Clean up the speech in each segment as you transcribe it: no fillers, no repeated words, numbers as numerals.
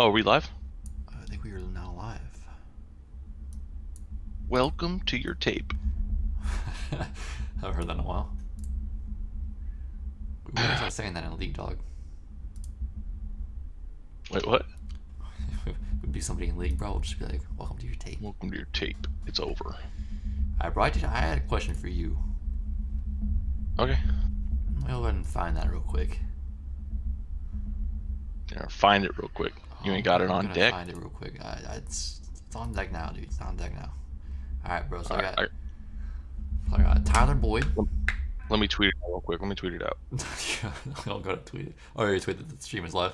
Oh, are we live? I think we are now live. Welcome to your tape. Haven't heard that in a while. We gotta start saying that in a league, dog. Wait, what? Would be somebody in league, bro. We'll just be like, "Welcome to your tape." Welcome to your tape. It's over. Alright, bro. I had a question for you. Okay. Let me go ahead and find that real quick. Yeah, find it real quick. You ain't got it I'm on gonna deck? find it real quick. It's on deck now, dude. It's on deck now. Alright, bro. So Alright, I got Tyler Boyd. let me tweet it out real quick. Let me tweet it out. I'll go to tweet it. Oh, you tweet that the stream is live.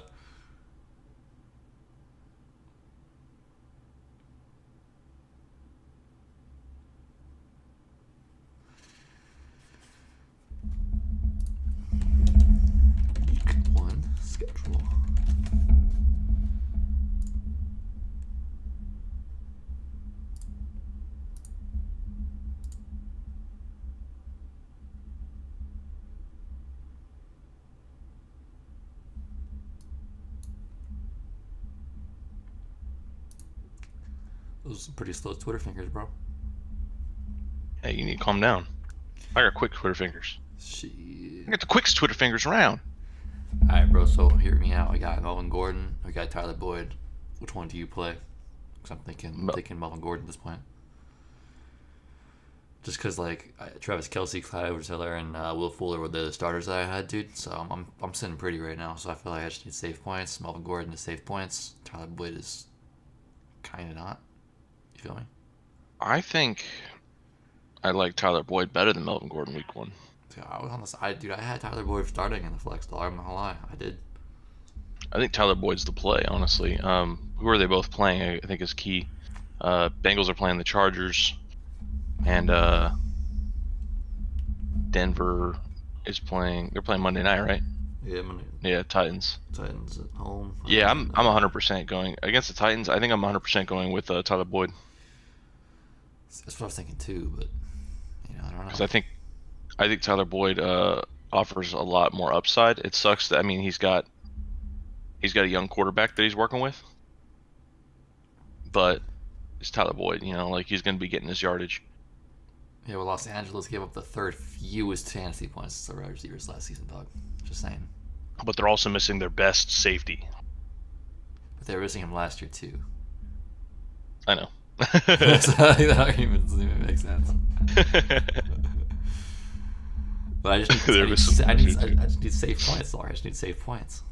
Week 1 schedule. Those are some pretty slow Twitter fingers, bro. Hey, you need to calm down. I got quick Twitter fingers. Shit. I got the quickest Twitter fingers around. Alright, bro, so hear me out. I got Melvin Gordon. I got Tyler Boyd. Which one do you play? Because I'm thinking Melvin Gordon at this point. Just because, like, Travis Kelce, Clyde Edwards-Helaire, and Will Fuller were the starters that I had, dude. So I'm sitting pretty right now. So I feel like I just need save points. Melvin Gordon to save points. Tyler Boyd is kind of not. You feel me? I think I like Tyler Boyd better than Melvin Gordon week 1. So I was on the side, dude. I had Tyler Boyd starting in the flex, dog. I'm not gonna lie. I did. I think Tyler Boyd's the play, honestly. Who are they both playing? I think is key. Bengals are playing the Chargers, and Denver is playing. They're playing Monday night, right? Yeah, Yeah, Titans. Titans at home. Yeah, I'm 100% going against the Titans. I think I'm 100% going with Tyler Boyd That's what I was thinking too, but I don't know. because I think Tyler Boyd offers a lot more upside. It sucks that he's got a young quarterback that he's working with, but it's Tyler Boyd. Like he's going to be getting his yardage. Yeah, well, Los Angeles gave up the third fewest fantasy points to wide receivers last season, dog. Just saying. But they're also missing their best safety. But they were missing him last year too. I know. So that argument doesn't even make sense. But I just need safe points, Laura. I just need safe points.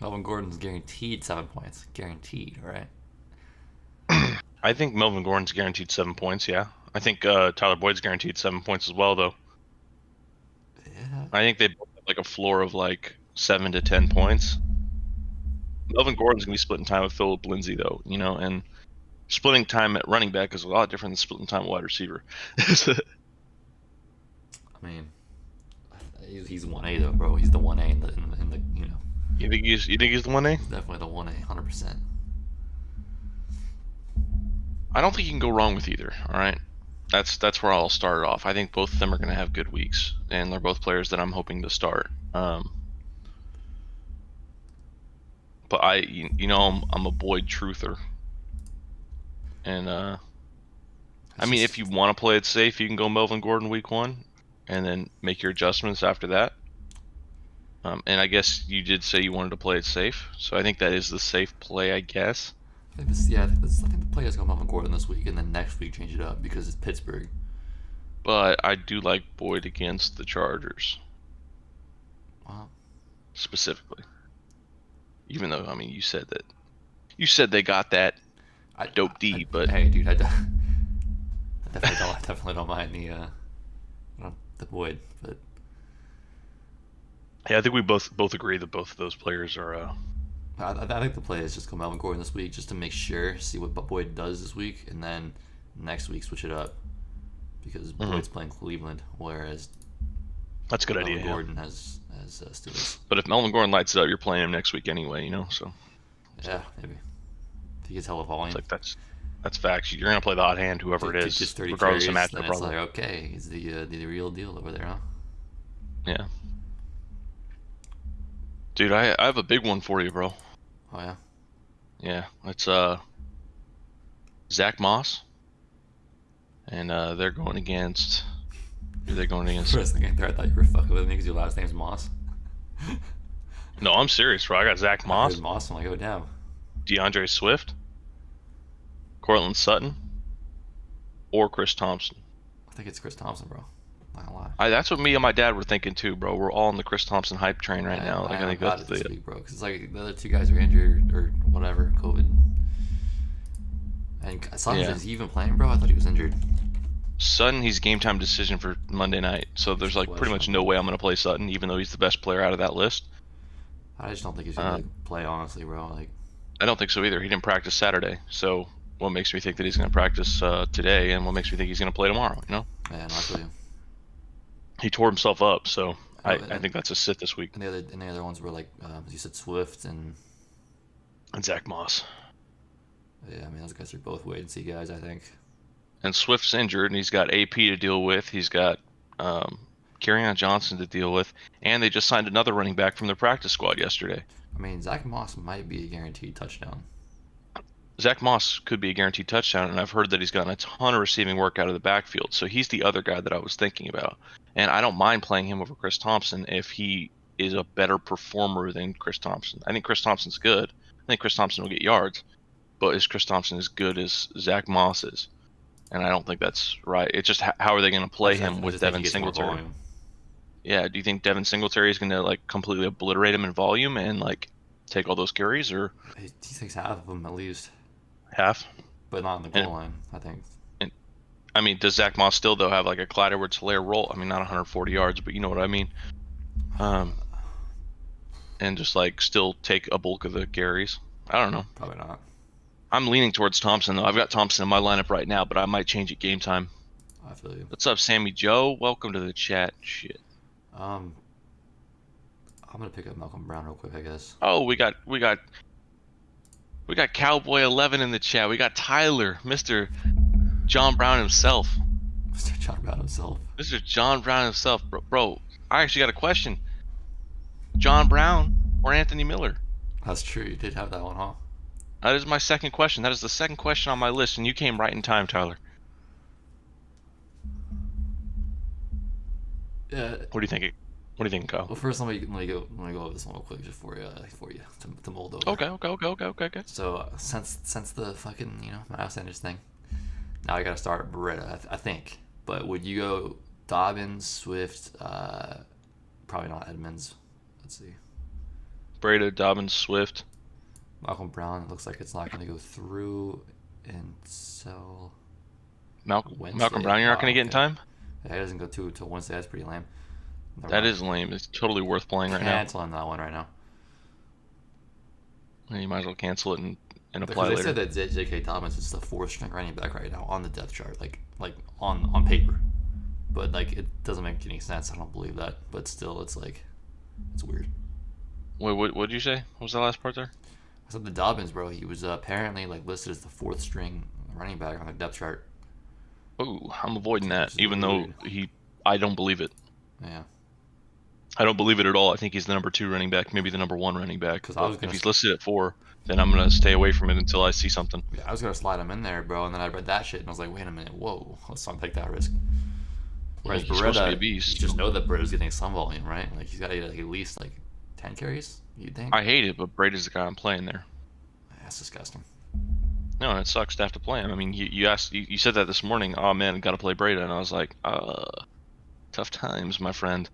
Melvin Gordon's guaranteed 7 points. Guaranteed, all right? I think Melvin Gordon's guaranteed 7 points, yeah. I think Tyler Boyd's guaranteed 7 points as well, though. Yeah. I think they both have like a floor of like 7 to 10 points. Melvin Gordon's going to be splitting time with Philip Lindsay, though, and splitting time at running back is a lot different than splitting time at wide receiver. I mean, he's 1A, though, bro. He's the 1A in the You think he's the 1A? He's definitely the 1A, 100%. I don't think you can go wrong with either, all right? That's where I'll start off. I think both of them are going to have good weeks, and they're both players that I'm hoping to start. But I'm a Boyd truther, and if you want to play it safe, you can go Melvin Gordon week 1, and then make your adjustments after that. And I guess you did say you wanted to play it safe, so I think that is the safe play, I guess. I think the players go Melvin Gordon this week, and then next week change it up because it's Pittsburgh. But I do like Boyd against the Chargers. Wow. Specifically. Even though, you said they got that dope D, but hey, dude, I definitely don't mind the Boyd, but yeah, I think we both agree that both of those players are. I think the play is just go Melvin Gordon this week just to make sure, see what Boyd does this week, and then next week switch it up because Boyd's playing Cleveland, whereas that's a good idea. Gordon has Steelers. But if Melvin Gordon lights it up, you're playing him next week anyway, So yeah, maybe if he gets hella volume. It's like that's facts. You're gonna play the hot hand, whoever it is, just 30 regardless carries, of matchup. Then it's like, okay, he's the real deal over there, huh? Yeah. Dude, I have a big one for you, bro. Oh yeah. Yeah, it's Zach Moss, and they're going against. Who are they going against? For a second there, I thought you were fucking with me because your last name's Moss. No, I'm serious, bro. I got Zach I heard Moss, Moss. I'm like, oh damn. DeAndre Swift, Cortland Sutton, or Chris Thompson. I think it's Chris Thompson, bro. Not gonna lie. That's what me and my dad were thinking too, bro. We're all on the Chris Thompson hype train right now. Like, I think got that's it this the. week, bro. Because it's like the other two guys are injured or whatever, COVID. And Sutton's Yeah. is he even playing, bro? I thought he was injured. Sutton, he's game time decision for Monday night, so there's like pretty much no way I'm gonna play Sutton, even though he's the best player out of that list. I just don't think he's gonna play, honestly, bro. Like, I don't think so either. He didn't practice Saturday, so what makes me think that he's gonna practice today, and what makes me think he's gonna play tomorrow? You know, man, I feel you. he tore himself up, so I and, think that's a sit this week. and the other ones were like, you said Swift and And Zach Moss. yeah, I mean those guys are both wait and see guys. I think. And Swift's injured, and he's got AP to deal with. He's got Kerryon Johnson to deal with, and they just signed another running back from their practice squad yesterday. I mean, Zach Moss might be a guaranteed touchdown. Zach Moss could be a guaranteed touchdown, and I've heard that he's gotten a ton of receiving work out of the backfield. So he's the other guy that I was thinking about. And I don't mind playing him over Chris Thompson if he is a better performer than Chris Thompson. I think Chris Thompson's good. I think Chris Thompson will get yards. But is Chris Thompson as good as Zach Moss is? And I don't think that's right. It's just how are they going to play him with Devin Singletary? Yeah, do you think Devin Singletary is going to like completely obliterate him in volume and like take all those carries, or He takes half of them at least, half? but not on the goal line. I think. I mean, does Zach Moss still though have like a Clyde Edwards-Helaire role? I mean, not 140 yards, but you know what I mean. And just like still take a bulk of the carries. I don't know. Probably not. I'm leaning towards Thompson though. I've got Thompson in my lineup right now, but I might change it game time. I feel you. What's up, Sammy Joe? Welcome to the chat. Shit. I'm gonna pick up Malcolm Brown real quick, I guess. Oh, we got Cowboy 11 in the chat. We got Tyler, Mr. John Brown himself. Mr. John Brown himself. Mr. John Brown himself, bro. I actually got a question. John Brown or Anthony Miller? That's true. You did have that one, huh? That is my second question. That is the second question on my list, and you came right in time, Tyler. Yeah. What do you think? What do you think, Kyle? Well, first let me go over this one real quick just for you to mold over. Okay. So since the fucking Miles Sanders thing, now I gotta start Beretta, I think. But would you go Dobbins, Swift, probably not Edmonds? Let's see. Breda, Dobbins, Swift. Malcolm Brown. It looks like it's not gonna go through until Malcolm Wednesday. Brown, you're not gonna get in Okay. time. Yeah, it doesn't go till Wednesday. That's pretty lame. That is lame. It's totally worth playing right now. Canceling that one right now. You might as well cancel it and apply Because they later. said that J.K. Dobbins is the fourth string running back right now on the depth chart, like on paper, but like it doesn't make any sense. I don't believe that, but still, it's like it's weird. Wait, what did you say? What was that last part there? I said the Dobbins, bro. He was apparently like listed as the fourth string running back on the depth chart. Oh, I'm avoiding that, Which is even though weird. I don't believe it. Yeah, I don't believe it at all. I think he's the number 2 running back, maybe the number 1 running back. 'Cause I was But gonna if he's s- listed at 4, then I'm gonna stay away from it until I see something. yeah. I was gonna slide him in there, bro, and then I read that shit and I was like, wait a minute, whoa, let's not take that risk. Whereas He's supposed to be Beretta, a beast. you just know that Beretta's getting some volume, right? Like he's got to get like, at least like 10 carries. You'd think. I hate it, but Brady's the guy I'm playing there. That's disgusting. No, it sucks to have to play him. I mean, you said that this morning. Oh man, got to play Breda, and I was like, tough times, my friend.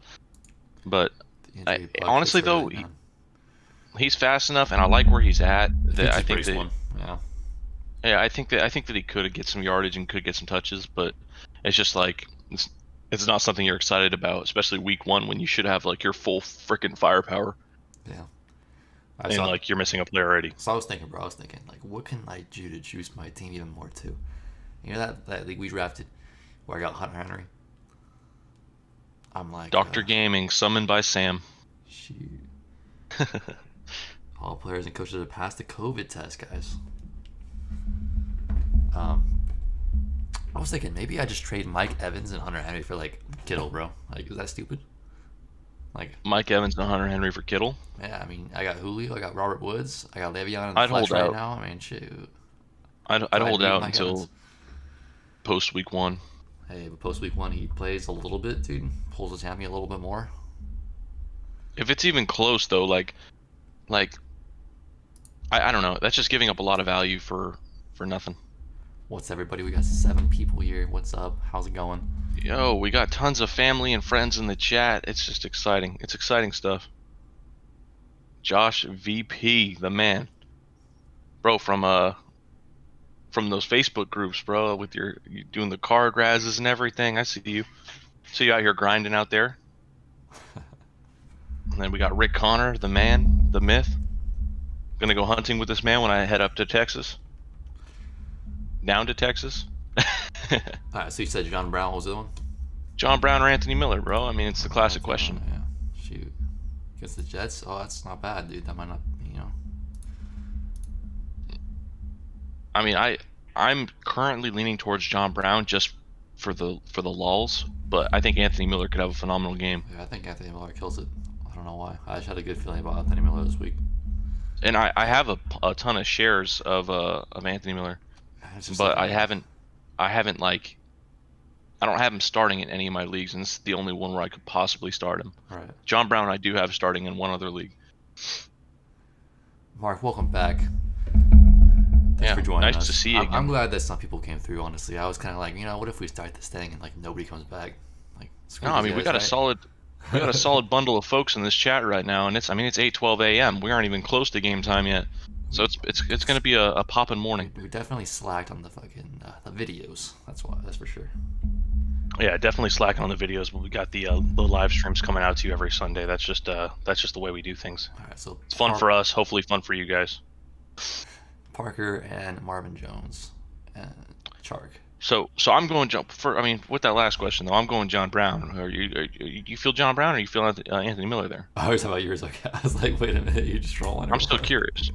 But The injury bug honestly hits though, early, man. he's fast enough, and I like where he's at. That I He's think pretty that slim. Yeah. yeah, I think that he could get some yardage and could get some touches, but it's just like it's not something you're excited about, especially week 1 when you should have like your full freaking firepower, Yeah. and like you're missing a player already. So I was thinking, bro. I was thinking, like, what can I do to juice my team even more too? You know that league we drafted, where I got Hunter Henry. I'm like Dr. Gaming summoned by Sam. Shoot. All players and coaches have passed the COVID test, guys. I was thinking maybe I just trade Mike Evans and Hunter Henry for like Kittle, bro. Like, is that stupid? Like, Mike Evans and Hunter Henry for Kittle. yeah, I mean, I got Julio, I got Robert Woods, I got Le'Veon in the I'd flex hold right out. now. I mean, shoot. I'd Do I hold need out Mike Evans? until post week 1. Hey, but post week 1, he plays a little bit, dude. Pulls his hammy a little bit more. If it's even close though, like I don't know. That's just giving up a lot of value for nothing. What's everybody? We got 7 people here. What's up? How's it going? Yo, we got tons of family and friends in the chat. It's just exciting. It's exciting stuff. Josh VP, the man, bro, from those Facebook groups, bro, with you doing the card razzes and everything. I see you. See you out here grinding out there. And then we got Rick Connor, the man, the myth. Gonna go hunting with this man when I head up to Texas. Down to Texas. Alright, so you said John Brown. What was the other one? John Brown or Anthony Miller, bro? I mean, it's the classic question. Yeah. Shoot. Against the Jets? Oh, that's not bad, dude. That might not, I mean, I'm currently leaning towards John Brown just for the lulls, but I think Anthony Miller could have a phenomenal game. Yeah, I think Anthony Miller kills it. I don't know why. I just had a good feeling about Anthony Miller this week. And I have a ton of shares of Anthony Miller, but I don't have him starting in any of my leagues, and this is the only one where I could possibly start him. Right. John Brown I do have starting in one other league. Mark, welcome back. Thanks Yeah, for joining nice us. to see you I'm again. glad that some people came through, honestly. I was kind of like, what if we start this thing and like nobody comes back? Like, screw No, I these mean we guys, got right? we got a solid bundle of folks in this chat right now, and it's 8:12 a.m. We aren't even close to game time yet, so it's gonna be a poppin' morning. We definitely slacked on the fucking the videos. That's why. That's for sure. Yeah, definitely slacking on the videos, but we got the live streams coming out to you every Sunday. That's just the way we do things. All right, so It's fun for us, hopefully fun for you guys. Parker and Marvin Jones and Chark. So I'm going with that last question though, I'm going John Brown. You feel John Brown, or you feel Anthony Miller there? I was talking about yours. Okay, I was like, wait a minute, you're just trolling. I'm still curious.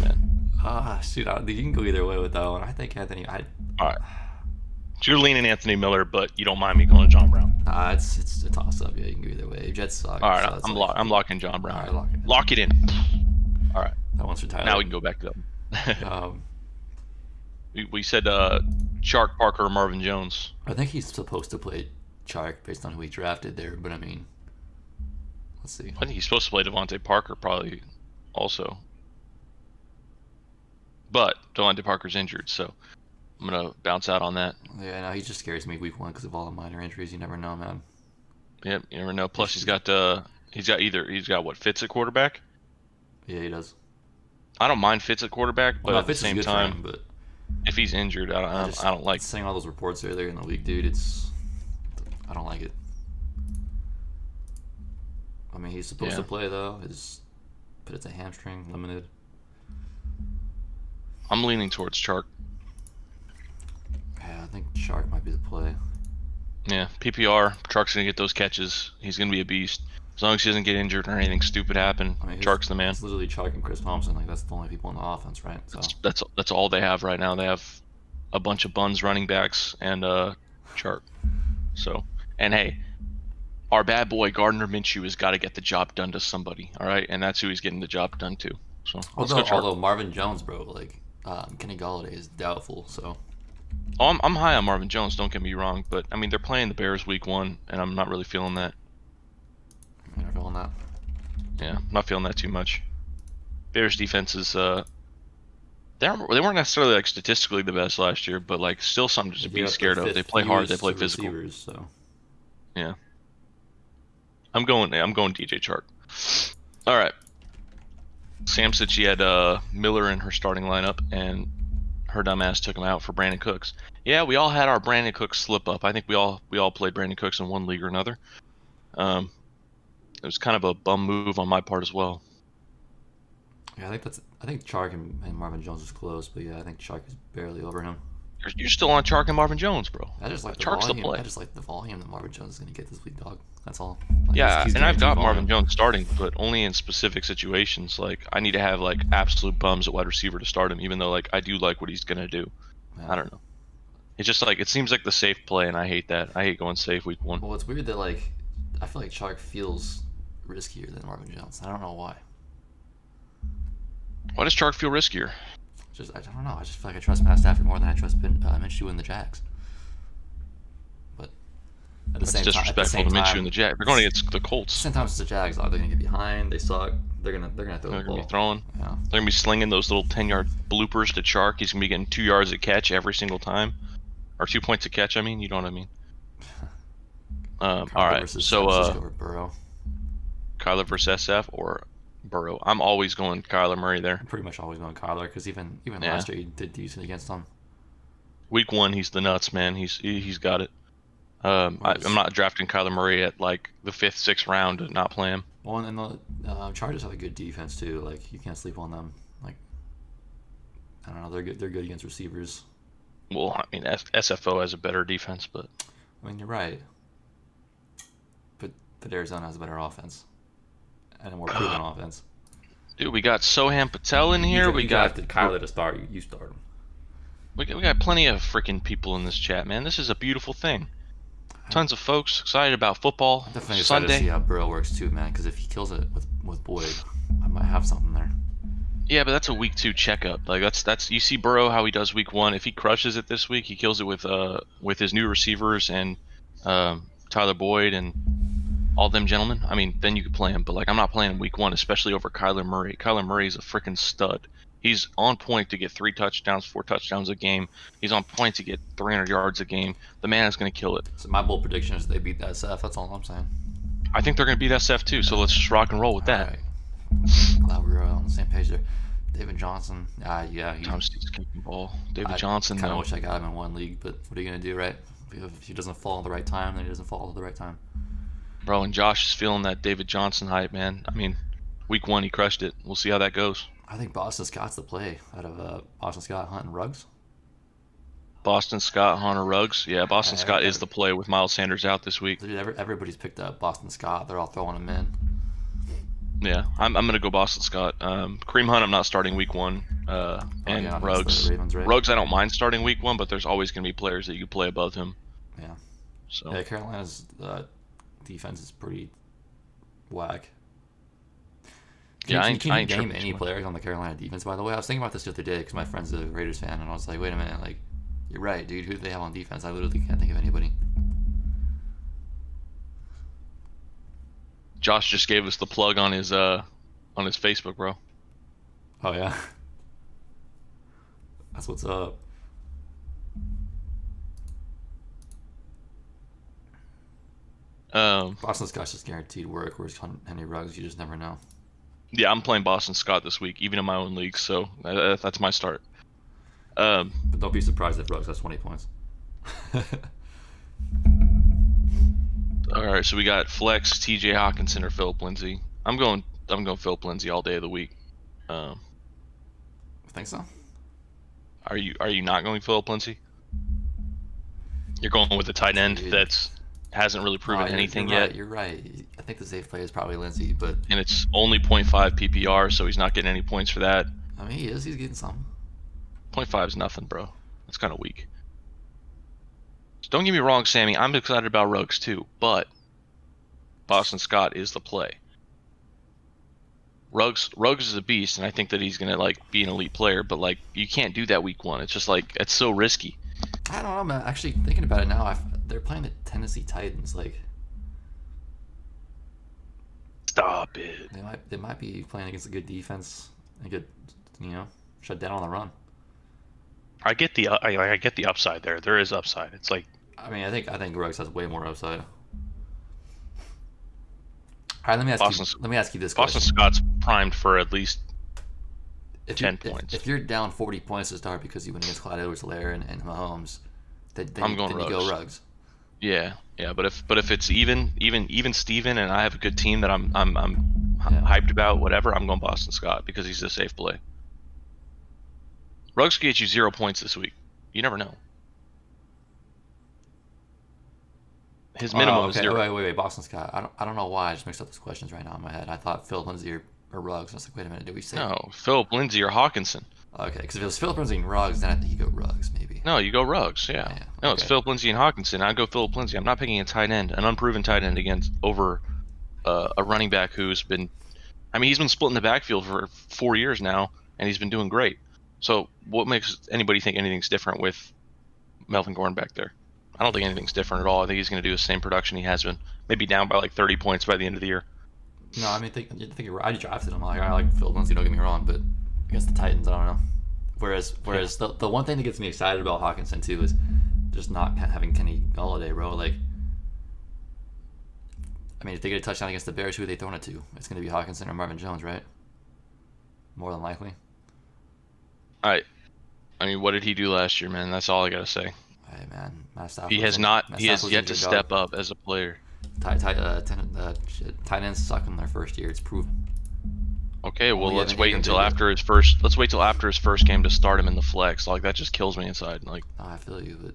Man. Shoot, you can go either way with that one. I think Anthony. All right. So you're leaning Anthony Miller, but you don't mind me going John Brown. It's a toss up. Yeah, you can go either way. Jets suck. All right, so I'm locking John Brown. All right, lock it in. All right. That one's for Tyler. Now we can go back to them. Um, we said Chark, Parker, or Marvin Jones. I think he's supposed to play Chark based on who he drafted there, but I mean, let's see. I think he's supposed to play Devontae Parker probably also. But Devontae Parker's injured, so I'm going to bounce out on that. Yeah, no, he just scares me week 1 because of all the minor injuries. You never know, man. Yep, you never know. Plus he's got what, Fitz at quarterback? Yeah, he does. I don't mind Fitz at quarterback, but Well, no, at the Fitz is same good for time, him, but if he's injured, I don't like. Seeing all those reports earlier in the week, dude. I don't like it. I mean, he's supposed to play though. But it's a hamstring, limited. I'm leaning towards Chark. Yeah, I think Chark might be the play. Yeah, PPR. Chark's gonna get those catches. He's gonna be a beast. As long as he doesn't get injured or anything stupid happen, I mean, Chark's the man. It's literally Chark and Chris Thompson. Like, that's the only people in the offense, right? So That's all they have right now. They have a bunch of buns running backs and Chark. So, and hey, our bad boy Gardner Minshew has got to get the job done to somebody, all right? And that's who he's getting the job done to. So let's go Chark. Although Marvin Jones, bro, like Kenny Galladay is doubtful. So I'm high on Marvin Jones. Don't get me wrong, but I mean they're playing the Bears week 1, and I'm not really feeling that. You're not feeling that? Yeah, I'm not feeling that too much. Bears defense is they weren't necessarily like statistically the best last year, but like still something to be scared of. They play hard, they play physical. So yeah, I'm going DJ Chark. All right. Sam said she had Miller in her starting lineup, and her dumbass took him out for Brandon Cooks. Yeah, we all had our Brandon Cooks slip up. I think we all played Brandon Cooks in one league or another. It was kind of a bum move on my part as well. Yeah, I think Chark and Marvin Jones is close, but yeah, I think Chark is barely over him. You're still on Chark and Marvin Jones, bro. I just like the Chark's volume. the play. I just like the volume that Marvin Jones is going to get this week, dog. That's all. Yeah, he's and I've got guaranteed Marvin volume. Jones starting, but only in specific situations. Like I need to have like absolute bums at wide receiver to start him, even though like I do like what he's gonna do. Yeah. I don't know. It's just like it seems like the safe play, and I hate that. I hate going safe week 1. Well, it's weird that like I feel like Chark feels riskier than Marvin Jones. I don't know why. Why does Chark feel riskier? Just I don't know. I just feel like I trust Matt Stafford more than I trust Minshew and the Jags. But at the That's same time, disrespectful to Minshew and the Jags. They're going against the Colts. Sometimes it's the Jags. They're gonna get behind. They suck. They're gonna throw They're the going to ball. be throwing. Yeah. They're going to be slinging those little 10-yard bloopers to Chark. He's going to be getting 2 yards a catch every single time. Or 2 points a catch, I mean. You know what I mean? All right. So, Burrow. Kyler versus SF or Burrow. I'm always going Kyler Murray there. I'm pretty much always going Kyler because even last year he did decent against them. Week 1, he's the nuts, man. He's got it. I'm not drafting Kyler Murray at like the 5th, 6th round to not play him. Well, and the Chargers have a good defense too. Like you can't sleep on them. Like I don't know, they're good. They're good against receivers. Well, I mean, SFO has a better defense, but I mean, you're right. But Arizona has a better offense and a more proven offense. dude, we got Soham Patel in here. We got Kyler to start. You start him. We got plenty of freaking people in this chat, man. This is a beautiful thing. Tons of folks excited about football. Definitely excited to see how Burrow works too, man. Because if he kills it with Boyd, I might have something there. Yeah, but that's a week 2 checkup. Like that's you see Burrow how he does week 1. If he crushes it this week, he kills it with his new receivers and Tyler Boyd and all them gentlemen. I mean, then you could play him. But like I'm not playing him week 1, especially over Kyler Murray. Kyler Murray is a freaking stud. He's on point to get 3 touchdowns, 4 touchdowns a game. He's on point to get 300 yards a game. The man is going to kill it. So my bold prediction is they beat that SF. That's all I'm saying. I think they're going to beat SF too. So let's just rock and roll with that. All right. Glad we're on the same page there. David Johnson. Yeah. Thomas Steve's kicking ball. David Johnson. Kind of wish I got him in one league, but what are you going to do, right? If he doesn't fall at the right time, then he doesn't fall at the right time. Bro, and Josh is feeling that David Johnson hype, man. I mean, week 1 he crushed it. We'll see how that goes. I think Boston Scott's the play out of Boston Scott, Hunt, and Ruggs. Boston Scott, Hunter Ruggs. Yeah, Boston Scott is the play with Miles Sanders out this week. Dude, everybody's picked up Boston Scott. They're all throwing him in. Yeah, I'm going to go Boston Scott. Kareem Hunt I'm not starting week 1. And Ruggs. Ravens, right? Ruggs I don't mind starting week 1, but there's always going to be players that you can play above him. Yeah. So. Yeah, Carolina's defense is pretty whack. Can you name any players on the Carolina defense, by the way? I was thinking about this the other day because my friend's a Raiders fan, and I was like, wait a minute, like, you're right, dude. Who do they have on defense? I literally can't think of anybody. Josh just gave us the plug on his Facebook, bro. Oh, yeah? That's what's up. Boston Scott's just guaranteed work, whereas Henry Ruggs, you just never know. Yeah, I'm playing Boston Scott this week, even in my own league, so that's my start. But don't be surprised if Ruggs has 20 points. All right, so we got Flex, T.J. Hawkinson, or Philip Lindsay. I'm going Philip Lindsay all day of the week. I think so. Are you not going Philip Lindsay? You're going with the tight end that hasn't really proven anything yet. You're right. I think the safe play is probably Lindsay, but and it's only 0.5 PPR, so he's not getting any points for that. I mean, he is. He's getting some. 0.5 is nothing, bro. That's kind of weak. So don't get me wrong, Sammy. I'm excited about Ruggs too, but Boston Scott is the play. Ruggs is a beast, and I think that he's gonna like be an elite player. But like, you can't do that week 1. It's just like it's so risky. I don't know, man. Actually, thinking about it now, they're playing the Tennessee Titans. Like, stop it. They might be playing against a good defense and good, shut down on the run. I get the upside there. There is upside. It's like, I mean, I think Ruggs has way more upside. All right, let me ask you this question. Boston Scott's primed for at least 10 points. If you're down 40 points to start because you went against Clyde Edwards-Helaire and Mahomes, then I'm going you go Ruggs. Yeah, but if it's even Steven and I have a good team that I'm hyped about, whatever, I'm going Boston Scott because he's a safe play. Ruggs could get you 0 points this week. You never know. His minimum is 0. Wait. Boston Scott. I don't know why I just mixed up those questions right now in my head. I thought Phil Lindsay or Ruggs. I was like, wait a minute, did we say? No, Philip Lindsay or Hawkinson. Okay, because if it was Philip Lindsay and Ruggs, then I think you go Ruggs maybe. No, you go Ruggs. Yeah. Yeah. No, Okay. it's Philip Lindsay and Hawkinson. I go Philip Lindsay. I'm not picking a tight end, an unproven tight end against over a running back who's been. I mean, he's been splitting the backfield for 4 years now, and he's been doing great. So, what makes anybody think anything's different with Melvin Gordon back there? I don't think anything's different at all. I think he's going to do the same production he has been. Maybe down by like 30 points by the end of the year. No, I mean, think you're right. I drafted him. I like Philip Lindsay. Don't get me wrong, but against the Titans, I don't know. Whereas the one thing that gets me excited about Hawkinson too is just not having Kenny Golladay, bro. Like, I mean, if they get a touchdown against the Bears, who are they throwing it to? It's going to be Hawkinson or Marvin Jones, right? More than likely. I mean, what did he do last year, man? That's all I gotta say. Hey man, Matt Stafford. He has yet to step up as a player. Tight ends suck in their first year. It's proven. Okay, well, Only let's Evan wait Ingram until did after his first. Let's wait till after his first game to start him in the flex. Like that just kills me inside. Like, Oh, I feel you, but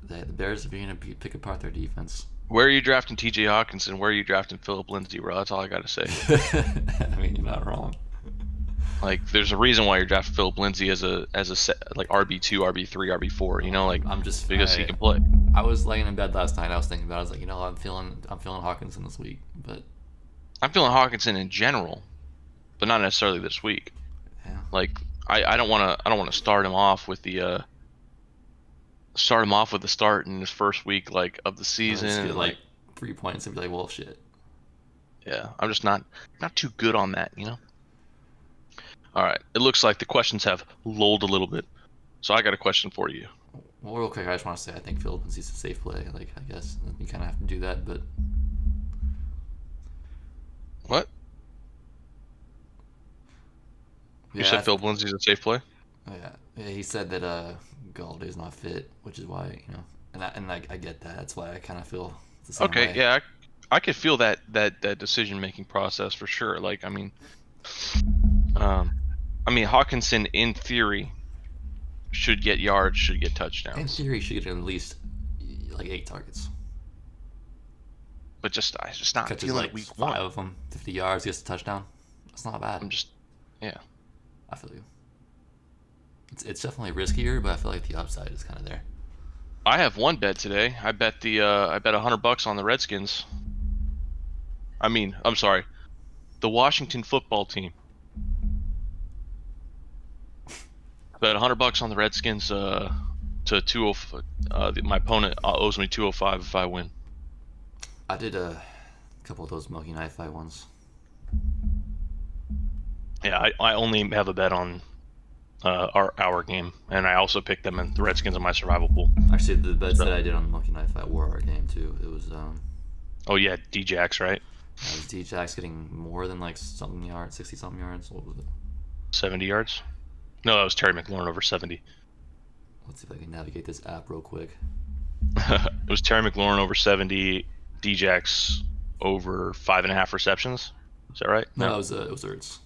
the Bears are going to pick apart their defense. where are you drafting T.J. Hawkinson? Where are you drafting Philip Lindsay, bro? That's all I gotta say. I mean, you're not wrong. Like, there's a reason why you're drafting Philip Lindsay as a like RB2, RB3, RB4. You know, like I'm just because he can play. I was laying in bed last night. I was thinking about it. I was like, I'm feeling Hawkinson this week, but I'm feeling Hawkinson in general, but not necessarily this week. yeah. Like, I don't want to start him off with the start in his first week like of the I season. just feel And, like 3 points and be like, well, shit. yeah, I'm just not too good on that, you know. All right, it looks like the questions have lulled a little bit, so I got a question for you. Well, real quick, I just want to say I think Philip Lindsay's a safe play. Like, I guess you kind of have to do that, but What? You yeah, said Philip Lindsay's a safe play? yeah, he said that Galladay's not fit, which is why I get that. That's why I kind of feel the same Okay, way. yeah, I could feel that decision making process for sure. Like, I mean, Hawkinson in theory should get yards, should get In touchdowns, theory, he should get at least like 8 targets. but I just not Catches feeling like it week 5 one. of them, 50 yards, gets a touchdown. That's not bad. Yeah. I feel you. It's definitely riskier, but I feel like the upside is kind of there. I have one bet today. I bet $100 on the Redskins. I'm sorry, the Washington football team. I bet $100 on the Redskins to 205. My opponent owes me 205 if I win. I did a couple of those Milky Knife fight ones. Yeah, I only have a bet on our game, and I also picked them in the Redskins in my survival pool. Actually, the bets that I did on the Milky Knife fight were our game too. It was Oh yeah, D-Jax, right? it was D-Jax getting more than like something yards, 60 something yards. What was it? 70 yards? No, that was Terry McLaurin over 70. Let's see if I can navigate this app real quick. It was Terry McLaurin over 70, D-Jax over 5.5 receptions. Is that right? No, it was Ertz.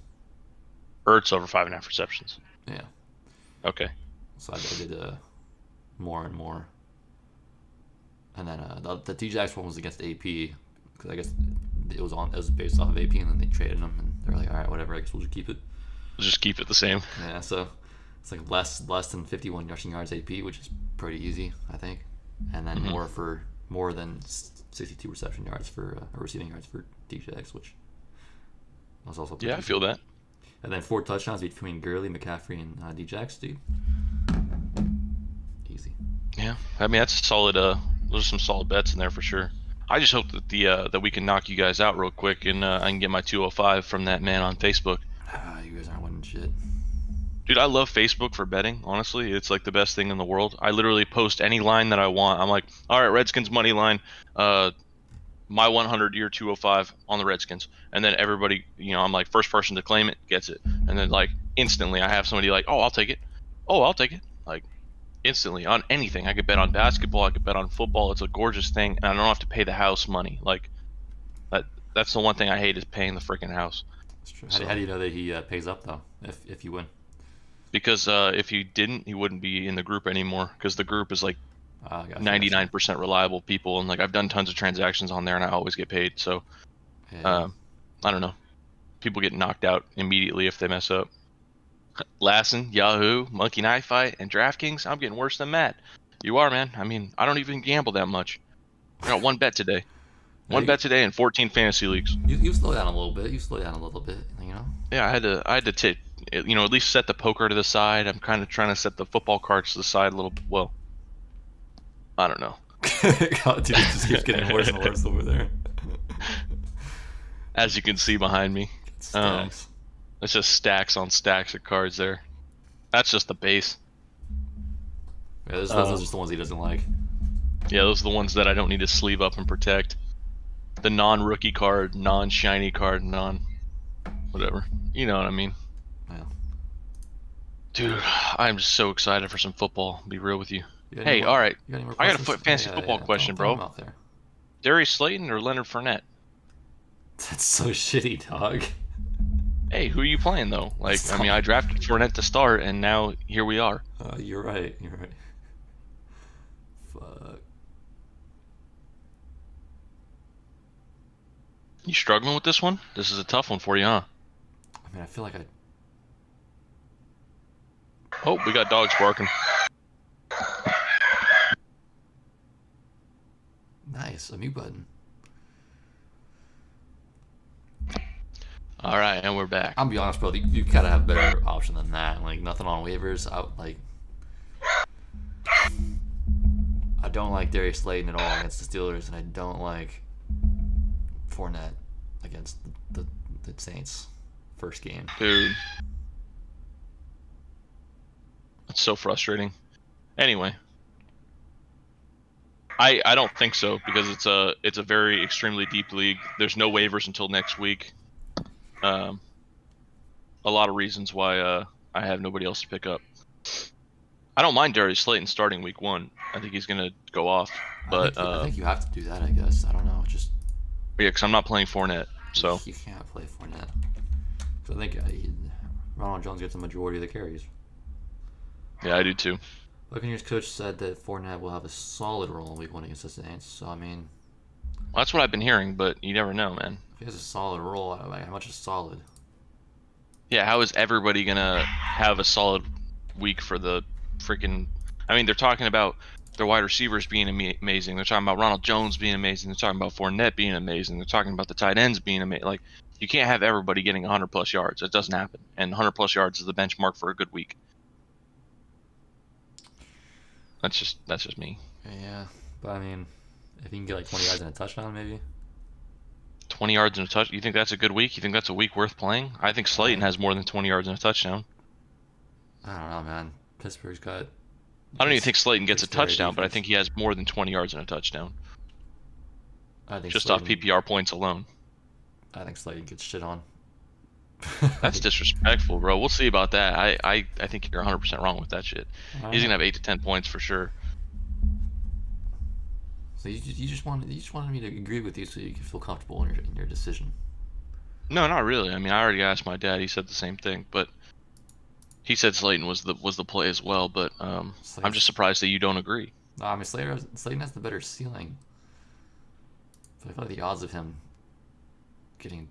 Ertz over 5.5 receptions. Yeah. Okay. So I did more and more. And then the D-Jax one was against AP because I guess it was based off of AP, and then they traded him, and they're like, all right, whatever. I guess we'll just keep it. Just keep it the same. Yeah. So it's like less than 51 rushing yards AP, which is pretty easy, I think. And then more than 62 reception yards for receiving yards for D-Jax, which was also pretty Yeah, I easy. feel that. And then 4 touchdowns between Gurley, McCaffrey, and D-Jax, dude. Easy. Yeah, I mean that's a solid. Those are some solid bets in there for sure. I just hope that that we can knock you guys out real quick, and I can get my 205 from that man on Facebook. You guys aren't winning shit. Dude, I love Facebook for betting. Honestly, it's like the best thing in the world. I literally post any line that I want. I'm like, all right, Redskins money line, my 100-year 205 on the Redskins, and then everybody, I'm like first person to claim it gets it, and then like instantly I have somebody like, oh, I'll take it, like instantly on anything. I could bet on basketball, I could bet on football. It's a gorgeous thing, and I don't have to pay the house money. Like that's the one thing I hate is paying the freaking house. That's true. So- How do you know that he pays up though? If you win. Because if he didn't, he wouldn't be in the group anymore. Because the group is like Gotcha, 99% reliable people, and like I've done tons of transactions on there, and I always get paid. So gotcha. I don't know. people get knocked out immediately if they mess up. Lassen, Yahoo, Monkey Knife Fight, and DraftKings, I'm getting worse than Matt. You are, man. I mean, I don't even gamble that much. I got one bet today. One bet today in 14 fantasy leagues. You slow down a little bit. You know. Yeah, I had to at least set the poker to the side. I'm kind of trying to set the football cards to the side a little bit. Well, I don't know. God, dude, it just keeps getting worse and worse over there. As you can see behind me, Stacks. it's just stacks on stacks of cards there. That's just the base. Yeah, those are just the ones he doesn't like. Yeah, those are the ones that I don't need to sleeve up and protect. The non-rookie card, non-shiny card, whatever. You know what I mean. Yeah. Dude, I'm just so excited for some football. Be real with you. You got any Hey, more- all right. you got any more I got a questions? fantasy football question, throw 'em bro. out there. Darius Slayton or Leonard Fournette? That's so shitty, dog. Hey, who are you playing though? Like, I mean, I drafted Fournette to start, and now here we are. You're right. Fuck. You struggling with this one? This is a tough one for you, huh? I mean, I feel like I. Oh, we got dogs barking. Nice, a mute button. All right, and we're back. I'm be honest, bro. You gotta have a better option than that. Like nothing on waivers. I don't like Darius Slayton at all against the Steelers, and I don't like Fournette against the Saints. First game. Dude. That's so frustrating. Anyway. I don't think so because it's a very extremely deep league. There's no waivers until next week. A lot of reasons why I have nobody else to pick up. I don't mind Darius Slayton starting week 1. I think he's gonna go off, but I think you have to do that. I guess I don't know. Just yeah, because I'm not playing Fournette, so you can't play Fournette. So I think Ronald Jones gets the majority of the carries. yeah, I do too. Buccaneers coach said that Fournette will have a solid role in week 1 against the Saints. So I mean, Well, that's what I've been hearing, but you never know, man. if he has a solid role, like, how much is solid? Yeah, how is everybody gonna have a solid week for the freaking? I mean, they're talking about their wide receivers being amazing. They're talking about Ronald Jones being amazing. They're talking about Fournette being amazing. They're talking about the tight ends being amazing. Like, you can't have everybody getting 100 plus yards. It doesn't happen. And 100 plus yards is the benchmark for a good week. That's just me. Yeah, but I mean, if you can get like 20 yards and a touchdown, maybe. 20 yards and a touch. You think that's a good week? You think that's a week worth playing? I think Slayton has more than 20 yards and a touchdown. I don't know, man. Pittsburgh's got. I don't even think Slayton gets a Pittsburgh touchdown, but I defense. think he has more than 20 yards and a touchdown. I think Just Slayton, off PPR points alone. I think Slayton gets shit on. That's disrespectful, bro. We'll see about that. I think you're 100% wrong with that shit. Alright. He's gonna have 8 to 10 points for sure. So you just wanted me to agree with you so you can feel comfortable in your decision. No, not really. I mean, I already asked my dad. He said the same thing, but he said Slayton was the play as well. But I'm just surprised that you don't agree. No, I mean Slayton has the better ceiling. But I feel like the odds of him getting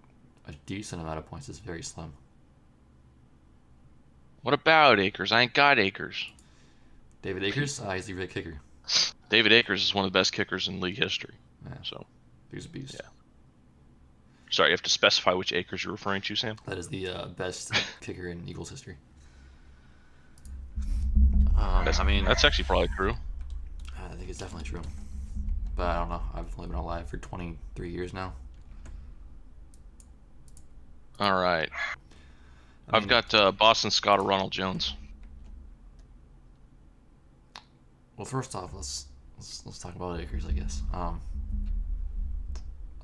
a decent amount of points is very slim. What about Akers? I ain't got Akers. David Akers, he's the red kicker. David Akers is one of the best kickers in league history. Yeah. So, He's a beast. Yeah. Sorry, you have to specify which Akers you're referring to, Sam. That is the best kicker in Eagles history. I mean, that's actually probably true. I think it's definitely true. But I don't know. I've only been alive for 23 years now. All right. I I've mean, got Boston Scott or Ronald Jones. Well, first off, let's talk about Akers, I guess. I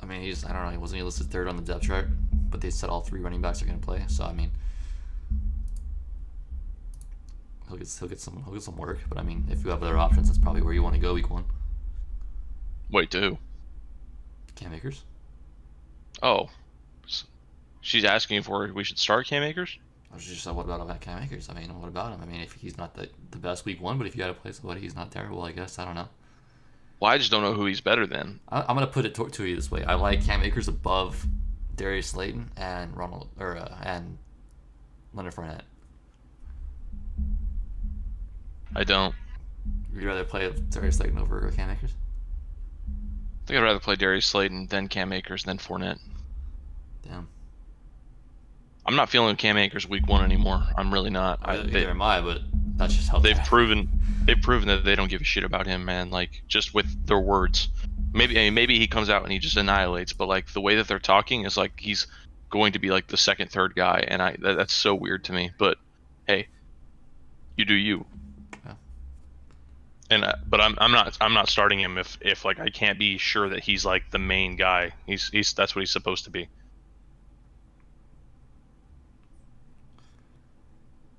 mean, I don't know, he wasn't listed third on the depth chart, but they said all 3 running backs are going to play. So I mean, he'll get some work. But I mean, if you have other options, that's probably where you want to go week 1. Wait, to who? Cam Akers. Oh. She's asking if we should start Cam Akers? I was just what about Cam Akers? I mean, what about him? I mean, if he's not the best week 1, but if you got to play somebody, he's not terrible. I guess I don't know. Well, I just don't know who he's better than. I'm gonna put it to you this way. I like Cam Akers above Darius Slayton and and Leonard Fournette. I don't. Would you rather play Darius Slayton over Cam Akers? I think I'd rather play Darius Slayton than Cam Akers than Fournette. Damn. I'm not feeling Cam Akers week 1 anymore. I'm really not. Neither am I, but that's just how they've proven that they don't give a shit about him, man. Like, just with their words. Maybe he comes out and he just annihilates, but like the way that they're talking is like he's going to be like the second, third guy, and that's so weird to me. But hey, you do you. Yeah. And but I'm not starting him if like I can't be sure that he's like the main guy. He's that's what he's supposed to be.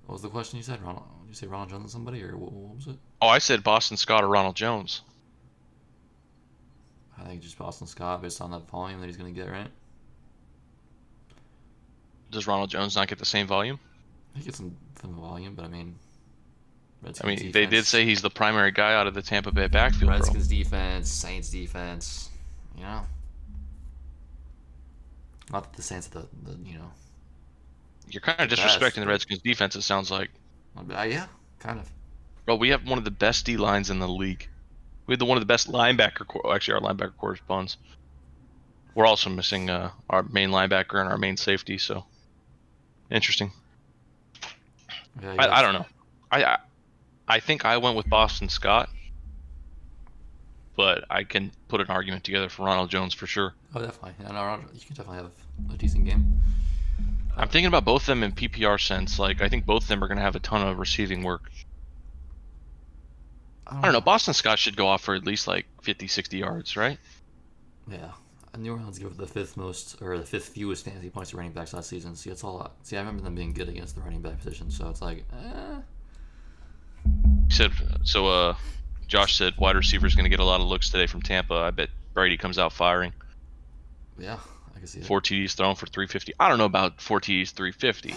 What was the question you said? Ronald? Did you say Ronald Jones or somebody, or what was it? Oh, I said Boston Scott or Ronald Jones. I think just Boston Scott based on that volume that he's going to get, right? Does Ronald Jones not get the same volume? He gets some volume, but I mean, they did say he's the primary guy out of the Tampa Bay backfield. Redskins defense, Saints defense, you know. Not that the Saints are the you know. You're kind of disrespecting the Redskins defense, it sounds like. Yeah, kind of. Bro, we have one of the best D lines in the league. We had one of the best linebacker. Actually, our linebacker core is buns. We're also missing our main linebacker and our main safety. So interesting. Yeah, I don't know. I think I went with Boston Scott, but I can put an argument together for Ronald Jones for sure. Oh, definitely. Yeah, no, you can definitely have a decent game. I'm thinking about both of them in PPR sense. Like, I think both of them are going to have a ton of receiving work. I don't know. Boston Scott should go off for at least like 50, 60 yards, right? Yeah. New Orleans gave the fifth fewest fantasy points to running backs last season. See, that's all. See, I remember them being good against the running back position. So it's like, He said so. Josh said wide receiver's going to get a lot of looks today from Tampa. I bet Brady comes out firing. Yeah, I can see that. 4 TDs thrown for 350. I don't know about 4 TDs 350.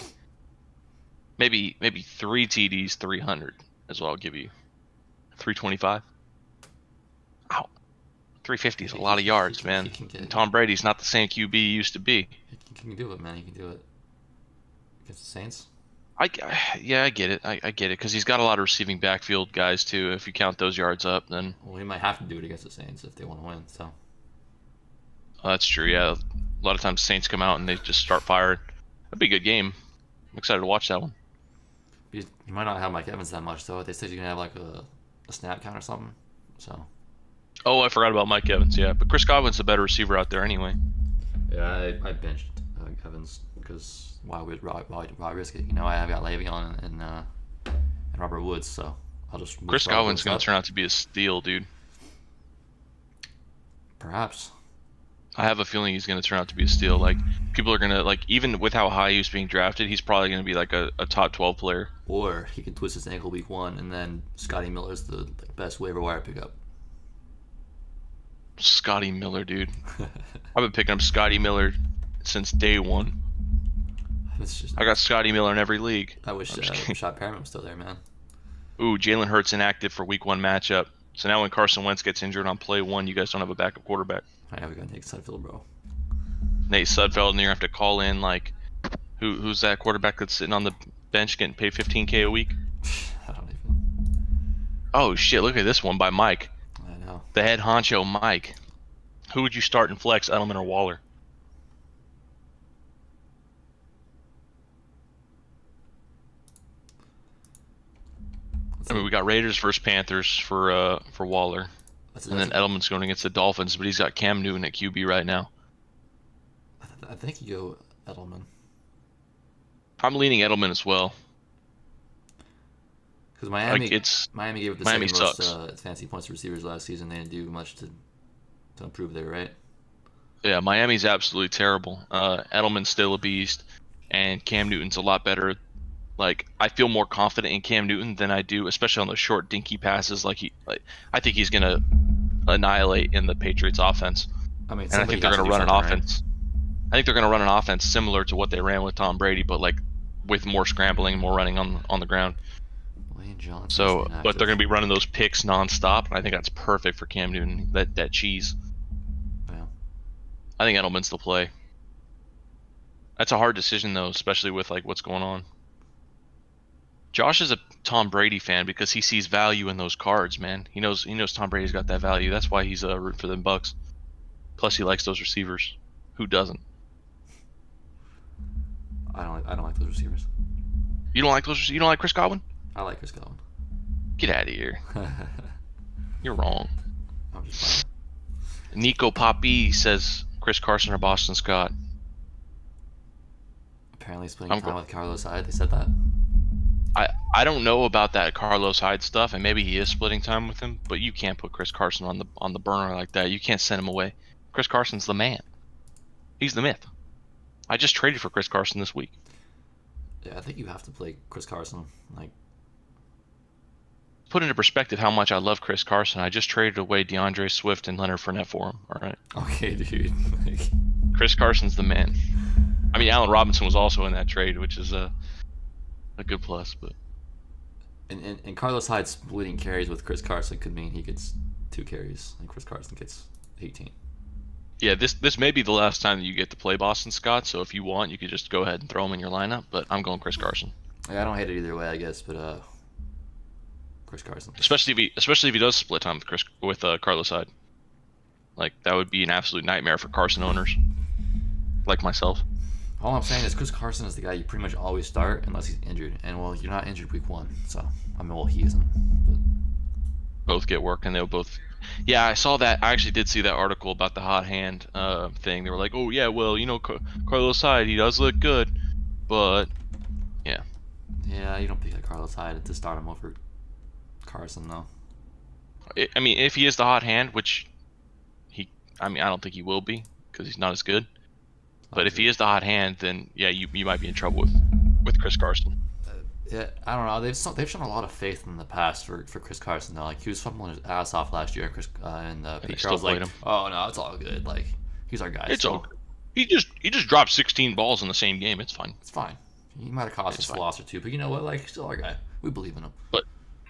Maybe 3 TDs 300 is what I'll give you. 325. Ow. 350 is a lot of yards, man. And Tom Brady's not the same QB he used to be. He can do it, man. He can do it. Against the Saints? I get it. I get it because he's got a lot of receiving backfield guys too. If you count those yards up, then well, he might have to do it against the Saints if they want to win. So that's true. Yeah, a lot of times Saints come out and they just start firing. That'd be a good game. I'm excited to watch that one. You might not have Mike Evans that much though. They said you're gonna have like a snap count or something. So. Oh, I forgot about Mike Evans. Yeah, but Chris Godwin's the better receiver out there anyway. Yeah, I benched Evans because why risk it? You know, I've got Le'Veon and Robert Woods, so I'll just. Chris Godwin's gonna turn out to be a steal, dude. Perhaps. I have a feeling he's gonna turn out to be a steal. Like people are gonna like, even with how high he was being drafted, he's probably gonna be like a top 12 player. Or he can twist his ankle week 1, and then Scotty Miller's the best waiver wire pickup. Scotty Miller, dude. I've been picking up Scotty Miller since day one. I got Scotty Miller in every league. I wish Rashad Perriman was still there, man. Ooh, Jalen Hurts inactive for week 1 matchup. So now when Carson Wentz gets injured on play 1, you guys don't have a backup quarterback. I we got Nate Sudfeld, bro. Nate Sudfeld, and you have to call in like, who's that quarterback that's sitting on the bench getting paid $15K a week? I don't even. Oh shit! Look at this one by Mike. I know. The head honcho, Mike. Who would you start in flex, Edelman or Waller? I mean, we got Raiders versus Panthers for Waller, and then Edelman's going against the Dolphins, but he's got Cam Newton at QB right now. I think you go Edelman. I'm leaning Edelman as well. Because Miami gave it the Miami second sucks. most fancy points to receivers last season. They didn't do much to improve there, right? Yeah, Miami's absolutely terrible. Edelman's still a beast, and Cam Newton's a lot better. Like, I feel more confident in Cam Newton than I do, especially on those short, dinky passes. I think he's gonna annihilate in the Patriots' offense. I mean, and I think they're gonna run an offense. Right? I think they're gonna run an offense similar to what they ran with Tom Brady, but like with more scrambling, more running on the ground. So, but they're gonna be running those picks nonstop, and I think that's perfect for Cam Newton. That cheese. Yeah. I think Edelman's the play. That's a hard decision though, especially with like what's going on. Josh is a Tom Brady fan because he sees value in those cards, man. He knows Tom Brady's got that value. That's why he's rooting for them Bucks. Plus, he likes those receivers. Who doesn't? I don't like those receivers. You don't like those? You don't like Chris Godwin? I like Chris Godwin. Get out of here. You're wrong. I'm just Nico Poppy says Chris Carson or Boston Scott. apparently splitting time with Carlos Hyde. They said that. I don't know about that Carlos Hyde stuff, and maybe he is splitting time with him. But you can't put Chris Carson on the burner like that. You can't send him away. Chris Carson's the man. He's the myth. I just traded for Chris Carson this week. Yeah, I think you have to play Chris Carson. Like, Put into perspective how much I love Chris Carson. I just traded away DeAndre Swift and Leonard Fournette for him. All right. okay, dude. Like, Chris Carson's the man. I mean, Allen Robinson was also in that trade, which is a good plus. But and Carlos Hyde splitting carries with Chris Carson could mean he gets 2 carries, and Chris Carson gets 18. yeah, this may be the last time that you get to play Boston Scott. So if you want, you could just go ahead and throw him in your lineup. But I'm going Chris Carson, Like, I don't hate it either way, I guess, but Chris Carson. especially if he does split time with Carlos Hyde. Like that would be an absolute nightmare for Carson owners, like myself. All I'm saying is Chris Carson is the guy you pretty much always start unless he's injured, and well, you're not injured week 1, so I mean, well, he isn't. But Both get work, and they'll both. Yeah, I saw that. I actually did see that article about the hot hand thing. They were like, oh yeah, well, Carlos Hyde, he does look good, but yeah, you don't pick like Carlos Hyde to start him over Carson though. I mean, if he is the hot hand, which I don't think he will be because he's not as good. But if he is the hot hand, then yeah, you might be in trouble with Chris Carson. Yeah, I don't know. They've shown a lot of faith in the past for Chris Carson though. Like he was fumbling his ass off last year, and they Pete still Carroll's like, played him. oh no, it's all good. Like he's our guy. It's still. okay. He just dropped 16 balls in the same game. It's fine. It's fine. He might have cost It's us a fine. loss or two, but you know what? Like he's still our guy. We believe in him.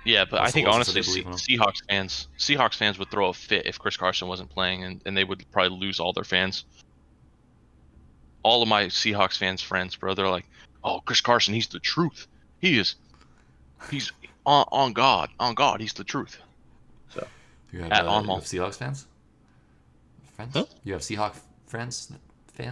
Yeah, but I Also, think also honestly, they believe in him. Seahawks fans would throw a fit if Chris Carson wasn't playing, and they would probably lose all their fans. All of my Seahawks fans' friends, bro, they're like, "Oh, Chris Carson, he's the truth. He's on God, he's the truth." So You have, At you on-hall. have Seahawks fans? Friends? Huh? You have Seahawks fans?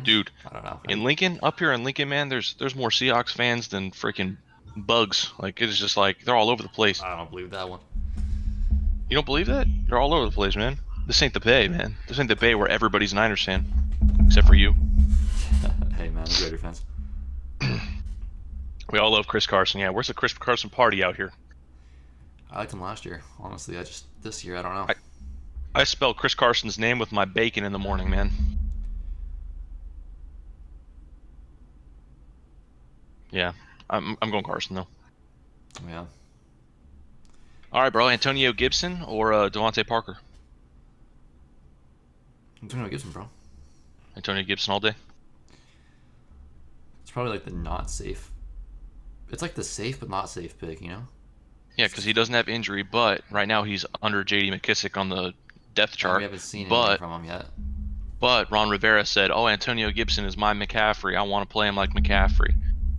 dude, I don't know. in Lincoln, up here in Lincoln, man, there's more Seahawks fans than freaking bugs. Like it's just like they're all over the place. I don't believe that one. You don't believe that? They're all over the place, man. This ain't the Bay, man. This ain't the Bay where everybody's Niners fan, except for you. Hey man, the Raider fans. We all love Chris Carson. Yeah, where's the Chris Carson party out here? I liked him last year. Honestly, this year I don't know. I spell Chris Carson's name with my bacon in the morning, man. Yeah, I'm going Carson though. Yeah. All right, bro. Antonio Gibson or Devontae Parker? Antonio Gibson, bro. Antonio Gibson all day. It's probably like the not safe. It's like the safe but not safe pick, you know? Yeah, because he doesn't have injury, but right now he's under J.D. McKissick on the depth We chart. haven't seen anything but- from him yet. But Ron Rivera said, "Oh, Antonio Gibson is my McCaffrey. I want to play him like McCaffrey."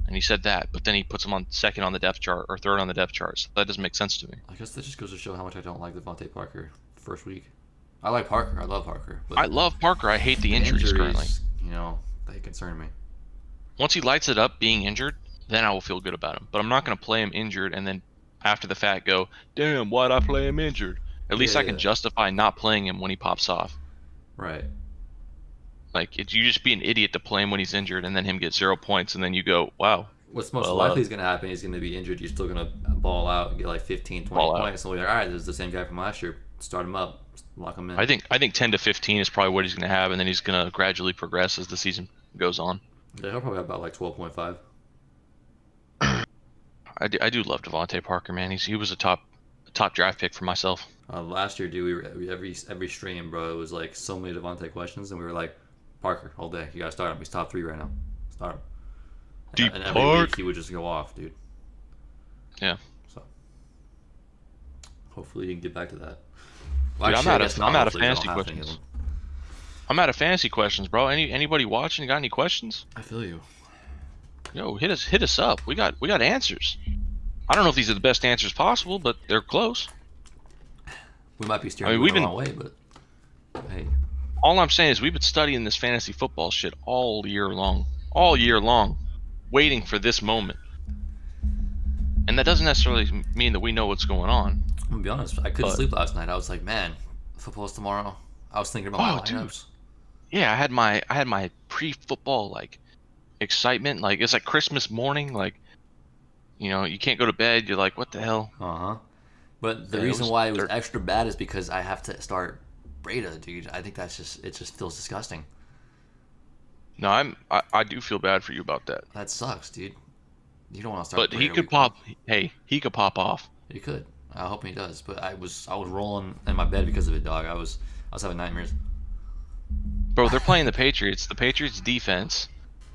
And he said that, but then he puts him on second on the depth chart or third on the depth chart. So that doesn't make sense to me. I guess that just goes to show how much I don't like Devontae Parker first week. I like Parker. I love Parker. But I love Parker. I hate the injuries currently. You know, they concern me. Once he lights it up being injured, then I will feel good about him. But I'm not going to play him injured and then after the fact go, damn, why'd I play him injured? At least I can justify not playing him when he pops off. Right. Like, you just be an idiot to play him when he's injured and then him get 0 points and then you go, wow. What's most Well, likely is going to happen, he's going to be injured. You're still going to ball out and get like 15, 20 Ball out. points. And we're like, all right, this is the same guy from last year. Start him up. Lock him in. I think 10 to 15 is probably what he's going to have, and then he's going to gradually progress as the season goes on. Yeah, he'll probably have about like 12.5. I do love Devontae Parker, man. He was a top draft pick for myself. Last year, dude, we were every stream, bro. It was like so many Devontae questions, and we were like, Parker all day. You gotta start him. He's top 3 right now. Start him. Deep and every Park. week he would just go off, dude. Yeah. So hopefully you can get back to that. Dude, Actually, I guess I'm out of hopefully, we don't fantasy have any of questions. them. I'm out of fantasy questions, bro. Anybody watching got any questions? I feel you. Yo, hit us up. We got answers. I don't know if these are the best answers possible, but they're close. We might be I steering mean, you in we've the been. wrong way, but hey, All I'm saying is we've been studying this fantasy football shit all year long, waiting for this moment. And that doesn't necessarily mean that we know what's going on. I'm gonna be honest. I couldn't But sleep last night. I was like, man, football's tomorrow. I was thinking about my oh, dude, lineups. yeah, I had my pre-football like excitement. Like it's like Christmas morning. Like you can't go to bed. You're like, what the hell? Uh huh. But the Yeah, it reason was why it was dirt. extra bad is because I have to start Breda, dude. I think it just feels disgusting. No, I do feel bad for you about that. That sucks, dude. You don't want to start But he Breda could week 1. pop. Hey, he could pop off. You could. I hope he does. But I was rolling in my bed because of it, dog. I was having nightmares. Bro, they're playing the Patriots. The Patriots defense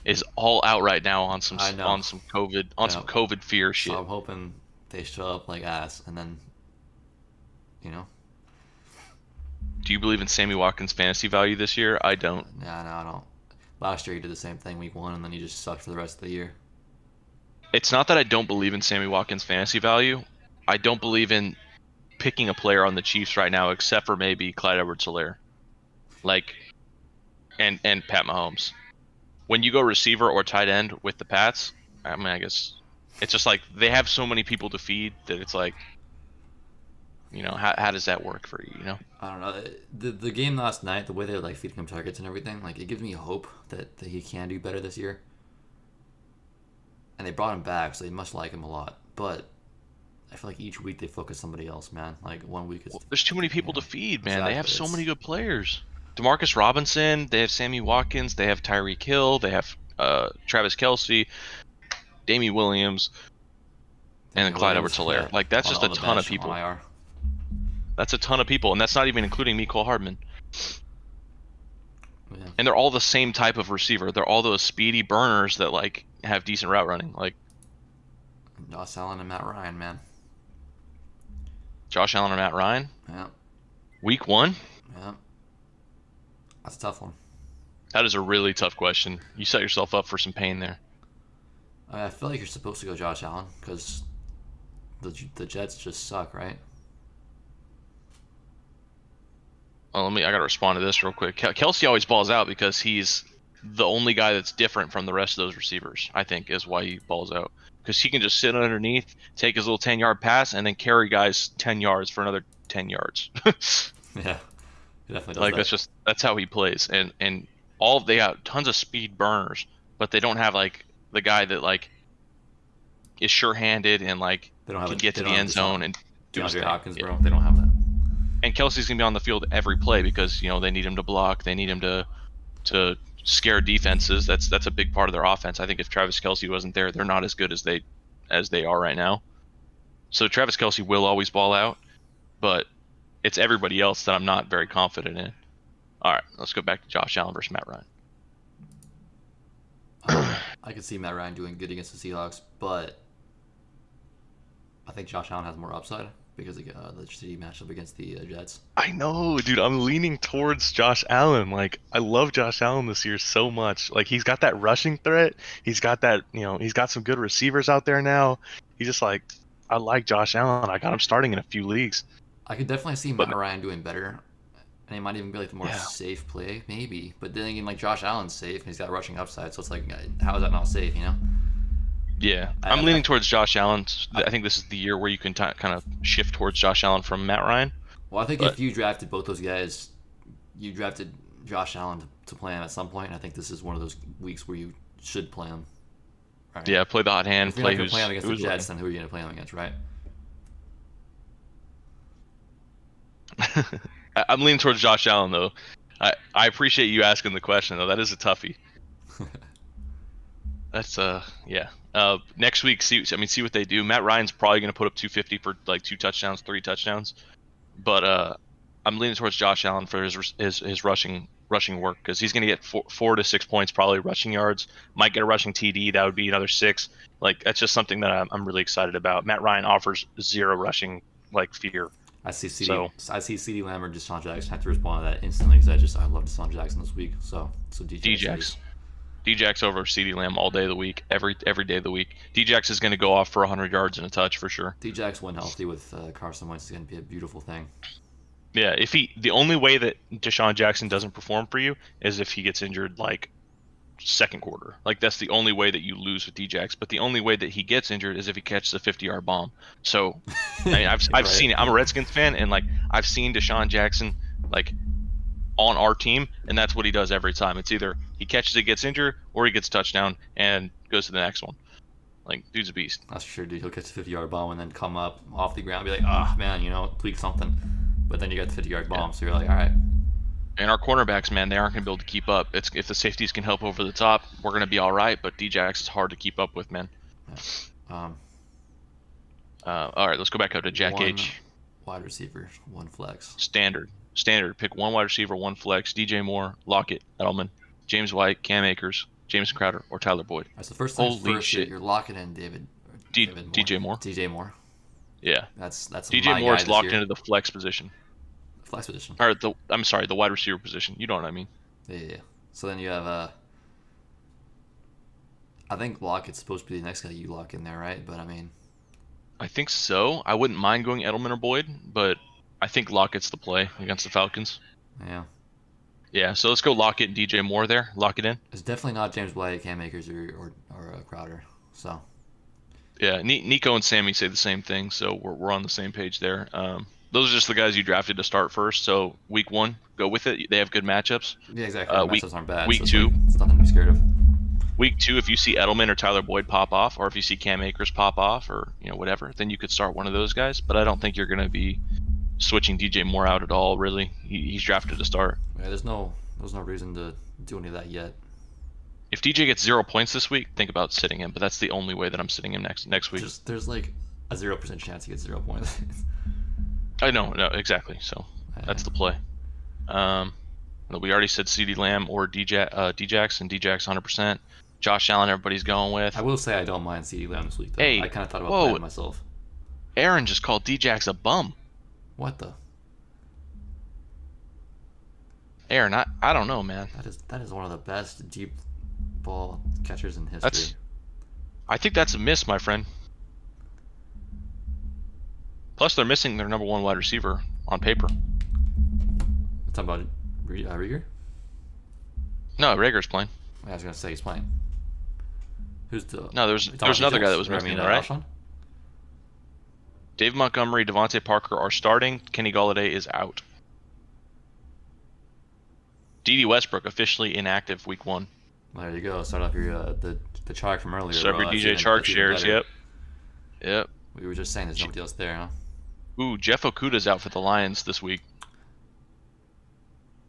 is all out right now on some I know. on some Yeah. COVID fear shit. So I'm hoping they show up like ass, and then, you know, Do you believe in Sammy Watkins' fantasy value this year? I don't. nah, no, I don't. Last year he did the same thing week 1, and then he just sucked for the rest of the year. It's not that I don't believe in Sammy Watkins' fantasy value. I don't believe in picking a player on the Chiefs right now, except for maybe Clyde Edwards-Helaire, like, and Pat Mahomes. When you go receiver or tight end with the Pats, I mean, I guess it's just like they have so many people to feed that it's like, how does that work for you? I don't know. The game last night, the way they were like feeding him targets and everything, like it gives me hope that he can do better this year. And they brought him back, so they must like him a lot. But I feel like each week they focus somebody else, man. Like 1 week it's Well, there's too many people to feed, man. They have exactly, so it's- many good players. Demarcus Robinson, they have Sammy Watkins, they have Tyreek Hill, they have Travis Kelce, Damien Williams, and Clyde Williams, Edwards-Helaire. yeah, Like that's on- just on a the ton of bench, people. on IR. That's a ton of people, and that's not even including Mecole Hardman. Yeah. And they're all the same type of receiver. They're all those speedy burners that like have decent route running. Like Josh Allen and Matt Ryan, man. Josh Allen or Matt Ryan. Yeah, Week 1? yeah. That's a tough one. That is a really tough question. You set yourself up for some pain there. I feel like you're supposed to go Josh Allen because the Jets just suck, right? Well, I gotta respond to this real quick. Kelsey always balls out because he's the only guy that's different from the rest of those receivers. I think is why he balls out because he can just sit underneath, take his little 10-yard pass, and then carry guys 10 yards for another 10 yards. Yeah, he definitely does Like that. that's how he plays, and they got tons of speed burners, but they don't have like the guy that like is sure-handed and like They don't have can a- get they to the don't have end DeSean- zone and do his DeAndre thing. Hopkins, Yeah. bro. They don't have that. And Kelsey's gonna be on the field every play because they need him to block, they need him to scare defenses. That's a big part of their offense. I think if Travis Kelce wasn't there, they're not as good as they are right now. So Travis Kelce will always ball out, but it's everybody else that I'm not very confident in. All right, let's go back to Josh Allen versus Matt Ryan. I could see Matt Ryan doing good against the Seahawks, but I think Josh Allen has more upside because of the city matchup against the Jets. I know, dude. I'm leaning towards Josh Allen. Like, I love Josh Allen this year so much. Like, he's got that rushing threat. He's got that, he's got some good receivers out there now. He's just like, I like Josh Allen. I got him starting in a few leagues. I could definitely see But- Matt Ryan doing better, and he might even be like the more Yeah. safe play, maybe. But then again, like Josh Allen's safe, and he's got rushing upside, so it's like, how is that not safe? Yeah, I- I'm I- leaning towards Josh Allen. I think this is the year where you can kind of shift towards Josh Allen from Matt Ryan. Well, I think But- if you drafted both those guys, you drafted Josh Allen to play him at some point. And I think this is one of those weeks where you should play him. Right? Yeah, play the hot hand. If you're Play not going who's, to play him against the who's Jets, then who are you going to play him against, right? winning. I'm leaning towards Josh Allen though. I appreciate you asking the question though. That is a toughie. That's yeah. Next week, see what they do. Matt Ryan's probably going to put up 250 for like 2 touchdowns, 3 touchdowns. But I'm leaning towards Josh Allen for his rushing work because he's going to get 4 to 6 points probably rushing yards. Might get a rushing TD. That would be another 6. Like that's just something that I'm really excited about. Matt Ryan offers 0 rushing like fear. I see So- CeeDee Lamb or Deshaun Jackson. I have to respond to that instantly because I love Deshaun Jackson this week. So D-Jax. Djax over CeeDee Lamb all day of the week, every day of the week. Djax is going to go off for 100 yards and a touch for sure. Djax when healthy with Carson Wentz is going to be a beautiful thing. Yeah, the only way that Deshaun Jackson doesn't perform for you is if he gets injured like second quarter. Like that's the only way that you lose with Djax. But the only way that he gets injured is if he catches a 50-yard bomb. So I mean, I've Right. seen it. I'm a Redskins fan, and like I've seen Deshaun Jackson like on our team, and that's what he does every time. It's either he catches it, gets injured, or he gets a touchdown and goes to the next one. Like, dude's a beast. That's for sure, dude. He'll catch a 50-yard bomb and then come up off the ground and be like, oh, man, tweak something. But then you got the 50-yard bomb, so you're like, all right. And our cornerbacks, man, they aren't going to be able to keep up. It's if the safeties can help over the top, we're going to be all right. But Djax is hard to keep up with, man. Yeah. All right, let's go back up to Jack One H. Wide receiver, one flex. Standard. Pick one wide receiver, one flex. DJ Moore, Lockett, Edelman, James White, Cam Akers, James Crowder, or Tyler Boyd. All right, so first things Holy first, shit. You're locking in DJ Moore. DJ Moore. Yeah. That's DJ my Moore's guy this locked year. into the flex position. Flex position. Or the wide receiver position. You know what I mean. Yeah. So then you have I think Lockett's supposed to be the next guy you lock in there, right? But I mean, I think so. I wouldn't mind going Edelman or Boyd, but I think Lockett's the play against the Falcons. yeah. Yeah, so let's go Lockett and DJ Moore there. Lock it in. It's definitely not James White, Cam Akers, or Crowder. So Yeah, Nico and Sammy say the same thing, so we're on the same page there. Those are just the guys you drafted to start first. So week 1, go with it. They have good matchups. yeah, exactly. The Week- matchups aren't bad. week so it's 2. like, it's nothing to be scared of. Week 2, if you see Edelman or Tyler Boyd pop off, or if you see Cam Akers pop off, or whatever, then you could start one of those guys. But I don't think you're going to be switching DJ Moore out at all. Really, he's drafted to start. Yeah, there's no reason to do any of that yet. If DJ gets 0 points this week, think about sitting him. But that's the only way that I'm sitting him next week. There's like a 0% chance he gets 0 points. I know, no, exactly. So that's the play. We already said CeeDee Lamb or Djax, and Djax 100%. Josh Allen, everybody's going with. I will say I don't mind CeeDee Lamb this week, though. Hey, I kind of thought about whoa. playing it myself. Aaron just called Djax a bum. What the? Aaron, I don't know, man. That is one of the best deep ball catchers in history. I think that's a miss, my friend. Plus, they're missing their number 1 wide receiver on paper. Talking about Rieger? No, Rager's playing. I was gonna say he's playing. Who's the? No, there's another guy that was missing, right? Alshon? Dave Montgomery, Devontae Parker are starting. Kenny Golladay is out. D.D. Westbrook officially inactive week 1. There you go. Start off your the chart from earlier. So every bro. That's DJ even- Chark that's even shares. better. Yep. We were just saying there's nobody else there, huh? Ooh, Jeff Okuda's out for the Lions this week.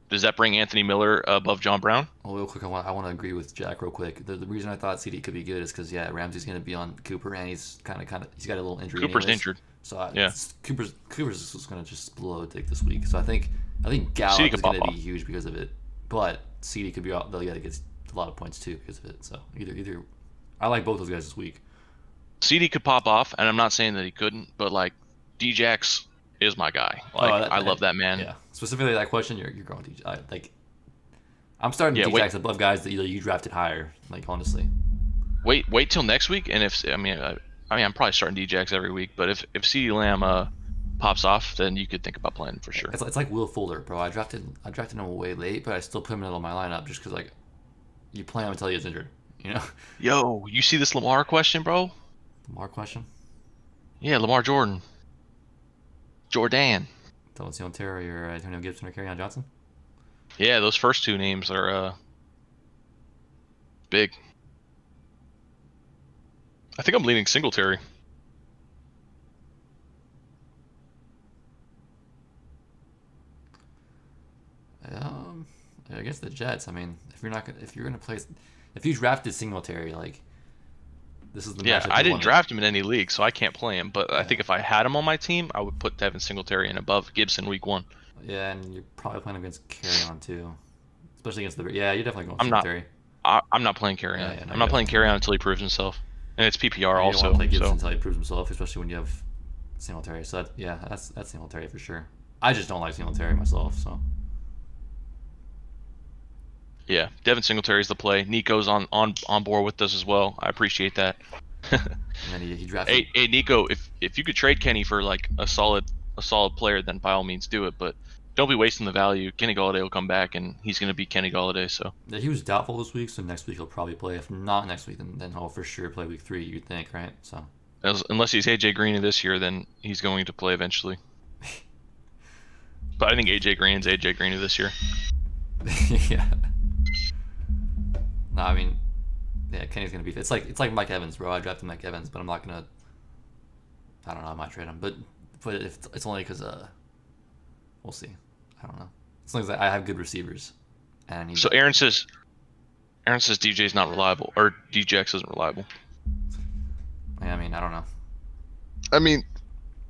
Does that bring Anthony Miller above John Brown? Well, real quick, I want to agree with Jack real quick. The reason I thought CD could be good is because Ramsey's going to be on Cooper, and he's kind of he's got a little injury. Cooper's anyways. injured. So Yeah. Cooper's just going to just blow a dick this week. So I think Gallup CD could is going pop to be huge because of it, but CD could be out. They'll get a lot of points too because of it. So either I like both those guys this week. CD could pop off, and I'm not saying that he couldn't, but like Djax is my guy. Like I love that man. Yeah, specifically that question, you're going to I'm starting Yeah, Djax above guys that you drafted higher. Like honestly, Wait till next week, and if I'm probably starting Djax every week, but if CeeDee Lamb pops off, then you could think about playing for sure. it's like Will Fuller, bro. I drafted him way late, but I still put him in my lineup just because like you play him until he gets injured. Yo, you see this Lamar question, bro? Lamar question. Yeah, Lamar Jordan. Jordan. Delonte Terry or Antonio Gibson or Kerryon Johnson. Yeah, those first 2 names are big. I think I'm leaning Singletary. I guess the Jets. I mean, if you drafted Singletary, like this is the Yeah, matchup I you didn't wanted. draft him in any league, so I can't play him. But I think if I had him on my team, I would put Devin Singletary in above Gibson week 1. Yeah, and you're probably playing against Kerryon too, especially against the. Yeah, you're definitely going I'm not- Singletary. I'm not playing Carry On. Yeah, no, I'm not you playing Carry On until he proves himself, and it's PPR You don't also. want to play Gibson So until he proves himself, especially when you have Singletary. So that's Singletary for sure. I just don't like Singletary myself. So Yeah, Devin Singletary's the play. Nico's on board with us as well. I appreciate that. And then he drafted. Hey Nico, if you could trade Kenny for like a solid player, then by all means do it. But don't be wasting the value. Kenny Galladay will come back, and he's going to be Kenny Galladay. So Yeah, he was doubtful this week, so next week he'll probably play. If not next week, then he'll for sure play week 3. You'd think, right? So unless he's AJ Green this year, then he's going to play eventually. But I think AJ Green's AJ Green this year. yeah. No, I mean, yeah, Kenny's gonna be. It's like Mike Evans, bro. I drafted Mike Evans, but I'm not gonna. I don't know. I might trade him, but if it's only because we'll see. I don't know. As long as I have good receivers, and I need. So Aaron says DJ's not reliable, or DJX isn't reliable. Yeah, I mean, I don't know. I mean,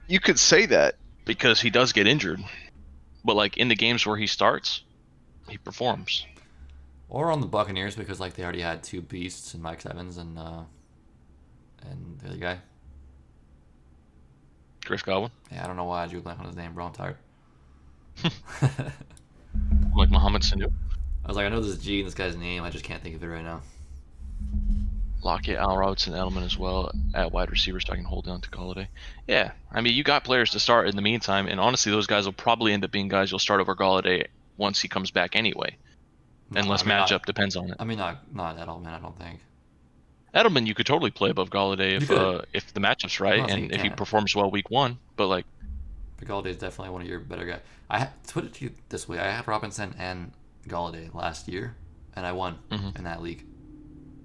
you could say that. Because he does get injured. But like in the games where he starts, he performs. Or on the Buccaneers because like they already had 2 beasts in Mike Evans and the other guy. Chris Godwin. Yeah, I don't know why I drew a blank on his name, bro. I'm tired. Like Mohamed Sanu. I was like, I know there's a G in this guy's name. I just can't think of it right now. Lockett, Al Robinson, Edelman as well at wide receiver, so I can hold down to Galladay. Yeah, I mean, you got players to start in the meantime, and honestly, those guys will probably end up being guys you'll start over Galladay once he comes back anyway. No, Unless I mean, matchup depends on it. I mean, not Edelman, I don't think. Edelman, you could totally play above Galladay if the matchup's right Honestly, and you if he can. performs well week 1. But like, But Galladay is definitely one of your better guys. To put it to you this way, I had Robinson and Galladay last year, and I won in that league.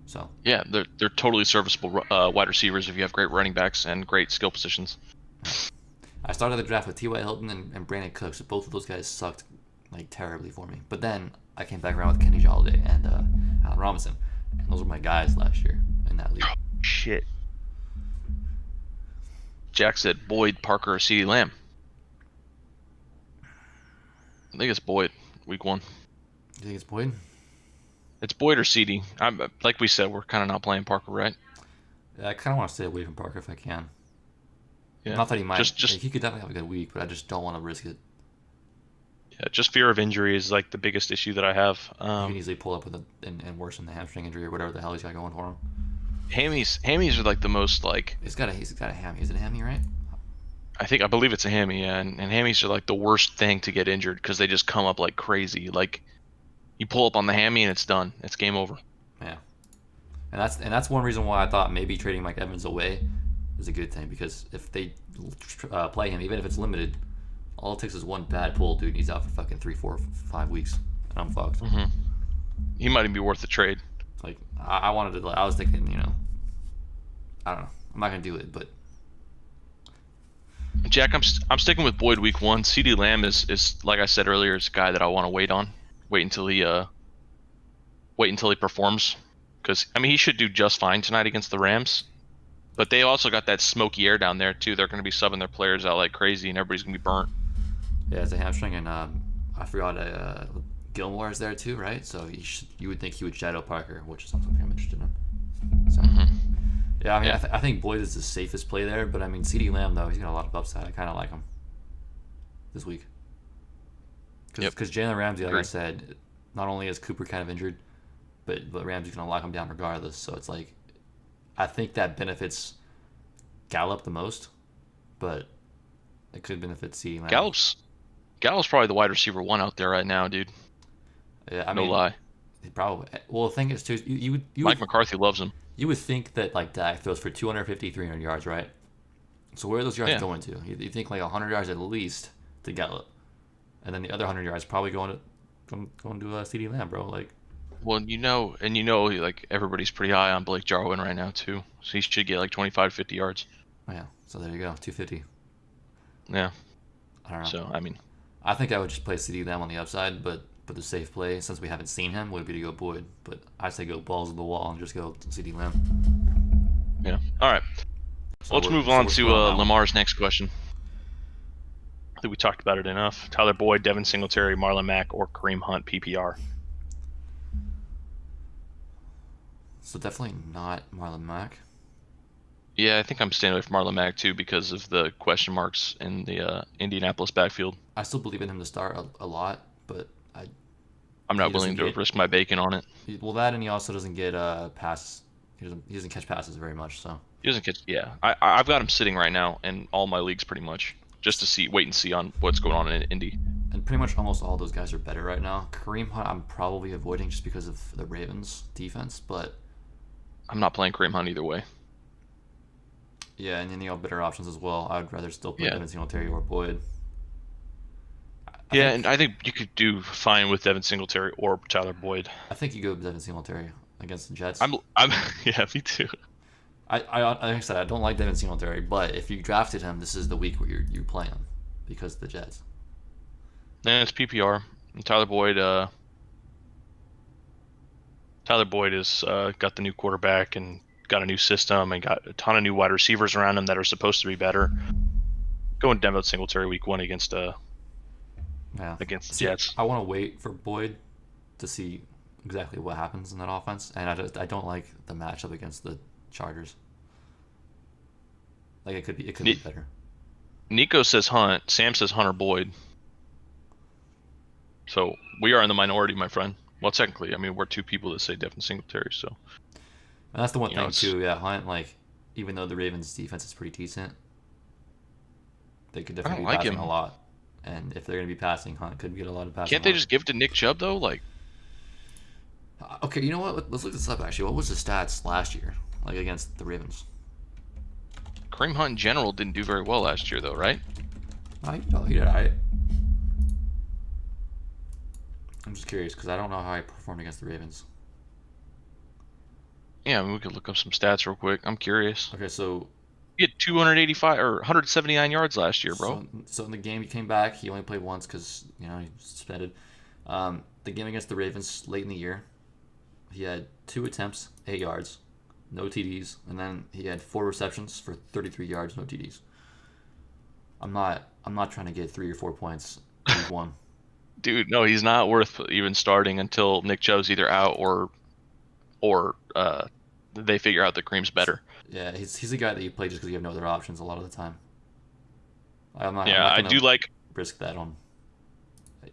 So yeah, they're totally serviceable wide receivers if you have great running backs and great skill positions. I started the draft with T.Y. Hilton and Brandon Cooks. So both of those guys sucked like terribly for me. But then I came back around with Kenny Galladay and Allen Robinson, and those were my guys last year in that league. Shit. Jack said Boyd, Parker, or CeeDee Lamb. I think it's Boyd, week 1. Do you think it's Boyd? It's Boyd or CD. Like we said, we're kind of not playing Parker, right? Yeah, I kind of want to stay away from Parker if I can. Yeah. Not that he might. Just He could definitely have a good week, but I just don't want to risk it. yeah, just fear of injury is like the biggest issue that I have. He can easily pull up with and worsen the hamstring injury or whatever the hell he's got going for him. Hammies are like the most like. He's got a hammy. Is it a hammy, right? I believe it's a hammy, yeah, and hammies are like the worst thing to get injured because they just come up like crazy. Like you pull up on the hammy and it's done. It's game over. Yeah. And that's one reason why I thought maybe trading Mike Evans away is a good thing, because if they play him, even if it's limited, all it takes is one bad pull, dude. He's out for fucking 3, 4, 5 weeks, and I'm fucked. Mm-hmm. He might even be worth the trade. Like I wanted to. I was thinking, I don't know. I'm not gonna do it, but Jack, I'm sticking with Boyd week 1. CeeDee Lamb is like I said earlier, is a guy that I want to wait on. Wait until he performs, because I mean he should do just fine tonight against the Rams. But they also got that smoky air down there too. They're going to be subbing their players out like crazy, and everybody's going to be burnt. yeah, it's a hamstring, and I forgot Gilmore is there too, right? So you would think he would shadow Parker, which is something I'm interested in. So yeah, I mean, Yeah. I think Boyd is the safest play there, but I mean, CeeDee Lamb though, he's got a lot of upside. I kind of like him this week. Because Jalen Ramsey, like I Agreed. said, not only is Cooper kind of injured, but Ramsey's gonna lock him down regardless. So it's like, I think that benefits Gallup the most, but it could benefit CeeDee Lamb. Gallup's probably the wide receiver 1 out there right now, dude. Yeah, I No mean, lie. he probably. Well, the thing is too, you Mike McCarthy loves him. you would think that like Dak throws for 250, 300 yards, right? So where are those yards Yeah. going to? You think like 100 yards at least to Gallup, and then the other 100 yards probably going to CeeDee Lamb, bro. Like, Well, like everybody's pretty high on Blake Jarwin right now too. So he should get like 25, 50 yards. oh yeah. So there you go, 250. Yeah. I don't know. So I mean, I think I would just play CeeDee Lamb on the upside, but the safe play, since we haven't seen him, would be to go Boyd. But I say go balls to the wall and just go CeeDee Lamb. yeah. All right. So Let's we're- move so on we're to still on that one. Lamar's next question. I think we talked about it enough. Tyler Boyd, Devin Singletary, Marlon Mack, or Kareem Hunt PPR. So definitely not Marlon Mack. Yeah, I think I'm staying away from Marlon Mack too because of the question marks in the Indianapolis backfield. I still believe in him to start a lot, but I'm not He willing doesn't to get- risk my bacon on it. Well, that, and he also doesn't get passes. He doesn't catch passes very much. So He doesn't get. Yeah, I've got him sitting right now in all my leagues pretty much, just to wait and see on what's going on in Indy. and pretty much almost all those guys are better right now. Kareem Hunt, I'm probably avoiding just because of the Ravens defense, but I'm not playing Kareem Hunt either way. yeah, and then you have better options as well. I would rather still play Yeah. Devin Singletary or Boyd. Yeah, and I think you could do fine with Devin Singletary or Tyler Boyd. I think you go with Devin Singletary against the Jets. I'm yeah, me too. Like I said, I don't like Devin Singletary, but if you drafted him, this is the week where you play him because of the Jets. Then it's PPR. And Tyler Boyd is got the new quarterback and got a new system and got a ton of new wide receivers around him that are supposed to be better. Going Devin Singletary week 1 against the Jets. I want to wait for Boyd to see exactly what happens in that offense, and I don't like the matchup against the Chargers. Like it could be better. Nico says Hunt. Sam says Hunter Boyd. So we are in the minority, my friend. Well, technically, I mean, we're 2 people that say Devin Singletary. So And that's the one You know, thing it's- too. Yeah, Hunt, like, even though the Ravens' defense is pretty decent, they could definitely be like passing him. a lot. And if they're going to be passing, Hunt could get a lot of passing. can't they work. just give it to Nick Chubb though? Like, Okay, you know what? Let's look this up. Actually, what was the stats last year, like against the Ravens? Kareem Hunt in general didn't do very well last year, though, right? He did alright. I'm just curious because I don't know how he performed against the Ravens. Yeah, I mean, we could look up some stats real quick. I'm curious. Okay, so He had 285 or 179 yards last year, bro. So in the game he came back, he only played once because he was suspended. The game against the Ravens late in the year, he had 2 attempts, 8 yards, no TDs, and then he had 4 receptions for 33 yards, no TDs. I'm not trying to get 3 or 4 points week 1. Dude, no, he's not worth even starting until Nick Chubb's either out or they figure out that Kareem's better. Yeah, he's a guy that you play just because you have no other options a lot of the time. I'm not I gonna do like risk that on.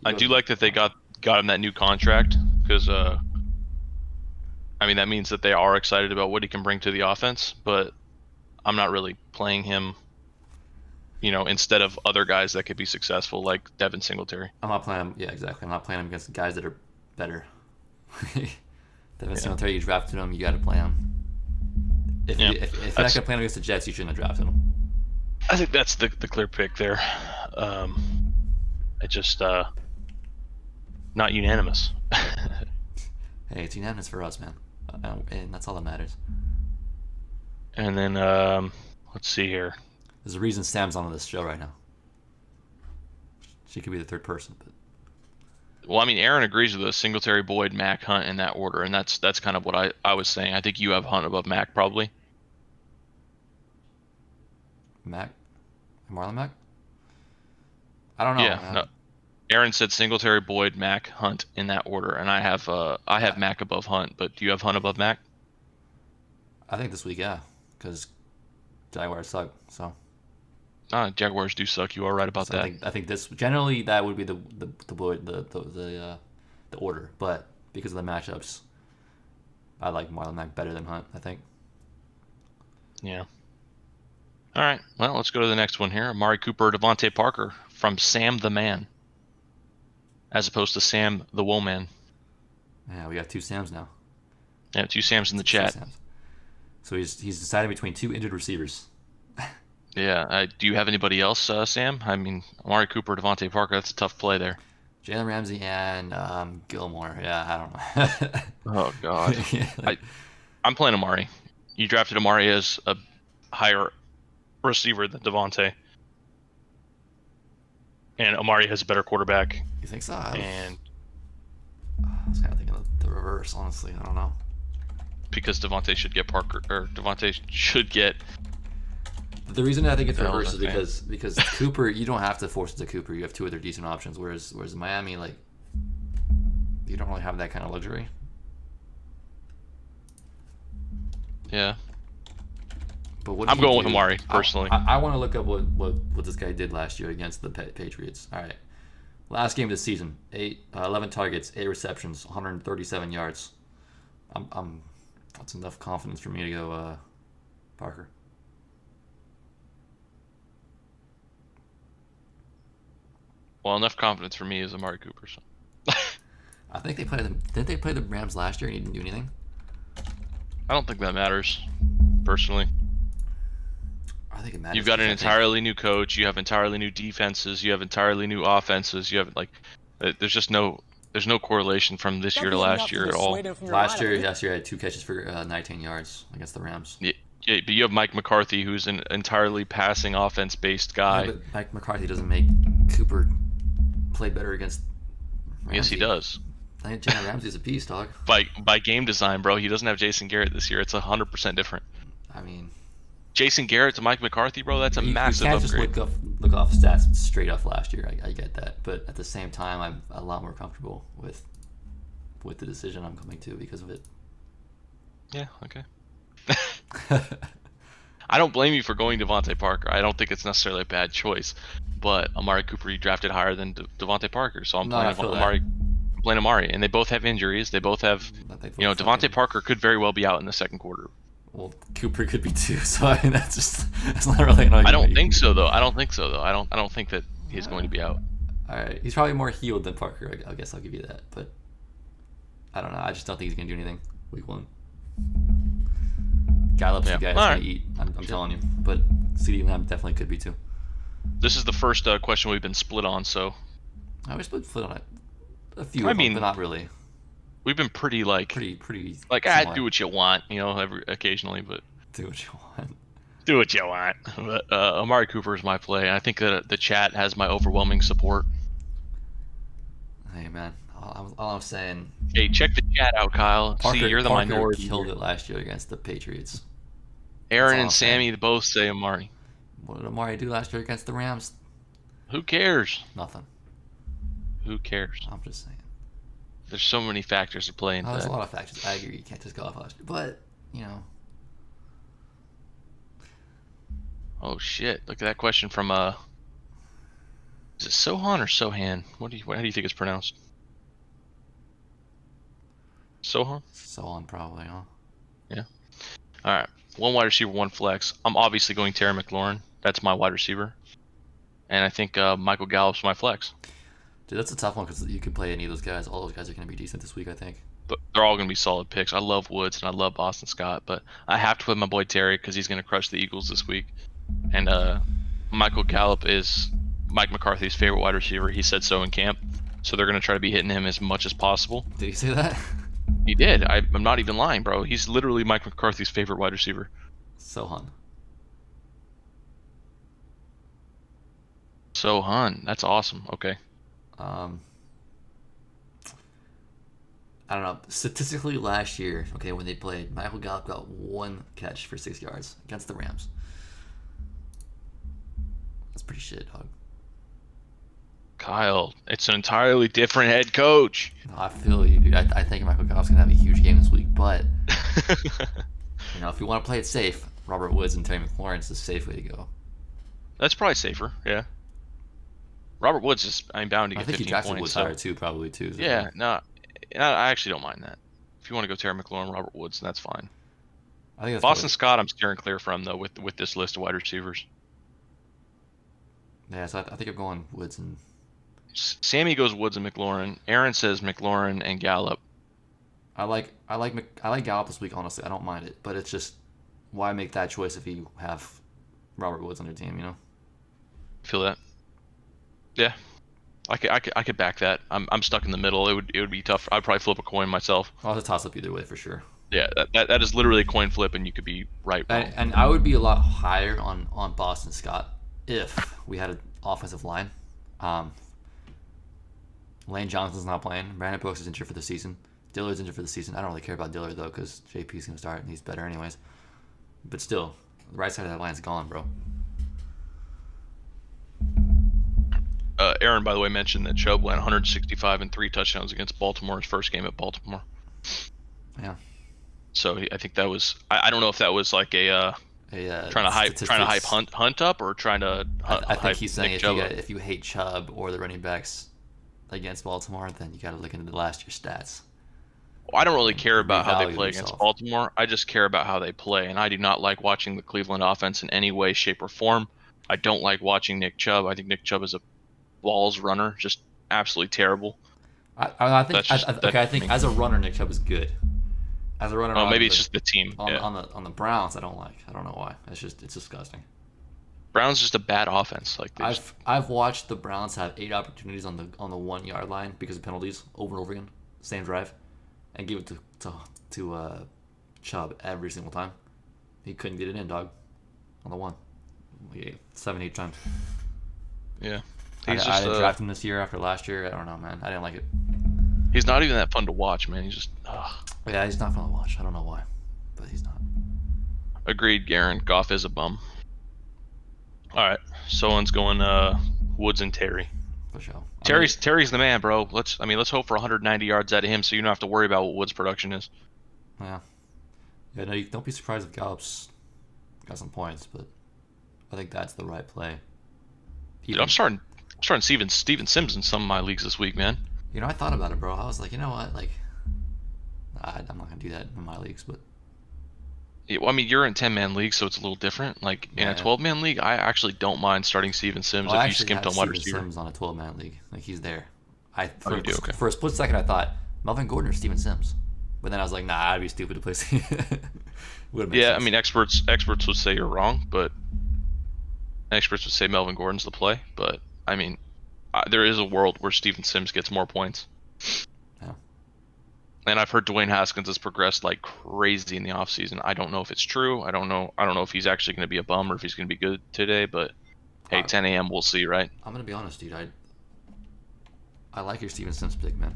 I do like that they got him that new contract because I mean that means that they are excited about what he can bring to the offense, but I'm not really playing him, instead of other guys that could be successful like Devin Singletary. I'm not playing him. Yeah, exactly. I'm not playing him against guys that are better. Devin Singletary, you drafted him, you got to play him. If you're not going to play him against the Jets, you shouldn't have drafted him. I think that's the clear pick there. It just not unanimous. Hey, it's unanimous for us, man. And that's all that matters. And then let's see here. There's a reason Sam's on this show right now. She could be the third person, but Well, I mean, Aaron agrees with us. Singletary, Boyd, Mack, Hunt in that order, and that's kind of what I was saying. I think you have Hunt above Mack probably. Mac, Marlon Mack. I don't know. Yeah. man. No. Aaron said Singletary, Boyd, Mack, Hunt in that order, and I have Mack above Hunt. But do you have Hunt above Mack? I think this week, yeah, because Jaguars suck. So, Jaguars do suck. You are right about that. I think this generally that would be the order, but because of the matchups, I like Marlon Mack better than Hunt. I think. Yeah. All right. Well, let's go to the next one here. Amari Cooper, Devontae Parker from Sam the Man, as opposed to Sam the Woolman. Yeah, we got 2 Sams now. Yeah, 2 Sams in the 2 chat. Sams. So he's deciding between 2 injured receivers. Yeah. Do you have anybody else, Sam? I mean, Amari Cooper, Devontae Parker. That's a tough play there. Jalen Ramsey and Gilmore. Yeah, I don't know. Oh God. Yeah, like- I'm playing Amari. You drafted Amari as a higher receiver than Devontae, and Amari has a better quarterback. you think so? And I was kind of thinking of the reverse, honestly. I don't know. because Devontae should get Parker, or Devontae should get. The reason I think it's The hell reverse is is that, because Cooper, you don't have to force it to Cooper. You have 2 other decent options. Whereas Miami, like, you don't really have that kind of luxury. Yeah. But what I'm do you going with do? Amari, personally. I want to look up what this guy did last year against the Patriots. All right, Last game of the season, 11 targets, 8 receptions, 137 yards. That's enough confidence for me to go Parker. Well, enough confidence for me is Amari Cooper. So. I think they played them. Didn't they play the Rams last year and he didn't do anything? I don't think that matters, personally. I think it matters. You've got an because entirely new coach. You have entirely new defenses. You have entirely new offenses. You have there's just there's no correlation from this year to last year at all. last year I had 2 catches for 19 yards against the Rams. Yeah, but you have Mike McCarthy, who's an entirely passing offense-based guy. Yeah, but Mike McCarthy doesn't make Cooper play better against Ramsey. Yes, he does. I think Jalen Ramsey's a beast, dog. By game design, bro. He doesn't have Jason Garrett this year. It's 100% different. I mean, Jason Garrett to Mike McCarthy, bro. That's a massive you can't upgrade. just look off stats straight off last year. I get that, but at the same time, I'm a lot more comfortable with the decision I'm coming to because of it. Yeah. Okay. I don't blame you for going Devontae Parker. I don't think it's necessarily a bad choice, but Amari Cooper you drafted higher than Devontae Parker, so I'm playing Amari, and they both have injuries. They both have, Devontae Parker could very well be out in the second quarter. Well, Cooper could be too, so I mean that's not really an argument. I don't think so though. I don't think that he's going to be out. All right, he's probably more healed than Parker. I guess I'll give you that, but I don't know. I just don't think he's gonna do anything week 1. Gallup's the guy that's gonna eat. I'm telling you, but CeeDee Lamb definitely could be too. This is the first question we've been split on, so. I was split on it. A few, I of mean, them, but not really. We've been pretty Pretty. do what you want, occasionally, but Do what you want. Do what you want. But Amari Cooper is my play. I think that the chat has my overwhelming support. Hey man, all I'm saying. Hey, check the chat out, Kyle. Parker, See, you're the Parker minority. Killed it last year against the Patriots. Aaron and Sammy both say Amari. What did Amari do last year against the Rams? Who cares? Nothing. Who cares? I'm just saying. There's so many factors to play into There's that. a lot of factors. I agree. You can't just go off last year, but Oh shit! Look at that question from Is it Sohan or Sohan? How do you think it's pronounced? Sohan? Sohan probably, huh? Yeah. All right. 1 wide receiver, 1 flex. I'm obviously going Terry McLaurin. That's my wide receiver. And I think Michael Gallup's my flex. Dude, that's a tough one because you could play any of those guys. All those guys are going to be decent this week, I think. But they're all going to be solid picks. I love Woods and I love Boston Scott, but I have to put my boy Terry because he's going to crush the Eagles this week. And Michael Gallup is Mike McCarthy's favorite wide receiver. He said so in camp. So they're going to try to be hitting him as much as possible. Did he say that? He did. I'm not even lying, bro. He's literally Mike McCarthy's favorite wide receiver. Sohan. That's awesome. Okay. I don't know. Statistically, last year, when they played, Michael Gallup got 1 catch for 6 yards against the Rams. That's pretty shit, dog. Kyle, it's an entirely different head coach. No, I feel you, dude. I think Michael Gallup's gonna have a huge game this week, but if you want to play it safe, Robert Woods and Terry McLaurin is the safe way to go. That's probably safer. Yeah. Robert Woods is bound to get 15 points. I think he drafted Woods higher too, probably too. So. Yeah, no, I actually don't mind that. If you want to go Terry McLaurin, Robert Woods, then that's fine. I think that's Boston Scott, I'm steering clear from though with this list of wide receivers. Yeah, so I think I'm going Woods and. Sammy goes Woods and McLaurin. Aaron says McLaurin and Gallup. I like Gallup this week. Honestly, I don't mind it, but it's just why make that choice if you have Robert Woods on your team? Feel that? Yeah, I could back that. I'm stuck in the middle. It would be tough. I'd probably flip a coin myself. I'll have to toss up either way for sure. Yeah, that is literally a coin flip, and you could be right. And I would be a lot higher on Boston Scott if we had an offensive line. Lane Johnson's not playing. Brandon Brooks is injured for the season. Dillard's injured for the season. I don't really care about Dillard though because JP's gonna start and he's better anyways. But still, the right side of that line's gone, bro. Aaron, by the way, mentioned that Chubb went 165 and 3 touchdowns against Baltimore his first game at Baltimore. Yeah. So I think that was. I don't know if that was like trying to hype Hunt up or trying to. I think hype he's saying Nick Chubb up. if you hate Chubb or the running backs, against Baltimore, then you got to look into the last year's stats. I don't really care about how they Revalue play against yourself. Baltimore. I just care about how they play, and I do not like watching the Cleveland offense in any way, shape, or form. I don't like watching Nick Chubb. I think Nick Chubb is a balls runner, just absolutely terrible. I think That's just okay. I think me. as a runner, Nick Chubb is good. As a runner, Oh, on maybe the, it's just the team. on, Yeah. on the Browns, I don't like. I don't know why. It's disgusting. Browns just a bad offense. Like they just, I've watched the Browns have 8 opportunities on the 1 yard line because of penalties over and over again, same drive, and give it to Chubb every single time. He couldn't get it in, dog, on the 1. 7-8 times. yeah. I He's just didn't draft him this year after last year. I don't know, man. I didn't like it. he's not even that fun to watch, man. He's just Yeah, he's not fun to watch. I don't know why, but he's not. agreed, Garen. Goff is a bum. All right, someone's going Woods and Terry. For sure. Terry's the man, bro. Let's hope for 190 yards out of him, so you don't have to worry about what Woods' production is. Yeah. Yeah, no, don't be surprised if Gallup's got some points, but I think that's the right play. Dude, I'm starting Steven Sims in some of my leagues this week, man. You know, I thought about it, bro. I was like, you know what? Like, I'm not going to do that in my leagues, but Yeah, well, I mean, you're in 10-man leagues, so it's a little different. Like in Yeah. a 12-man league, I actually don't mind starting Steven Sims well, I if you actually skimped had on wide Steven receiver. Sims on a 12-man league. Like, he's there. Oh, you do? Okay. For a split second, I thought Melvin Gordon or Steven Sims. But then I was like, nah, I'd be stupid to play Would've made Yeah, sense. I mean, experts would say you're wrong, but experts would say Melvin Gordon's the play. But I mean, there is a world where Steven Sims gets more points. Yeah. And I've heard Dwayne Haskins has progressed like crazy in the offseason. I don't know if it's true. I don't know if he's actually going to be a bum or if he's going to be good today. But hey, 10 a.m. we'll see, right? I'm going to be honest, dude. I like your Steven Sims pick, man.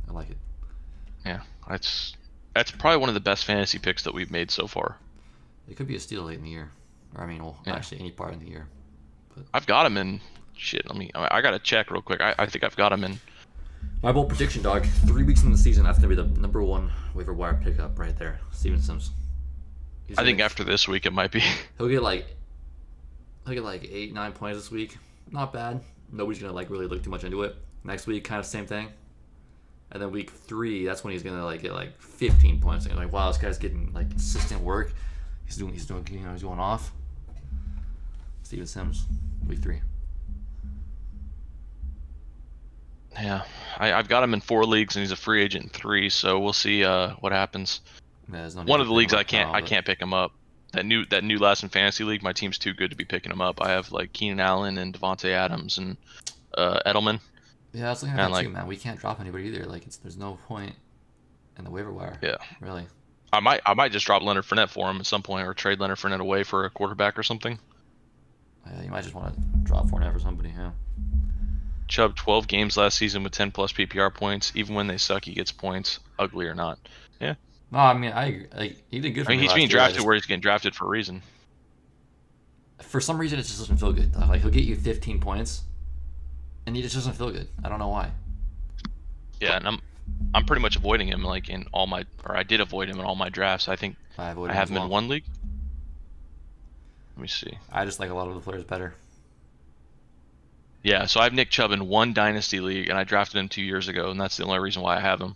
I like it. Yeah, that's probably one of the best fantasy picks that we've made so far. It could be a steal late in the year. Or, I mean, well, Yeah. actually, any part in the year. I've got him in. Shit, I gotta check real quick. I think I've got him in. My bold prediction, dog. 3 weeks into the season, that's gonna be the number 1 waiver wire pickup right there. Steven Sims. I think after this week it might be. he'll get like 8-9 points this week. Not bad. Nobody's gonna like really look too much into it. Next week, kind of same thing. And then week 3, that's when he's gonna like get like 15 points. And you're like, wow, this guy's getting like consistent work. He's going off. Steven Sims, week 3. Yeah, I've got him in 4 leagues and he's a free agent in 3. So we'll see what happens. Yeah, there's no need One to of the pick leagues him I up can't now, but- pick him up. That new last in fantasy league, my team's too good to be picking him up. I have like Keenan Allen and Devontae Adams and Edelman. Yeah, I was looking at And, that like- too, man. We can't drop anybody either. Like, there's no point in the waiver wire. Yeah. Really. I might just drop Leonard Fournette for him at some point, or trade Leonard Fournette away for a quarterback or something. Yeah, you might just want to drop Fournette for somebody. Yeah. Chubb 12 games last season with 10 plus PPR points. Even when they suck, he gets points, ugly or not. Yeah. No, I mean, I agree. Like, he did good for I mean, me he's last being year. I drafted just- where he's getting drafted for a reason. For some reason, it just doesn't feel good. Like, he'll get you 15 points, and he just doesn't feel good. I don't know why. Yeah, and I'm pretty much avoiding him like in all my, or I did avoid him in all my drafts. I think I avoid I him have as him in well. one league. Let me see. I just like a lot of the players better. Yeah, so I have Nick Chubb in one dynasty league, and I drafted him 2 years ago, and that's the only reason why I have him.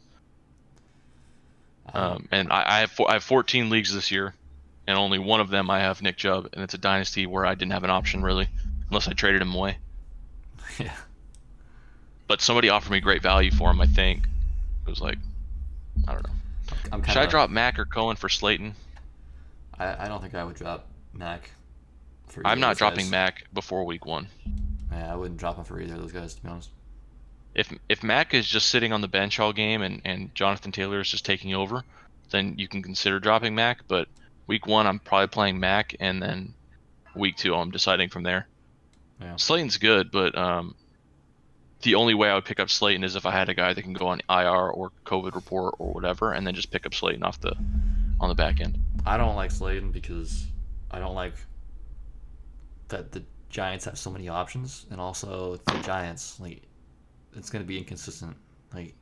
And I have 14 leagues this year, and only one of them I have Nick Chubb, and it's a dynasty where I didn't have an option really, unless I traded him away. Yeah. But somebody offered me great value for him. I think it was like, I don't know. I'm Should I drop Mack or Cohen for Slayton? I don't think I would drop Mac. For I'm either of not those dropping guys. Mack before week 1. Yeah, I wouldn't drop him for either of those guys, to be honest. If Mack is just sitting on the bench all game and Jonathan Taylor is just taking over, then you can consider dropping Mack. But week 1, I'm probably playing Mack, and then week 2, I'm deciding from there. Yeah. Slayton's good, but the only way I would pick up Slayton is if I had a guy that can go on IR or COVID report or whatever, and then just pick up Slayton on the back end. I don't like Slayton because I don't like that the Giants have so many options, and also the Giants, like, it's going to be inconsistent. Like,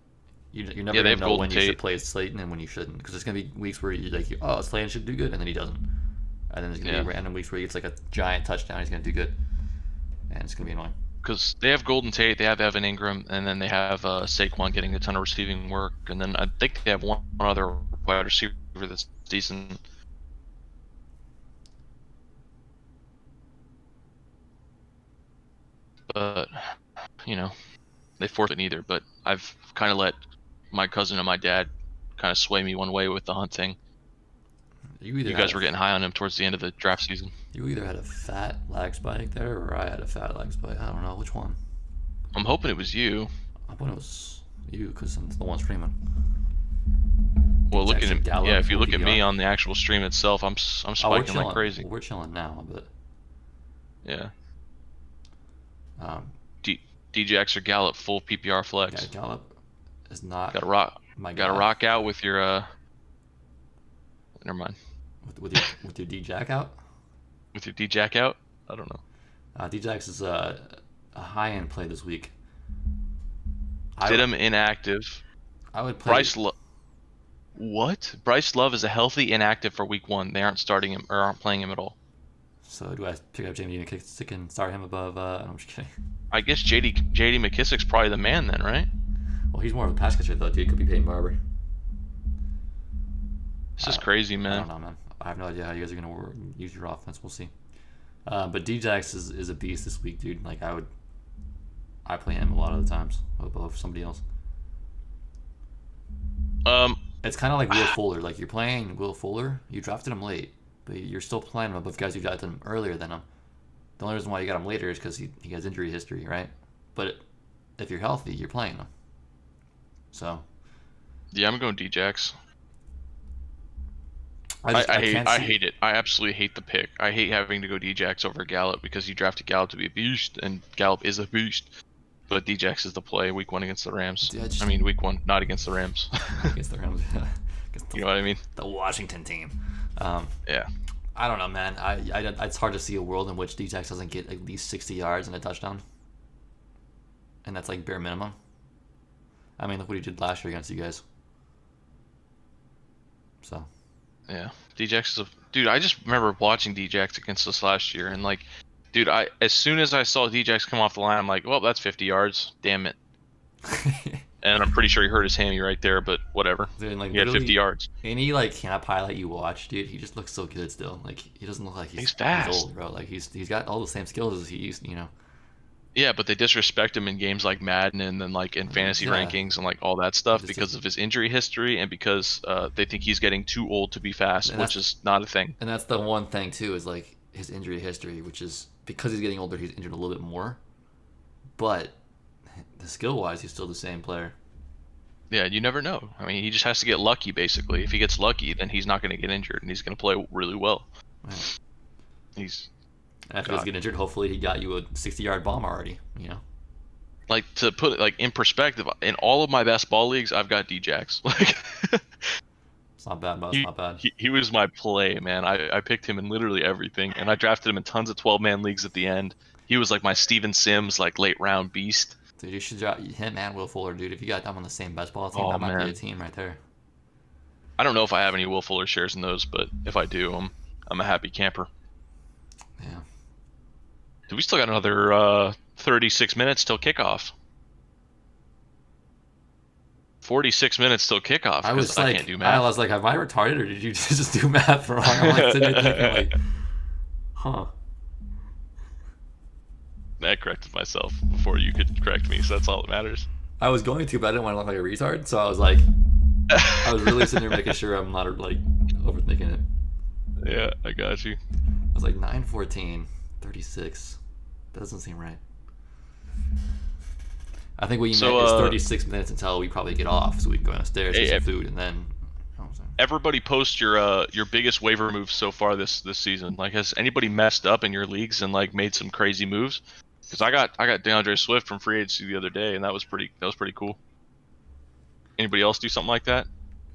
you're never Yeah, going they to have know Golden when you Tate. should play Slayton and when you shouldn't, because there's going to be weeks where you're like, oh, Slayton should do good, and then he doesn't. And then there's going to be random weeks where he gets like a giant touchdown, he's going to do good. And it's going to be annoying. because they have Golden Tate, they have Evan Ingram, and then they have Saquon getting a ton of receiving work, and then I think they have one other wide receiver that's decent. But you know, they forfeit neither. But I've kind of let my cousin and my dad kind of sway me one way with the Hunt thing. You guys were getting high on him towards the end of the draft season. You either had a fat lag spike there, or I had a fat lag spike. I don't know which one. I'm hoping it was you. I thought it was you, because I'm the one streaming. Well, look at him. Gallup, Yeah, if you look at PPR. me on the actual stream itself, I'm we're spiking chilling. like crazy. We're chilling now, but Yeah. um, DJX or Gallup full PPR flex. yeah, Gallup is not Got to rock. my Got to guy. rock out with your Never mind. with your D-Jack out. With your D-Jack out. I don't know. D-Jax is a high-end play this week. Did him inactive. I would play. What? Bryce Love is a healthy inactive for week 1. They aren't starting him or aren't playing him at all. So do I pick up Jamie McKissick and start him above? I'm just kidding. I guess JD McKissick's probably the man then, right? Well, he's more of a pass catcher though, dude. Could be Peyton Barber. This is crazy, I man. don't know, man. I have no idea how you guys are gonna use your offense. We'll see. But D-Jax is a beast this week, dude. Like I play him a lot of the times above somebody else. It's kind of like Will Fuller. Like you're playing Will Fuller, you drafted him late, but you're still playing him above guys who drafted him earlier than him. The only reason why you got him later is because he has injury history, right? But if you're healthy, you're playing him. So Yeah, I'm going D-Jax. I I hate it. I absolutely hate the pick. I hate having to go D-Jax over Gallup because you drafted Gallup to be a beast, and Gallup is a beast. But D-Jax is the play week 1 against the Rams. Yeah, I mean, week 1, not against the Rams. against the Rams, against You know what I mean? the Washington team. Yeah. I don't know, man. It's hard to see a world in which D-Jax doesn't get at least 60 yards and a touchdown, and that's like bare minimum. I mean, look what he did last year against you guys. So. Yeah, D-Jax is a dude. I just remember watching D-Jax against us last year, and like, dude, as soon as I saw D-Jax come off the line, I'm like, well, that's 50 yards. Damn it. And I'm pretty sure he hurt his hammy right there, but whatever. Dude, like, He had 50 yards. Any like camp highlight you watch, dude, he just looks so good still. Like he doesn't look like He's fast. He's old, bro. Like he's got all the same skills as he used, you know. Yeah, but they disrespect him in games like Madden and then like in fantasy Yeah. rankings and like all that stuff Just because of his injury history and because they think he's getting too old to be fast, And which is not a thing. And that's the one thing too is like his injury history, which is because he's getting older, he's injured a little bit more. But the skill wise, he's still the same player. Yeah, you never know. I mean, he just has to get lucky, basically. If he gets lucky, then he's not going to get injured and he's going to play really well. Right. He's And after he God. gets injured, hopefully he got you a 60-yard bomb already. You know. like, to put it like in perspective, in all of my best ball leagues, I've got D-Jax. Like, It's not bad, but it's not bad. he was my play, man. I picked him in literally everything, and I drafted him in tons of 12-man leagues at the end. He was like my Steven Sims, like late round beast. Dude, you should drop him and Will Fuller, dude. If you got them on the same best ball team, Oh, that might man. be a team right there. I don't know if I have any Will Fuller shares in those, but if I do, I'm a happy camper. Yeah. Dude, we still got another 36 minutes till kickoff. 46 minutes till kickoff. I was 'cause like, can't do math. I was like, am I retarded or did you just do math wrong? I'm like sitting there thinking like, huh. I corrected myself before you could correct me, so that's all that matters. I was going to, but I didn't want to look like a retard, so I was like, I was really sitting there making sure I'm not like overthinking it. Yeah, I got you. I was like 9:14, 36. That doesn't seem right. I think what you So, meant is 36 minutes until we probably get off, so we can go downstairs, Hey, get some food, and then. You know what I'm saying? Everybody post your biggest waiver moves so far this season. Like, has anybody messed up in your leagues and like made some crazy moves? Because I got DeAndre Swift from free agency the other day, and that was pretty cool. Anybody else do something like that?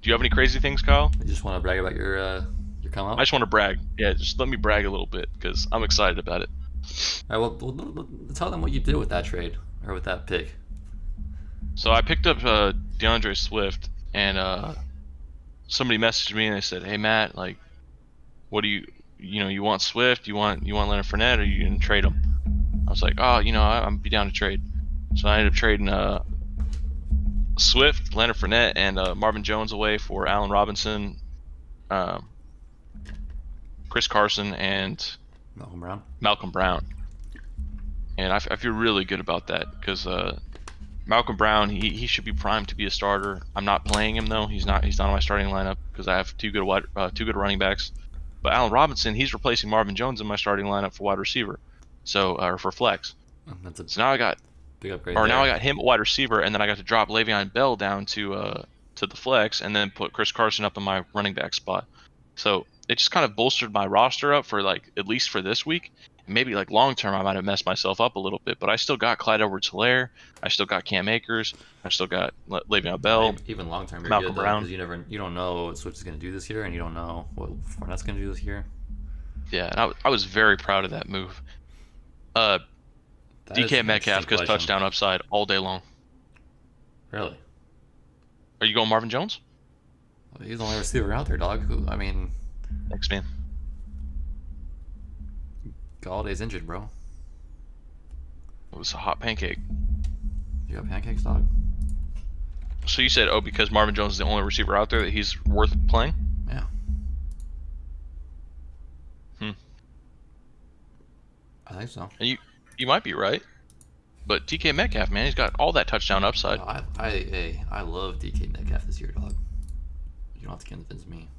Do you have any crazy things, Kyle? You just want to brag about your come up? I just want to brag. Yeah, just let me brag a little bit because I'm excited about it. All right, well, tell them what you did with that trade or with that pick. So I picked up DeAndre Swift, and somebody messaged me and they said, "Hey Matt, like, what do you want Swift? You want Leonard Fournette, or you gonna trade him?" I was like, oh, I'm be down to trade. So I ended up trading Swift, Leonard Fournette, and Marvin Jones away for Allen Robinson, um, Chris Carson, and Malcolm Brown. And I feel really good about that because Malcolm Brown, he should be primed to be a starter. I'm not playing him though. He's not on my starting lineup because I have two good running backs. But Allen Robinson, he's replacing Marvin Jones in my starting lineup for wide receiver, or for flex. So now I got big upgrade. now I got him at wide receiver, and then I got to drop Le'Veon Bell down to the flex, and then put Chris Carson up in my running back spot. So it just kind of bolstered my roster up for at least for this week. Maybe long term I might have messed myself up a little bit, but I still got Clyde Edwards-Helaire, I still got Cam Akers, I still got Le'Veon Bell. Even long term, you're Malcolm good Brown. Because you don't know what Swift is going to do this year, and you don't know what Fournette's going to do this year. Yeah, and I was very proud of that move. DK Metcalf gets touchdown upside all day long. Really? Are you going Marvin Jones? He's the only receiver out there, dog. Thanks, man. Galladay's injured, bro. It was a hot pancake. You got pancakes, dog? So you said, because Marvin Jones is the only receiver out there that he's worth playing? Yeah. I think so. And you might be right. But DK Metcalf, man, he's got all that touchdown upside. I love DK Metcalf this year, dog. You don't have to convince me.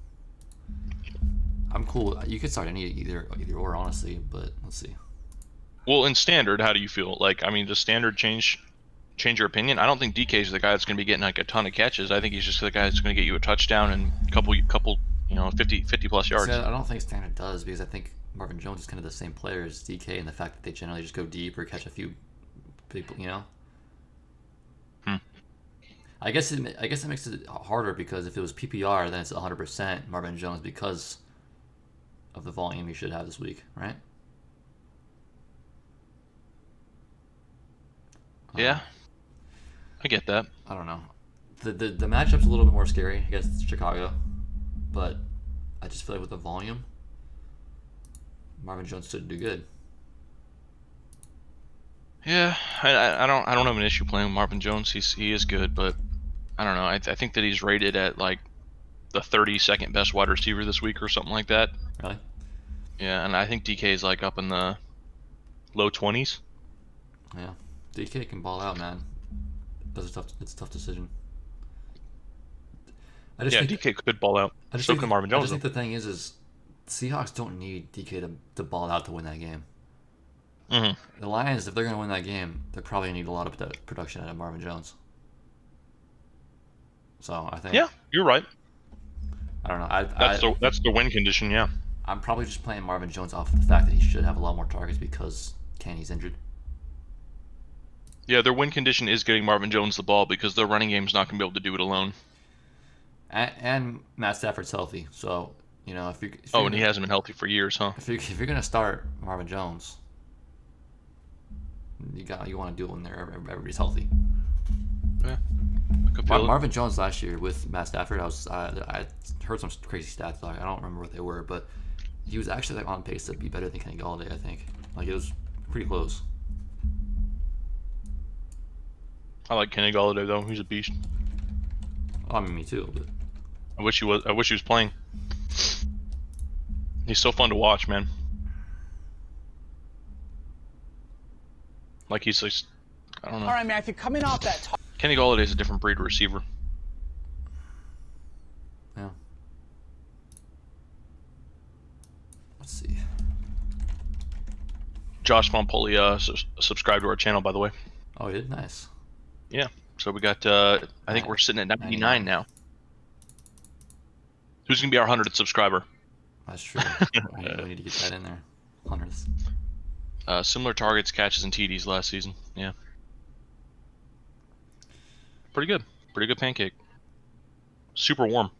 I'm cool. You could start either or, honestly, but let's see. Well, in standard, how do you feel? Does standard change your opinion? I don't think DK is the guy that's going to be getting a ton of catches. I think he's just the guy that's going to get you a touchdown and a couple 50 plus yards. See, I don't think standard does, because I think Marvin Jones is kind of the same player as DK in the fact that they generally just go deep or catch a few people, I guess it makes it harder because if it was PPR, then it's 100% Marvin Jones because of the volume you should have this week, right? Yeah, I get that. I don't know. The matchup's a little bit more scary against Chicago, but I just feel like with the volume, Marvin Jones should do good. Yeah, I don't have an issue playing with Marvin Jones. He is good, but I don't know. I think that he's rated at the 32nd best wide receiver this week or something like that. Really? Yeah, and I think DK is up in the low 20s. Yeah, DK can ball out, man. It's a tough decision. DK could ball out. So can Marvin Jones. I just think the thing is Seahawks don't need DK to ball out to win that game. Mm-hmm. The Lions, if they're going to win that game, they probably need a lot of production out of Marvin Jones. So I think. Yeah, you're right. I don't know. That's the win condition. Yeah. I'm probably just playing Marvin Jones off of the fact that he should have a lot more targets because Kenny's injured. Yeah, their win condition is getting Marvin Jones the ball because their running game's not going to be able to do it alone. And Matt Stafford's healthy, so if you. And he hasn't been healthy for years, huh? If you're gonna start Marvin Jones, you want to do it when everybody's healthy. Yeah. Marvin Jones last year with Matt Stafford, I heard some crazy stats. I don't remember what they were, but he was actually on pace to be better than Kenny Galladay. I think it was pretty close. I like Kenny Galladay though. He's a beast. I mean, me too. But I wish he was playing. He's so fun to watch, man. He's I don't know. All right, Matthew, coming off that talk. Kenny Galladay is a different breed of receiver. Yeah. Let's see. Josh Montpoli subscribed to our channel, by the way. Oh, he did? Nice. Yeah. So we got, I think we're sitting at 99 now. Who's going to be our 100th subscriber? That's true. we need to get that in there. Hundreds. Similar targets, catches, and TDs last season. Yeah. Pretty good. Pretty good pancake. Super warm.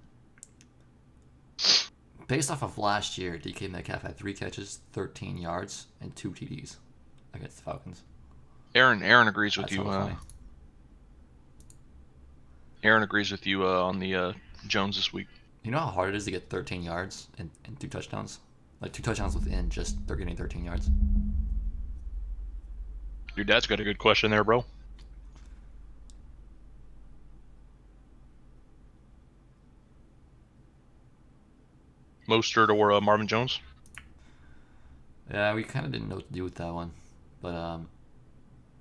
Based off of last year, DK Metcalf had 3 catches, 13 yards, and 2 TDs against the Falcons. Aaron agrees with That's you. funny. Aaron agrees with you on the Jones this week. You know how hard it is to get 13 yards and 2 touchdowns? 2 touchdowns within just they're getting 13 yards. Your dad's got a good question there, bro. Mostert or Marvin Jones? Yeah, we kind of didn't know what to do with that one, but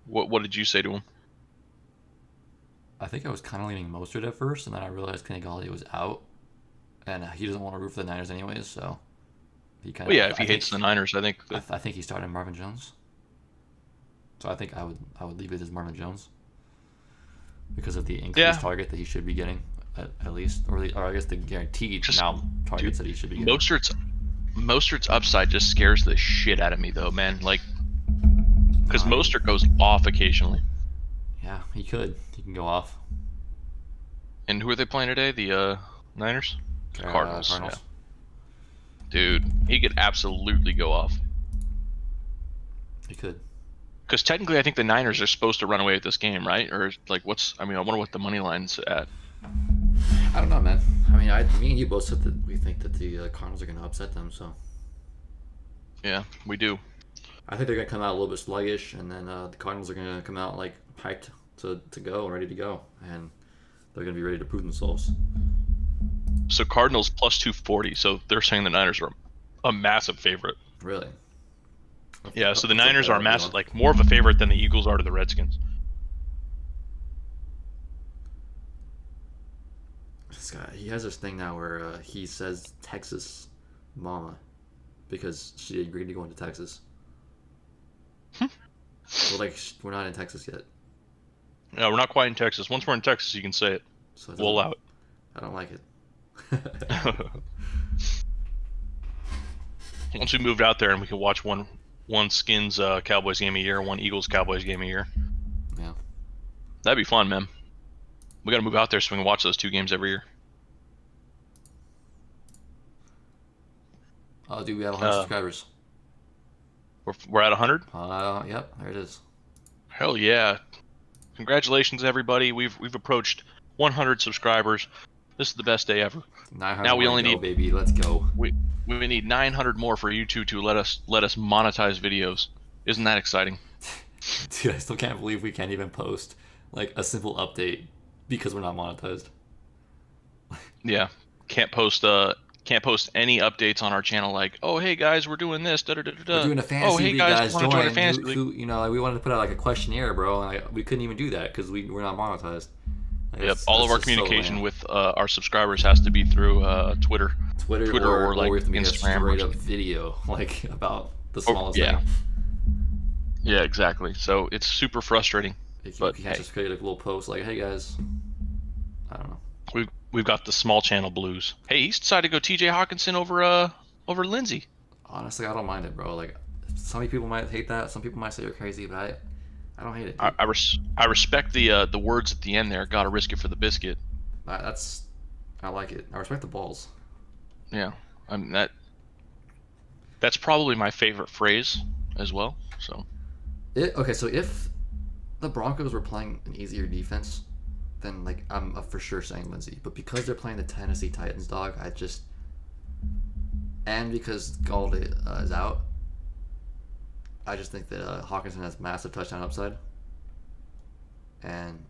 What did you say to him? I think I was kind of leaning Mostert at first, and then I realized Kenny Galladay was out, and he doesn't want to root for the Niners anyways, so he kind of. Well, yeah, if he hates the Niners, I think. I think he started Marvin Jones. So I think I would leave it as Marvin Jones because of the increased target that he should be getting at least, or I guess the guaranteed targets that he should be getting. Mostert's upside just scares the shit out of me, though, man. Like, because Mostert goes off occasionally. Yeah, he could. He can go off. And who are they playing today? The Niners? Cardinals. Cardinals. Yeah. Dude, he could absolutely go off. He could. Because technically, I think the Niners are supposed to run away with this game, right? Or like, I wonder what the money line's at. I don't know, man. I mean, me and you both said that we think that the Cardinals are going to upset them, so. Yeah, we do. I think they're going to come out a little bit sluggish, and then the Cardinals are going to come out like hyped to go, ready to go, and they're going to be ready to prove themselves. So Cardinals plus 240. So they're saying the Niners are a massive favorite. Really? Yeah. So the Niners are massive, like more of a favorite than the Eagles are to the Redskins. This guy, he has this thing now where he says Texas Mama because she agreed to go into Texas. Well, like, we're not in Texas yet. No, we're not quite in Texas. Once we're in Texas, you can say it. So we'll allow it. I don't like it. Once we moved out there and we can watch one Skins Cowboys game a year, one Eagles Cowboys game a year. Yeah. That'd be fun, man. We got to move out there so we can watch those 2 games every year. Oh, dude, we have 100 subscribers. We're at 100? Yep, there it is. Hell yeah. Congratulations, everybody. We've approached 100 subscribers. This is the best day ever. 900 now we only need, baby. Let's go. We need 900 more for YouTube to let us monetize videos. Isn't that exciting? Dude, I still can't believe we can't even post like a simple update because we're not monetized. Yeah, can't post any updates on our channel like, oh hey guys, we're doing this. We're doing a fantasy oh hey league, guys, join a fantasy league. You know, like, we wanted to put out like a questionnaire, bro, and we couldn't even do that because we're not monetized. Yep, all of our communication with our subscribers has to be through Twitter. Twitter or like we have to make Instagram. A straight up video, like about the smallest thing. Yeah, exactly. So it's super frustrating. But you can't just create a little post like, "Hey guys," I don't know. We've got the small channel blues. Hey, he's decided to go T.J. Hawkinson over Lindsey. Honestly, I don't mind it, bro. Like, some people might hate that. Some people might say you're crazy, but I don't hate it. I respect the words at the end there. Gotta risk it for the biscuit. I like it. I respect the balls. Yeah, I mean that's probably my favorite phrase as well. So. Okay, so if the Broncos were playing an easier defense, then like I'm for sure saying Lindsey. But because they're playing the Tennessee Titans, dog, and because Galladay is out, I just think that Hawkinson has massive touchdown upside. And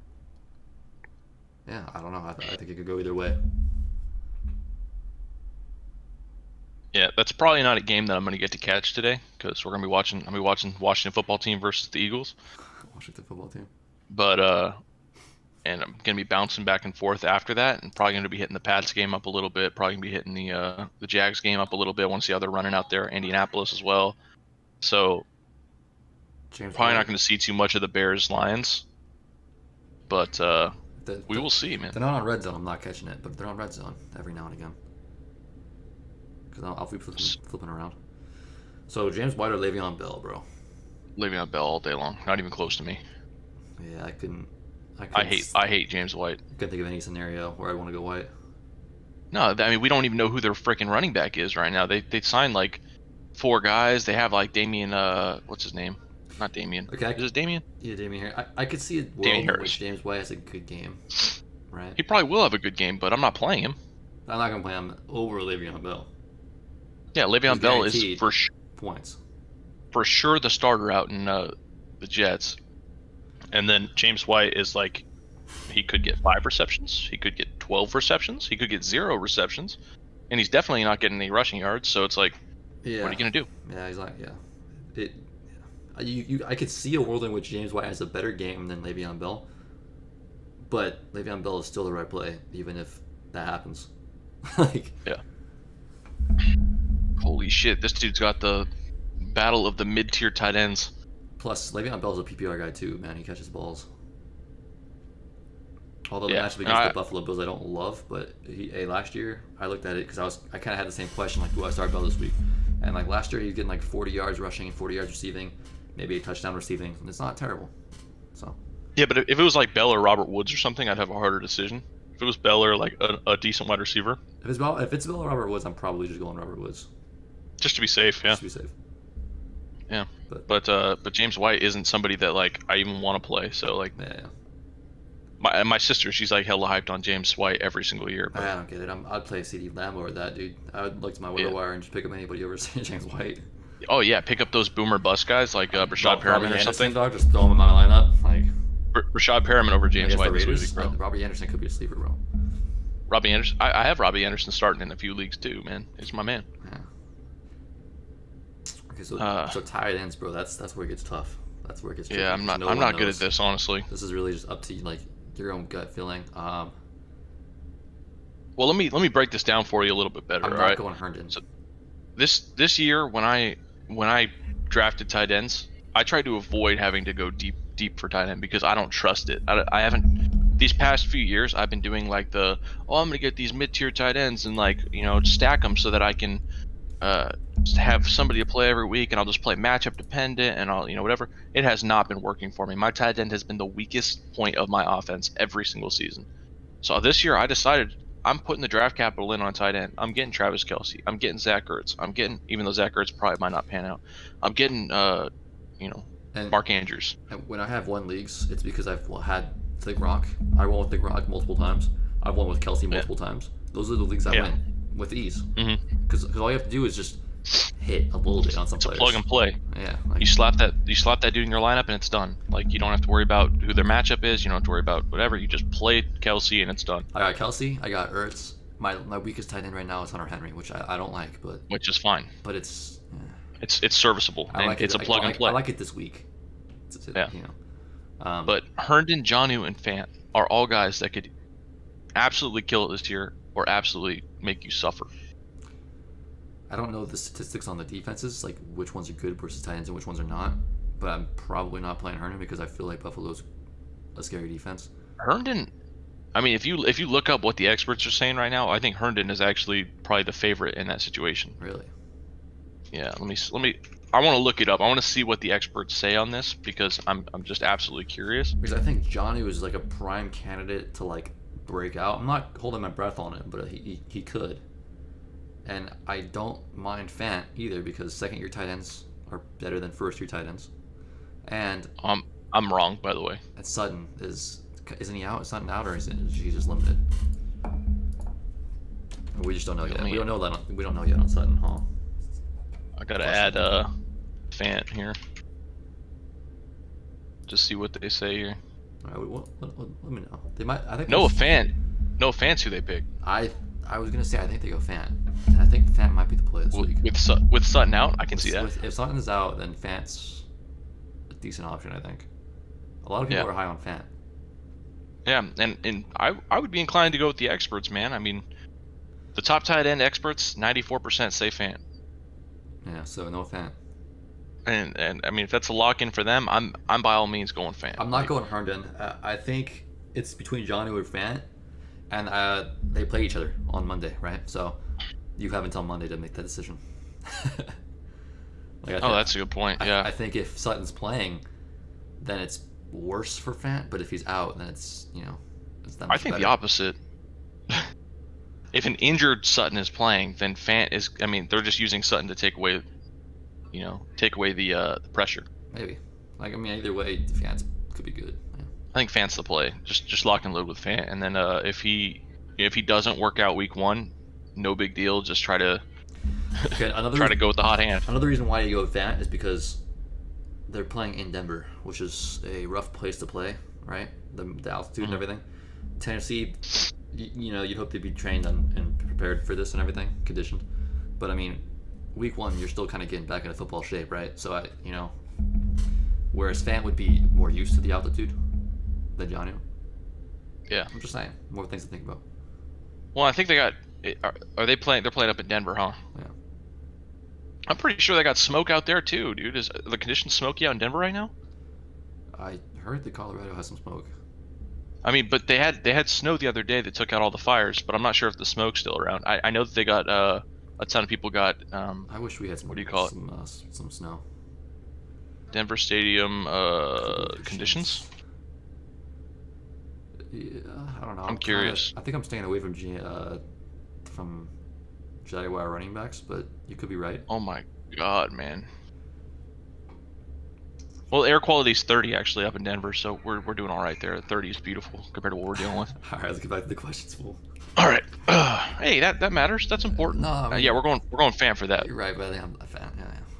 yeah, I don't know. I think it could go either way. Yeah, that's probably not a game that I'm going to get to catch today because we're going to be watching. I'm going to be watching Washington football team versus the Eagles. Washington football team. But and I'm going to be bouncing back and forth after that, and probably going to be hitting the Pats game up a little bit. Probably going to be hitting the Jags game up a little bit. I want to see how they're running out there. Indianapolis as well. So probably not going to see too much of the Bears Lions. But we will see, man. They're not on red zone. I'm not catching it, but they're on red zone every now and again. Because I'll be flipping around. So James White or Le'Veon Bell, bro? Le'Veon Bell all day long. Not even close to me. Yeah, I hate James White. I couldn't think of any scenario where I want to go White. No, I mean we don't even know who their freaking running back is right now. They signed like 4 guys. They have like Damian. What's his name? Not Damian. Okay. Is it Damian? Yeah, Damian here. I could see a world in which James White has a good game. Right. He probably will have a good game, but I'm not playing him. I'm not gonna play him over Le'Veon Bell. Yeah, Le'Veon Bell is points. for sure the starter out in the Jets. And then James White is like, he could get 5 receptions, he could get 12 receptions, he could get 0 receptions, and he's definitely not getting any rushing yards. So it's like, Yeah. what are you gonna do? Yeah, he's like, yeah. I could see a world in which James White has a better game than Le'Veon Bell, but Le'Veon Bell is still the right play, even if that happens. Like, Yeah. Holy shit, this dude's got the battle of the mid-tier tight ends. plus Le'Veon Bell's a PPR guy too, man. He catches balls. Although the Yeah, matchup and against the Buffalo Bills I don't love, but last year I looked at it because I kind of had the same question, like, do I start Bell this week? And like last year he was getting like 40 yards rushing and 40 yards receiving, maybe a touchdown receiving, and it's not terrible. So Yeah, but if it was like Bell or Robert Woods or something, I'd have a harder decision. If it was Bell or like a decent wide receiver, if it's Bell or Robert Woods, I'm probably just going Robert Woods. just to be safe, yeah. Just to be safe. Yeah. But But James White isn't somebody that like I even want to play. So like yeah. my sister, she's like hella hyped on James White every single year. But I don't get it. I'd play CD Lamb over that, dude. I would look to my waiver wire and just pick up anybody over James White. oh yeah, pick up those boomer bust guys like Rashad Perriman or something. Dog, just throw him in my lineup. Like, Rashad Perriman over I James guess White the this Raiders, week, bro. Robbie Anderson could be a sleeper, bro. Robbie Anderson. I have Robbie Anderson starting in a few leagues too, man. He's my man. Yeah. Okay, so tight ends, bro. That's where it gets tough. That's where it gets tricky. Yeah, I'm not. No I'm one not good at knows. this, honestly. This is really just up to like your own gut feeling. Well, let me break this down for you a little bit better. I'm all not right. going Herndon. So this year when I drafted tight ends, I tried to avoid having to go deep for tight end because I don't trust it. I haven't. These past few years, I've been doing like I'm gonna get these mid-tier tight ends and like stack them so that I can have somebody to play every week, and I'll just play matchup dependent and I'll whatever. It has not been working for me. My tight end has been the weakest point of my offense every single season. So this year I decided I'm putting the draft capital in on tight end. I'm getting Travis Kelce. I'm getting Zach Ertz. I'm getting, even though Zach Ertz probably might not pan out, I'm getting And Mark Andrews. when I have won leagues, it's because I've had the Gronk. I won with the Gronk multiple times. I've won with Kelce multiple times. Those are the leagues I win with ease. Because all you have to do is just hit a little bit on some players. Plug and play. Yeah. You slap that dude in your lineup and it's done. Like you don't have to worry about who their matchup is. You don't have to worry about whatever. You just play Kelce and it's done. I got Kelce. I got Ertz. My weakest tight end right now is Hunter Henry, which I don't like, but Which is fine. it's It's serviceable. I And like it's it. a plug and play. I like it this week. Yeah. But But Herndon, Jonnu, and Fant are all guys that could absolutely kill it this year or absolutely make you suffer. I don't know the statistics on the defenses, like which ones are good versus tight ends and which ones are not. But I'm probably not playing Herndon because I feel like Buffalo's a scary defense. Herndon, I mean, if you look up what the experts are saying right now, I think Herndon is actually probably the favorite in that situation. Really? Yeah, let me. I want to look it up. I want to see what the experts say on this because I'm just absolutely curious. Because I think Jonnu is like a prime candidate to like break out. I'm not holding my breath on it, but he could. And I don't mind Fant either because second year tight ends are better than first year tight ends. And I'm wrong, by the way. Sutton isn't he out? Is Sutton out or is he just limited? We just don't know yet. We don't know that. We don't know yet on Sutton, huh? I gotta add Fant here. Just see what they say here. All right, let me know. They might. I think Noah Fant's who they picked. I was gonna say I think they go Fant, and I think Fant might be the play this week. With Sutton out, I can see that. If Sutton's out, then Fant's a decent option. I think. A lot of people are high on Fant. Yeah, and I would be inclined to go with the experts, man. I mean, the top tight end experts, 94% say Fant. Yeah, so no Fant. And I mean, if that's a lock in for them, I'm by all means going Fant. I'm not going Herndon. I think it's between Jonnu and Fant, and they play each other on Monday, right? So you have until Monday to make that decision. That's a good point. Yeah. I think if Sutton's playing, then it's worse for Fant, but if he's out, then it's it's that much I think better. the opposite. If an injured Sutton is playing, then Fant is. I mean, they're just using Sutton to take away the pressure. Maybe. Either way, Fant could be good. Yeah. I think Fant's the play. Just lock and load with Fant, and then if he doesn't work out week 1, no big deal. Just try to Okay, try to go with the hot hand. Another reason why you go with Fant is because they're playing in Denver, which is a rough place to play, right? The altitude and everything. Tennessee, you'd hope they'd be trained on and prepared for this and everything, conditioned. But I mean, week 1, you're still kind of getting back into football shape, right? So whereas Fant would be more used to the altitude than Jonnu. Yeah. I'm just saying, more things to think about. Well, I think they got. Are they playing? They're playing up in Denver, huh? Yeah. I'm pretty sure they got smoke out there too, dude. Is the conditions smoky out in Denver right now? I heard that Colorado has some smoke. I mean, but they had snow the other day that took out all the fires, but I'm not sure if the smoke's still around. I know that they got a ton of people got I wish we had some. What do you call it? Some snow. Denver Stadium conditions. Yeah, I don't know. I'm curious. I think I'm staying away from Jaguar running backs, but you could be right. Oh my god, man. Well, air quality's 30 actually up in Denver, so we're doing all right there. 30 is beautiful compared to what we're dealing with. All right, let's get back to the questions, fool. All right. Hey, that matters. That's important. No, I mean, yeah, we're going fan for that. You're right, but I think I'm a fan.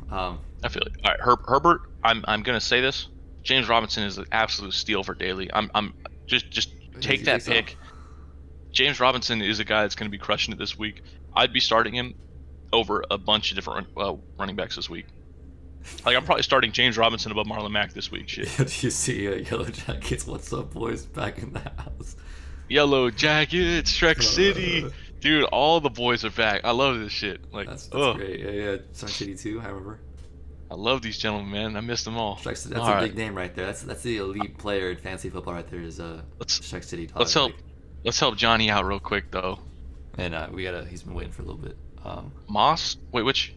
Yeah. I feel it. All right, Herbert. I'm gonna say this. James Robinson is an absolute steal for Daly. I'm just take that pick. So? James Robinson is a guy that's gonna be crushing it this week. I'd be starting him over a bunch of different running backs this week. Like, I'm probably starting James Robinson above Marlon Mack this week. Shit. Do you see Yellow Jackets? What's up, boys? Back in the house. Yellow Jackets, Shrek City. Dude, all the boys are back. I love this shit. Like, that's great. Yeah. Shrek City too, I remember. I love these gentlemen, man. I miss them all. Shrek City, that's a big name right there. That's the elite player in fantasy football right there is Shrek City. Let's help Johnny out real quick though. And he's been waiting for a little bit. Moss? Wait, which?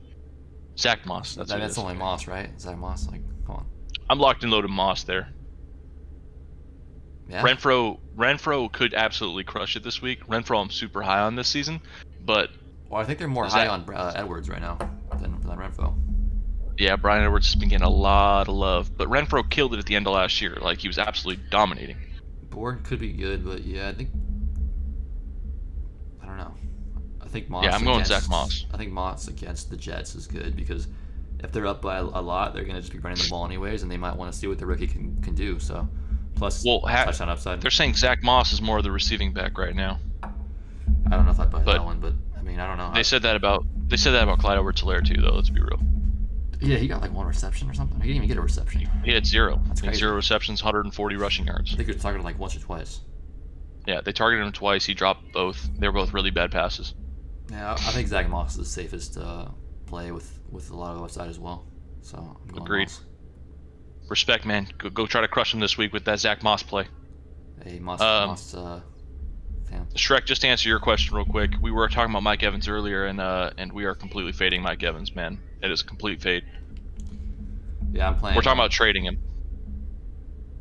Zach Moss. That's only Moss, right? Zach Moss, like, come on. I'm locked and loaded Moss there. Yeah. Renfro could absolutely crush it this week. Renfro, I'm super high on this season, but I think they're more high on Edwards right now than Renfro. Yeah, Brian Edwards has been getting a lot of love, but Renfro killed it at the end of last year. Like, he was absolutely dominating. Bourne could be good, but yeah, I don't know. I think Moss. Yeah, I'm going Zach Moss. I think Moss against the Jets is good because if they're up by a lot, they're gonna just be running the ball anyways, and they might want to see what the rookie can do. So, plus touchdown upside. They're saying Zach Moss is more of the receiving back right now. I don't know if I'd buy that one, but I mean, I don't know. They said that about Clyde Edwards-Helaire too, though. Let's be real. Yeah, he got like 1 reception or something. He didn't even get a reception. He had 0. That's crazy. 0 receptions, 140 rushing yards. I think he was targeted like once or twice. Yeah, they targeted him twice. He dropped both. They were both really bad passes. Yeah, I think Zach Moss is the safest play with a lot of upside as well. So I'm going Agreed. Moss. Respect, man. Go try to crush him this week with that Zach Moss play. Hey, Moss fan. Shrek, just to answer your question real quick, we were talking about Mike Evans earlier, and we are completely fading Mike Evans, man. It is a complete fade. Yeah, I'm playing. We're talking about trading him.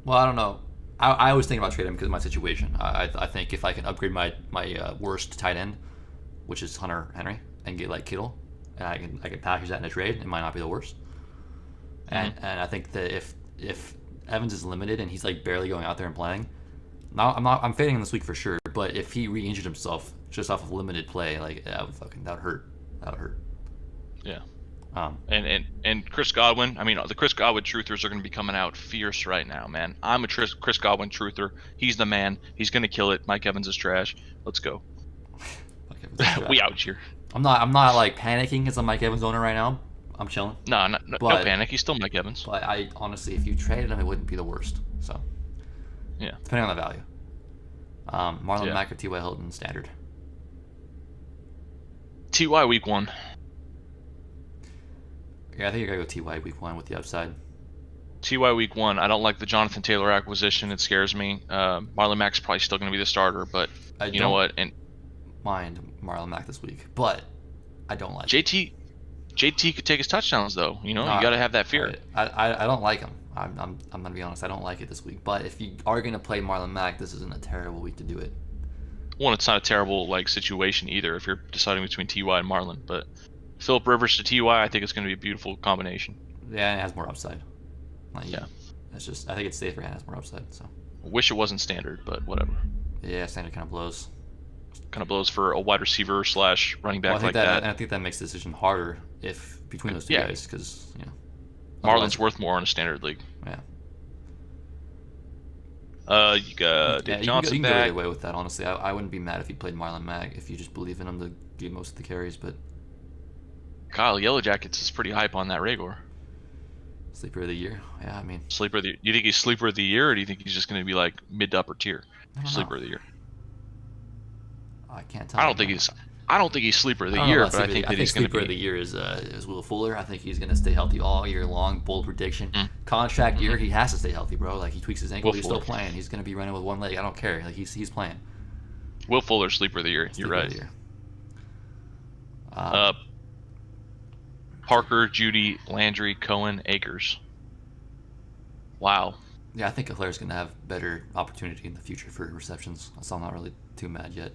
Well, I don't know. I always think about trading him because of my situation. I think if I can upgrade my worst tight end, which is Hunter Henry, and get like Kittle, and I can package that in a trade, it might not be the worst. And I think that if Evans is limited and he's like barely going out there and playing, I'm fading him this week for sure. But if he re-injured himself just off of limited play, like that would hurt. That would hurt. Yeah. And Chris Godwin, I mean, the Chris Godwin truthers are going to be coming out fierce right now, man. I'm a Chris Godwin truther. He's the man. He's going to kill it. Mike Evans is trash. Let's go. We out here. I'm not like panicking as a Mike Evans owner right now. I'm chilling. No panic. He's still Mike Evans. But I honestly, if you traded him, it wouldn't be the worst. So yeah, depending on the value. Marlon Mack or T.Y. Hilton standard. T.Y. week 1. Yeah, I think you're going to go T.Y. week 1 with the upside. T.Y. week 1. I don't like the Jonathan Taylor acquisition. It scares me. Marlon Mack's probably still going to be the starter, but you know what? And mind Marlon Mack this week, but I don't like JT could take his touchdowns, though. You know, you got to have that fear. I don't like him. I'm going to be honest. I don't like it this week. But if you are going to play Marlon Mack, this isn't a terrible week to do it. Well, it's not a terrible situation either if you're deciding between T.Y. and Marlon, but Phillip Rivers to T.Y., I think it's going to be a beautiful combination. Yeah, and it has more upside. Yeah. It's just, I think it's safer and it has more upside. So. Wish it wasn't standard, but whatever. Yeah, standard kind of blows. Kind of blows for a wide receiver / running back like that. And I think that makes the decision harder if between those two guys, because Otherwise- worth more in a standard league. Yeah. You got Dave Yeah, Johnson you can go back. either way with that. Honestly, I wouldn't be mad if you played Marlon Mack if you just believe in him to get most of the carries. But Kyle Yellow Jackets is pretty hype on that Rhaegar. sleeper of the year, yeah. I mean, Sleeper of the You think he's sleeper of the year, or do you think he's just going to be like mid to upper tier I don't sleeper know. of the year? I can't tell. I don't think he's sleeper of the I don't know year, about but I sleeper of think the- that he's going to sleeper of be. the year is Will Fuller. I think he's going to stay healthy all year long. Bold prediction. Mm. Contract year, he has to stay healthy, bro. Like he tweaks his ankle, Will he's still Fuller. playing. He's going to be running with one leg. I don't care. Like he's playing. Will Fuller sleeper of the year. You're Sleeper of right. the year. Parker, Judy, Landry, Cohen, Akers. Wow. Yeah, I think Hilaire's going to have better opportunity in the future for receptions. So I'm not really too mad yet.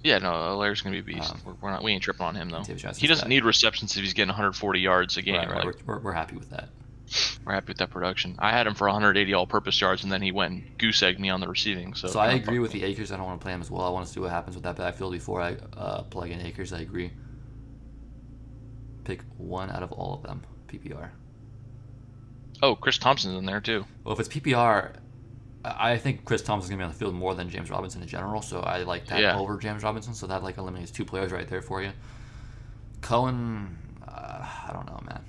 Yeah, no, Larry's gonna be a beast. Um, We ain't tripping on him though. David Johnson's He doesn't back. need receptions if he's getting 140 yards a game. Right. Like, We're happy with that. we're happy with that production. I had him for 180 all-purpose yards, and then he went and goose egged me on the receiving. So, So I agree with the Akers. I don't want to play him as well. I want to see what happens with that backfield before I plug in Akers. I agree. Pick one out of all of them. PPR. Oh, Chris Thompson's in there too. Well, if it's PPR, I think Chris Thompson's gonna be on the field more than James Robinson in general. So I like that Yeah. over James Robinson. So that like eliminates two players right there for you. Cohen, I don't know, man.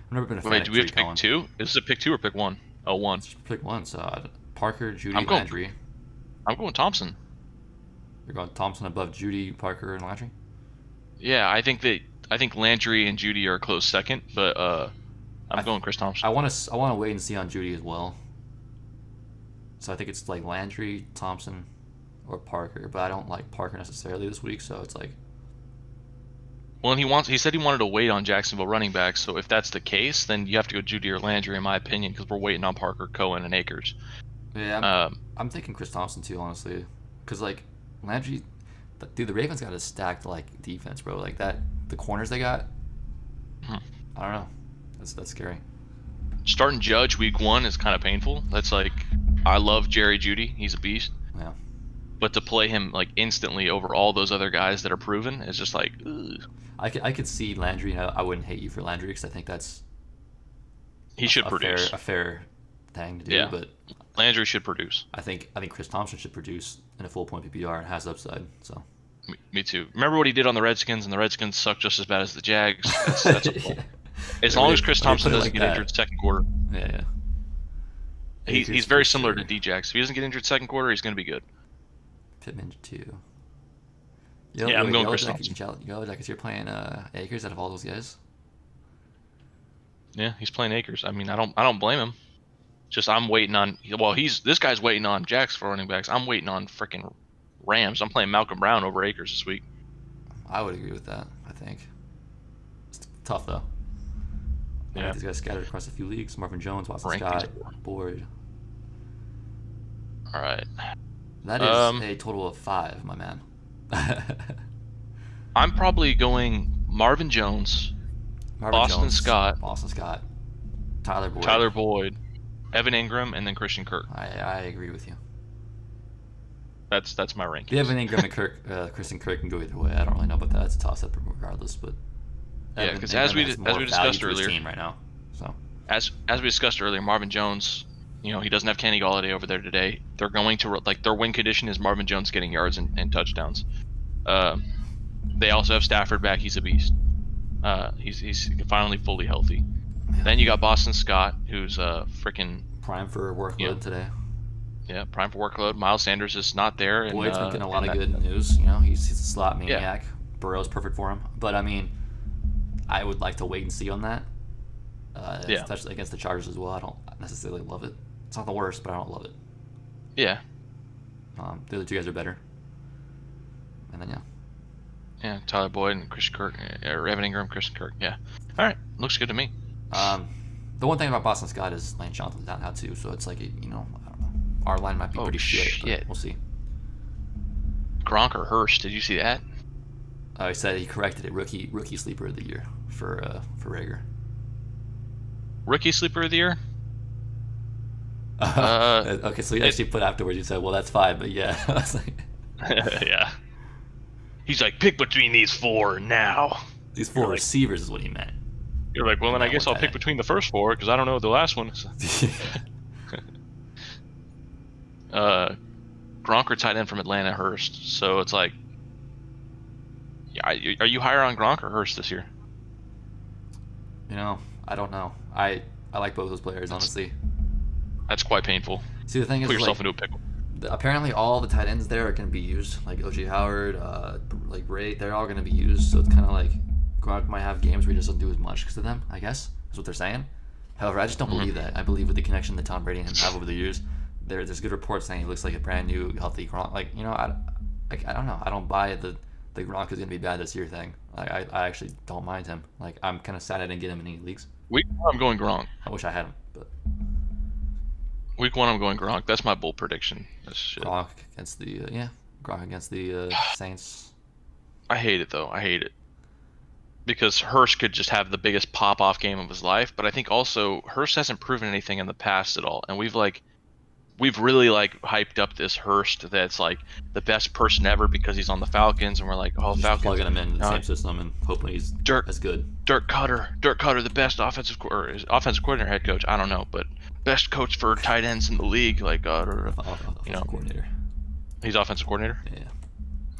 I've never been a fan Wait, of do we have Trey to pick Cohen. two? Is this a pick two or pick one? Oh, one. Just pick one. So Parker, Judy, I'm going- Landry. I'm going Thompson. You're going Thompson above Judy, Parker, and Landry. Yeah, I think Landry and Judy are a close second, but I'm going Chris Thompson. I want to wait and see on Judy as well. So I think it's like Landry, Thompson, or Parker. But I don't like Parker necessarily this week. So it's like Well, and he said he wanted to wait on Jacksonville running backs. So if that's the case, then you have to go Judy or Landry, in my opinion, because we're waiting on Parker, Cohen, and Akers. yeah, I'm thinking Chris Thompson too, honestly, because like Landry, dude, the Ravens got a stacked like defense, bro. Like that, the corners they got. Hmm. I don't know. That's scary. Starting Judge week one is kind of painful. That's like, I love Jerry Judy. He's a beast. Yeah. But to play him like instantly over all those other guys that are proven is just like, ugh. I could see Landry. I wouldn't hate you for Landry because I think that's He should a produce. fair thing to do. Yeah. But Landry should produce. I think Chris Thompson should produce in a full point PPR and has upside. So Me too. Remember what he did on the Redskins, and the Redskins suck just as bad as the Jags. That's a pull. As long as Chris When you Thompson put it doesn't like get that. injured second quarter, yeah. he's Akers very for similar sure. to Djax. If he doesn't get injured second quarter, he's going to be good. Pittman 2. Yeah, I'm going Chris Yellow Jackets, you're playing Akers out of all those guys. Yeah, he's playing Akers. I mean, I don't blame him. Just I'm waiting on. Well, this guy's waiting on Jax for running backs. I'm waiting on freaking Rams. I'm playing Malcolm Brown over Akers this week. I would agree with that. I think it's tough though. I Yeah. think these guys scattered across a few leagues. Marvin Jones, Watson Rank Scott, these four. Boyd. All right. That is a total of 5, my man. I'm probably going Marvin Jones, Marvin Boston Jones, Scott. Boston Scott, Tyler Boyd. Tyler Boyd, Evan Ingram, and then Christian Kirk. I agree with you. That's my rankings. The Evan Ingram and Christian Kirk can go either way. I don't really know about that. It's a toss up regardless, but Yeah, Evan 'cause Ingram as we has di- more as we value discussed to his earlier- team right now. So As we discussed earlier, Marvin Jones, he doesn't have Kenny Galladay over there today. They're going to their win condition is Marvin Jones getting yards and touchdowns. They also have Stafford back. He's a beast. He's finally fully healthy. Then you got Boston Scott, who's freaking prime for workload today. prime for workload. Miles Sanders is not there. And, Boyd's been getting a lot of and good news. He's a slot maniac. Burrow's perfect for him. But I mean, I would like to wait and see on that. Yeah. Especially against the Chargers as well. I don't necessarily love it. It's not the worst, but I don't love it. Yeah, The other two guys are better. And then Tyler Boyd and Christian Kirk, or Evan Ingram, Christian Kirk. Yeah. All right, looks good to me. the one thing about Boston Scott is Lane Johnson's down now too. So it's like I don't know. Our line might be Oh, pretty shit. shit. But we'll see. Gronk or Hurst? Did you see that? He said he corrected it. Rookie sleeper of the year for Rager. Rookie sleeper of the year? Uh, Okay, so he actually put afterwards. He said, "Well, that's 5," but yeah, I was like, yeah. He's like, pick between these four now. these 4 You're like- receivers is what he meant. You're like, well, then I That guess one I'll pick tight between the first 4 because I don't know the last one. Gronk or tight end from Atlanta, Hurst. So it's like, yeah, are you higher on Gronk or Hurst this year? You know, I don't know. I like both those players, honestly. That's quite painful. See, the thing is, Put yourself like, into a pickle. apparently all the tight ends there are going to be used. Like OJ Howard, like Ray, they're all going to be used. So it's kind of like Gronk might have games where he doesn't do as much because of them, I guess, is what they're saying. However, I just don't believe that. I believe with the connection that Tom Brady and him have over the years, there's good reports saying he looks like a brand new, healthy Gronk. Like, you know, I don't know. I don't buy the Gronk is going to be bad this year thing. Like, I actually don't mind him. Like, I'm kind of sad I didn't get him in any leagues. Week 1, I'm going Gronk. I wish I had him, but Week 1, I'm going Gronk. That's my bold prediction. That's shit. Gronk against the Gronk against the Saints. I hate it though. I hate it because Hurst could just have the biggest pop-off game of his life, but I think also Hurst hasn't proven anything in the past at all, and we've really like hyped up this Hurst that's like the best person ever because he's on the Falcons, and we're like, oh, Just Falcons, plugging him into the same system and hoping he's as good. Dirk Cutter, the best offensive coordinator, head coach, I don't know, but best coach for tight ends in the league, like you know, Coordinator. he's offensive coordinator. Yeah.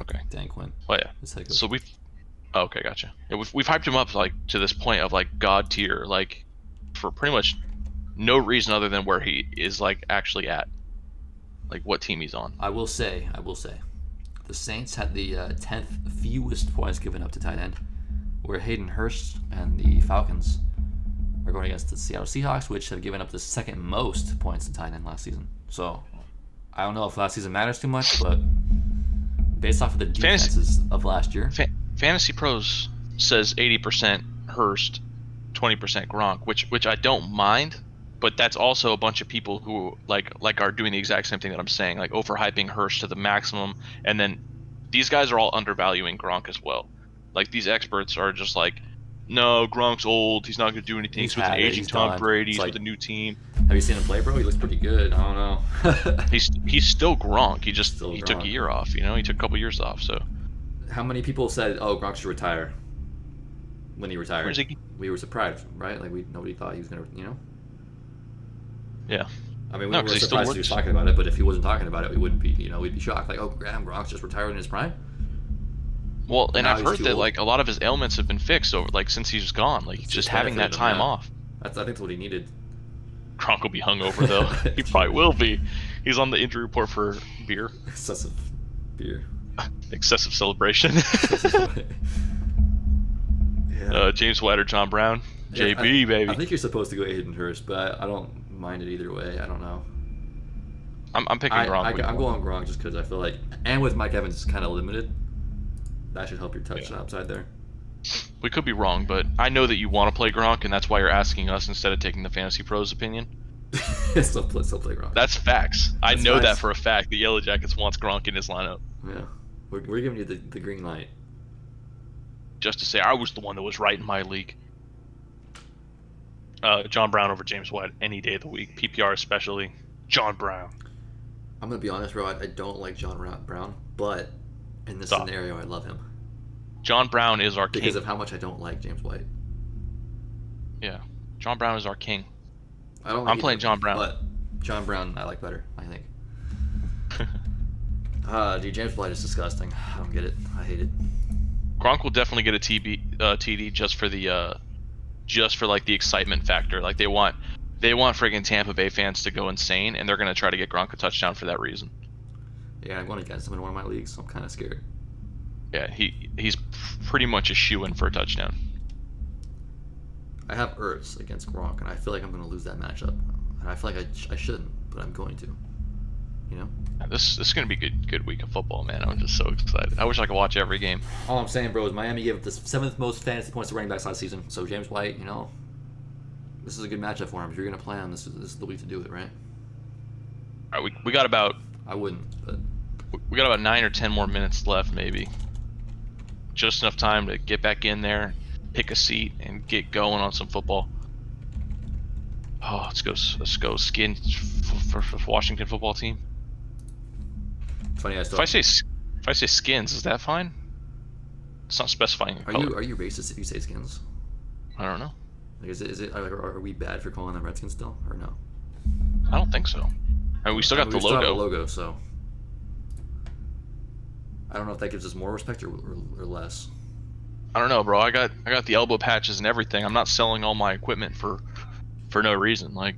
Okay. Dan Quinn. Oh yeah. His head coach. So okay, gotcha. Yeah, we've hyped him up like to this point of like god tier, like for pretty much no reason other than where he is like actually at, like what team he's on. I will say, the Saints had the 10th fewest points given up to tight end, where Hayden Hurst and the Falcons are going against the Seattle Seahawks, which have given up the second most points to tight end last season. So I don't know if last season matters too much, but based off of the defenses of last year, Fantasy Pros says 80% Hurst, 20% Gronk, which I don't mind, but that's also a bunch of people who like are doing the exact same thing that I'm saying, like overhyping Hurst to the maximum, and then these guys are all undervaluing Gronk as well. Like these experts are just like, no, Gronk's old, he's not going to do anything. He's with an aging Tom Brady, he's with a new team. Have you seen him play, bro? He looks pretty good. I don't know. He's still Gronk. He just Still he Gronk. took a year off. You know, he took a couple years off. So How many people said, "Oh, Gronk should retire"? When he retired, where's he? we were surprised, right? Like nobody thought he was gonna, you know. Yeah. I mean, we No, were 'cause he still surprised he was works. talking about it, but if he wasn't talking about it, we wouldn't be, you know, we'd be shocked. Like, oh, damn, Gronk's just retired in his prime. Well, and Now I've he's heard too that old. like a lot of his ailments have been fixed over like since he's gone. Like It's just just having that benefited him, time yeah. off. I think that's what he needed. Gronk will be hungover though. He probably will be. He's on the injury report for beer, Excessive beer. excessive celebration. Yeah. James White or John Brown, JB baby. I think you're supposed to go Hayden Hurst, but I don't mind it either way. I don't know. I'm picking Gronk. I'm going Gronk just because I feel like, and with Mike Evans kind of limited, that should help your touchdown upside there. We could be wrong, but I know that you want to play Gronk, and that's why you're asking us instead of taking the Fantasy Pros opinion. still play Gronk. That's facts. I That's know that facts. for a fact. The Yellow Jackets wants Gronk in his lineup. Yeah, we're giving you the green light. Just to say I was the one that was right in my league. John Brown over James White any day of the week. PPR especially. John Brown. I'm gonna be honest, bro. I don't like John Brown, but in this Stop. scenario, I love him John Brown is our because king. of how much I don't like James White. Yeah. John Brown is our king. I don't. I'm playing John Brown. but John Brown I like better. I think. Dude, James White is disgusting. I don't get it. I hate it. Gronk will definitely get a TD just for the like the excitement factor. Like they want friggin' Tampa Bay fans to go insane, and they're gonna try to get Gronk a touchdown for that reason. Yeah, I'm going against him in one of my leagues, so I'm kind of scared. Yeah, he's pretty much a shoo-in for a touchdown. I have Ertz against Gronk, and I feel like I'm going to lose that matchup. And I feel like I shouldn't, but I'm going to. You know? Yeah, this is gonna be a good week of football, man. I'm just so excited. I wish I could watch every game. All I'm saying, bro, is Miami gave up the 7th most fantasy points to running backs last season. So James White, you know, this is a good matchup for him. If you're going to play him, this is the week to do it, right? All right, we got about I wouldn't, but 9 or 10 more minutes left, maybe. Just enough time to get back in there, pick a seat, and get going on some football. Oh, let's go skin for Washington football team. funny I If still. I say skins, is that fine? It's not specifying the color. Are you racist if you say skins? I don't know. Like, are we bad for calling them Redskins still, or no? I don't think so. I mean, we still got the we still have logo. the logo, so I don't know if that gives us more respect or less. I don't know, bro. I got the elbow patches and everything. I'm not selling all my equipment for no reason. Like,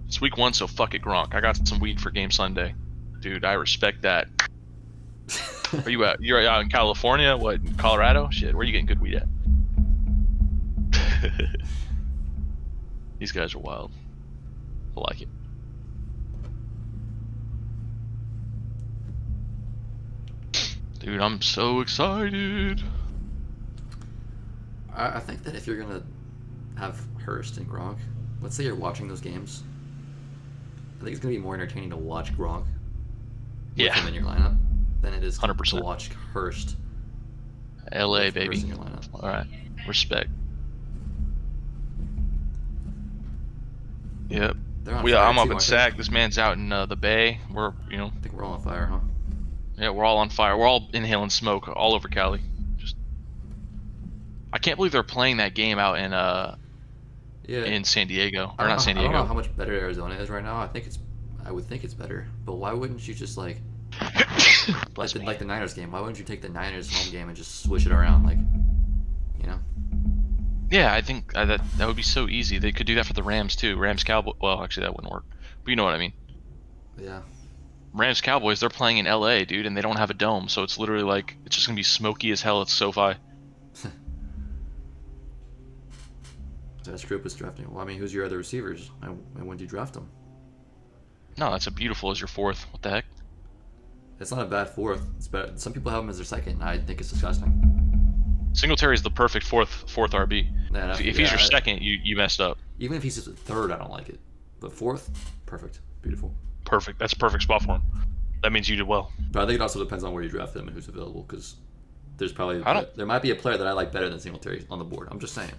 it's week 1, so fuck it, Gronk. I got some weed for game Sunday, dude. I respect that. Are you out? You're out in California? What? In Colorado? Shit. Where are you getting good weed at? These guys are wild. I like it. Dude, I'm so excited. I think that if you're gonna have Hurst and Gronk, let's say you're watching those games, I think it's gonna be more entertaining to watch Gronk with him in your lineup than it is 100%. to watch Hurst. LA, with baby. Hurst in your lineup. All right, respect. Yep. They're on I'm fire up too, in aren't they? Sac. This man's out in the Bay. We're, I think we're all on fire, huh? yeah, we're all on fire. We're all inhaling smoke all over Cali. Just, I can't believe they're playing that game out in Yeah. San Diego, I or don't not San know, I don't know Diego. how much better Arizona is right now. I would think it's better, but why wouldn't you just like Bless me. like the Niners game? Why wouldn't you take the Niners home game and just switch it around, like, you know? Yeah, I think that would be so easy. They could do that for the Rams too. Rams Cowboys. Well, actually, that wouldn't work. But you know what I mean. Yeah. Rams Cowboys. They're playing in LA, dude, and they don't have a dome, so it's literally like it's just gonna be smoky as hell at SoFi. That's Troop is drafting. Well, I mean, who's your other receivers? And when do you draft them? No, that's a beautiful as your 4th. What the heck? It's not a bad fourth. It's better. Some people have him as their second. I think it's disgusting. Singletary is the perfect fourth RB. Yeah, If he's your second, you messed up. Even if he's just third, I don't like it. But fourth, perfect, beautiful. Perfect. That's a perfect spot for him. That means you did well. But I think it also depends on where you draft them and who's available, because there's probably there might be a player that I like better than Singletary on the board. I'm just saying.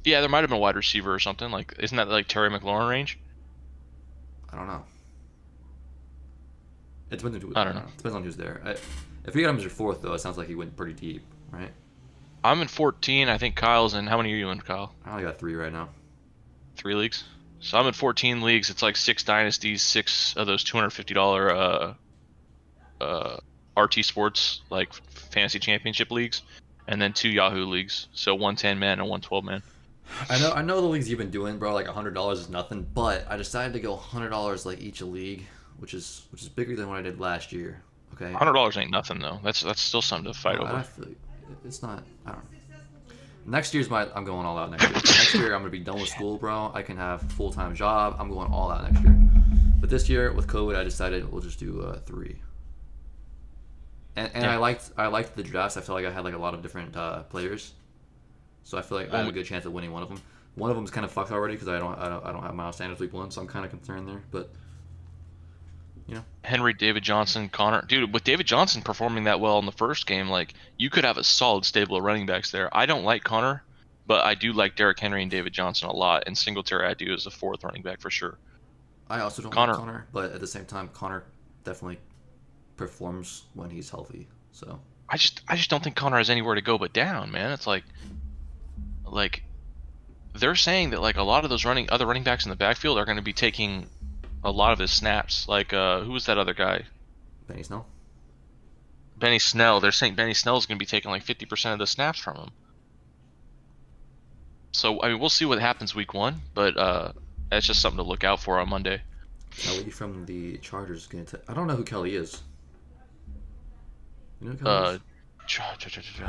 Yeah, there might have been a wide receiver or something. Like, isn't that like Terry McLaurin range? I don't know. It depends on who, I don't know. It depends on who's there. If you got him as your fourth, though, it sounds like he went pretty deep, right? I'm in 14. I think Kyle's in. How many are you in, Kyle? I only got 3 right now. 3 leagues. So I'm in 14 leagues. It's like 6 dynasties, 6 of those $250 RT Sports like fantasy championship leagues, and then 2 Yahoo leagues. So 110 man and 112 man. I know the leagues you've been doing, bro. Like $100 is nothing, but I decided to go $100 like each a league, which is bigger than what I did last year. Okay. $100 ain't nothing though. That's still something to fight I over. feel like it's not. I don't know. Next year's I'm going all out next year. Next year I'm gonna be done with school, bro. I can have a full-time job. I'm going all out next year. But this year with COVID, I decided we'll just do 3. And Yeah. I liked the drafts. I felt like I had like a lot of different players, so I feel like I have a good chance of winning one of them. One of them's kind of fucked already because I don't have Miles Sanders week 1, so I'm kind of concerned there. But you know, Henry, David Johnson, Connor. Dude, with David Johnson performing that well in the first game, like, you could have a solid stable of running backs there. I don't like Connor, but I do like Derrick Henry and David Johnson a lot, and Singletary I do as a 4th running back for sure. I also don't like Connor, but at the same time, Connor definitely performs when he's healthy. So I just don't think Connor has anywhere to go but down, man. It's like they're saying that like a lot of those other running backs in the backfield are going to be taking a lot of his snaps. Like who was that other guy? Benny Snell. Benny Snell. They're saying Benny Snell is going to be taking like 50% of the snaps from him. So I mean, we'll see what happens week 1, but that's just something to look out for on Monday. Kelly from the Chargers. I don't know who Kelly is. You know who Kelly is?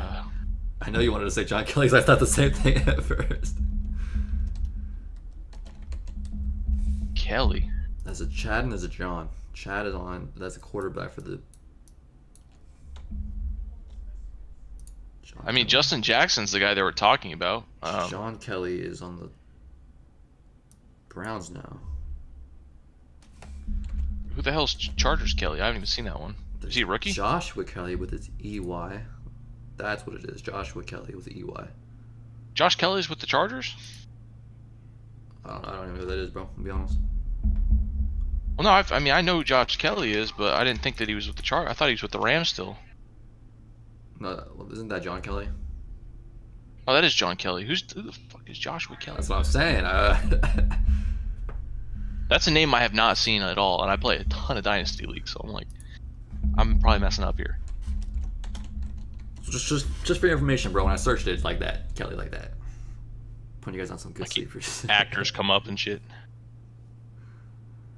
I know you wanted to say John Kelly, so I thought the same thing at first. Kelly. There's a Chad and there's a John. Chad is on. That's a quarterback for the. John I mean, Kelly. Justin Jackson's the guy they were talking about. John Kelly is on the Browns now. Who the hell's Chargers Kelly? I haven't even seen that one. Is he a rookie? Joshua Kelly with his EY. That's what it is. Joshua Kelly with the EY. Josh Kelly's with the Chargers? I don't even know who that is, bro. To be honest. Well, no, I mean, I know who Josh Kelly is, but I didn't think that he was with the Chargers. I thought he was with the Rams still. No, isn't that John Kelly? Oh, that is John Kelly. Who the fuck is Joshua Kelly? That's what I'm saying. That's a name I have not seen at all, and I play a ton of Dynasty League, so I'm like, I'm probably messing up here. just for your information, bro. When I searched it, it's like that, Kelly, like that. Putting you guys on some good Like sleepers. Actors come up and shit.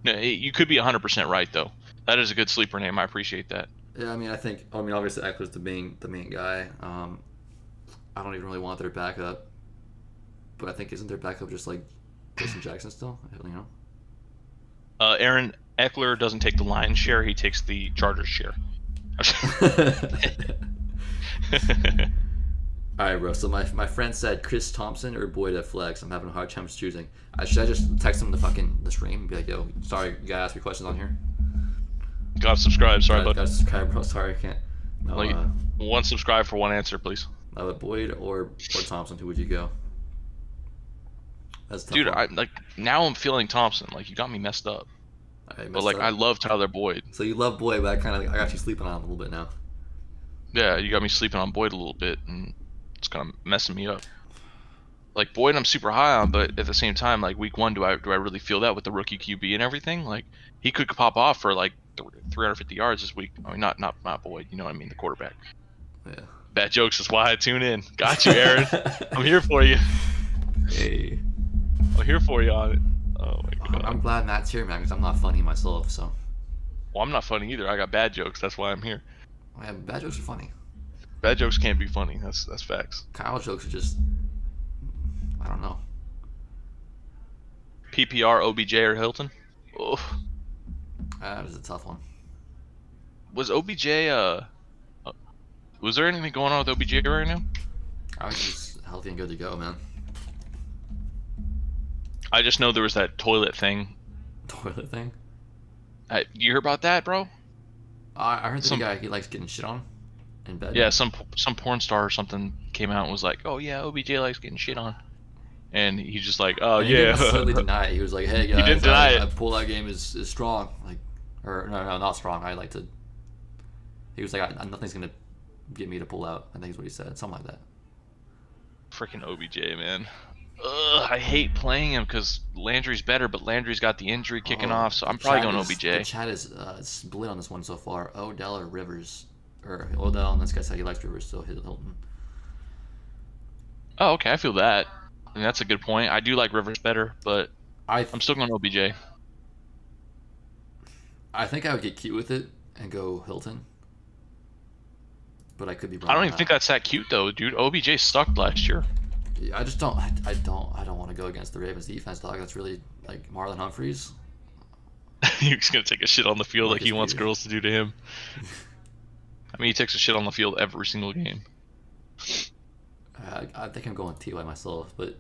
No, you could be 100% right though. That is a good sleeper name. I appreciate that. Yeah, I mean, obviously Eckler's the main guy. I don't even really want their backup, but I think isn't their backup just like Jason Jackson still? You know. Aaron Eckler doesn't take the lion's share. He takes the Chargers share. All right, bro. So my friend said Chris Thompson or Boyd at flex. I'm having a hard time choosing. Should I just text him the stream and be like, yo, sorry, you gotta ask me questions on here? Gotta subscribe. Sorry, Gotta bud. subscribe, bro. Sorry, I can't. No, Like, one subscribe for one answer, please. Boyd or Thompson. Who would you go? That's a tough Dude, one. now I'm feeling Thompson. Like, you got me messed up. But like, I love Tyler Boyd. So you love Boyd, but I got you sleeping on him a little bit now. Yeah, you got me sleeping on Boyd a little bit, and it's kind of messing me up. Like Boyd, I'm super high on, but at the same time, like week 1, do I really feel that with the rookie QB and everything? Like he could pop off for like 350 yards this week. I mean, not Boyd. You know what I mean? The quarterback. Yeah. Bad jokes is why I tune in. Got you, Aaron. I'm here for you. Hey. I'm here for you on it. Oh my god. I'm glad Matt's here, man, because I'm not funny myself. So. Well, I'm not funny either. I got bad jokes. That's why I'm here. Yeah, bad jokes are funny. Bad jokes can't be funny. That's facts. Kyle jokes are just, I don't know. PPR, OBJ, or Hilton? Oh, That is a tough one. was OBJ was there anything going on with OBJ right now? I was just healthy and good to go, man. I just know there was that toilet thing. Toilet thing. You hear about that, bro? I heard the guy, he likes getting shit on in bed. Yeah, some porn star or something came out and was like, "Oh yeah, OBJ likes getting shit on," and he's just like, "Oh And he didn't yeah." necessarily deny it. He was like, "Hey guys, didn't deny it. I pull that game is strong." Like, or no, not strong. I like to. He was like, "Nothing's gonna get me to pull out." I think is what he said, something like that. Freaking OBJ, man. Ugh, I hate playing him because Landry's better, but Landry's got the injury kicking off, so I'm probably going OBJ. The chat is split on this one so far. Odell or Rivers, or Odell, and this guy said he likes Rivers, so Hilton. Oh, okay, I feel that. I mean, that's a good point. I do like Rivers better, but I'm still going OBJ. I think I would get cute with it and go Hilton, but I could be wrong. I don't even think that's that cute though, dude. OBJ sucked last year. I just don't. I don't want to go against the Ravens defense, dog. That's really like Marlon Humphreys. He's gonna take a shit on the field like he wants weird. girls to do to him. I mean, he takes a shit on the field every single game. I think I'm going Ty myself, but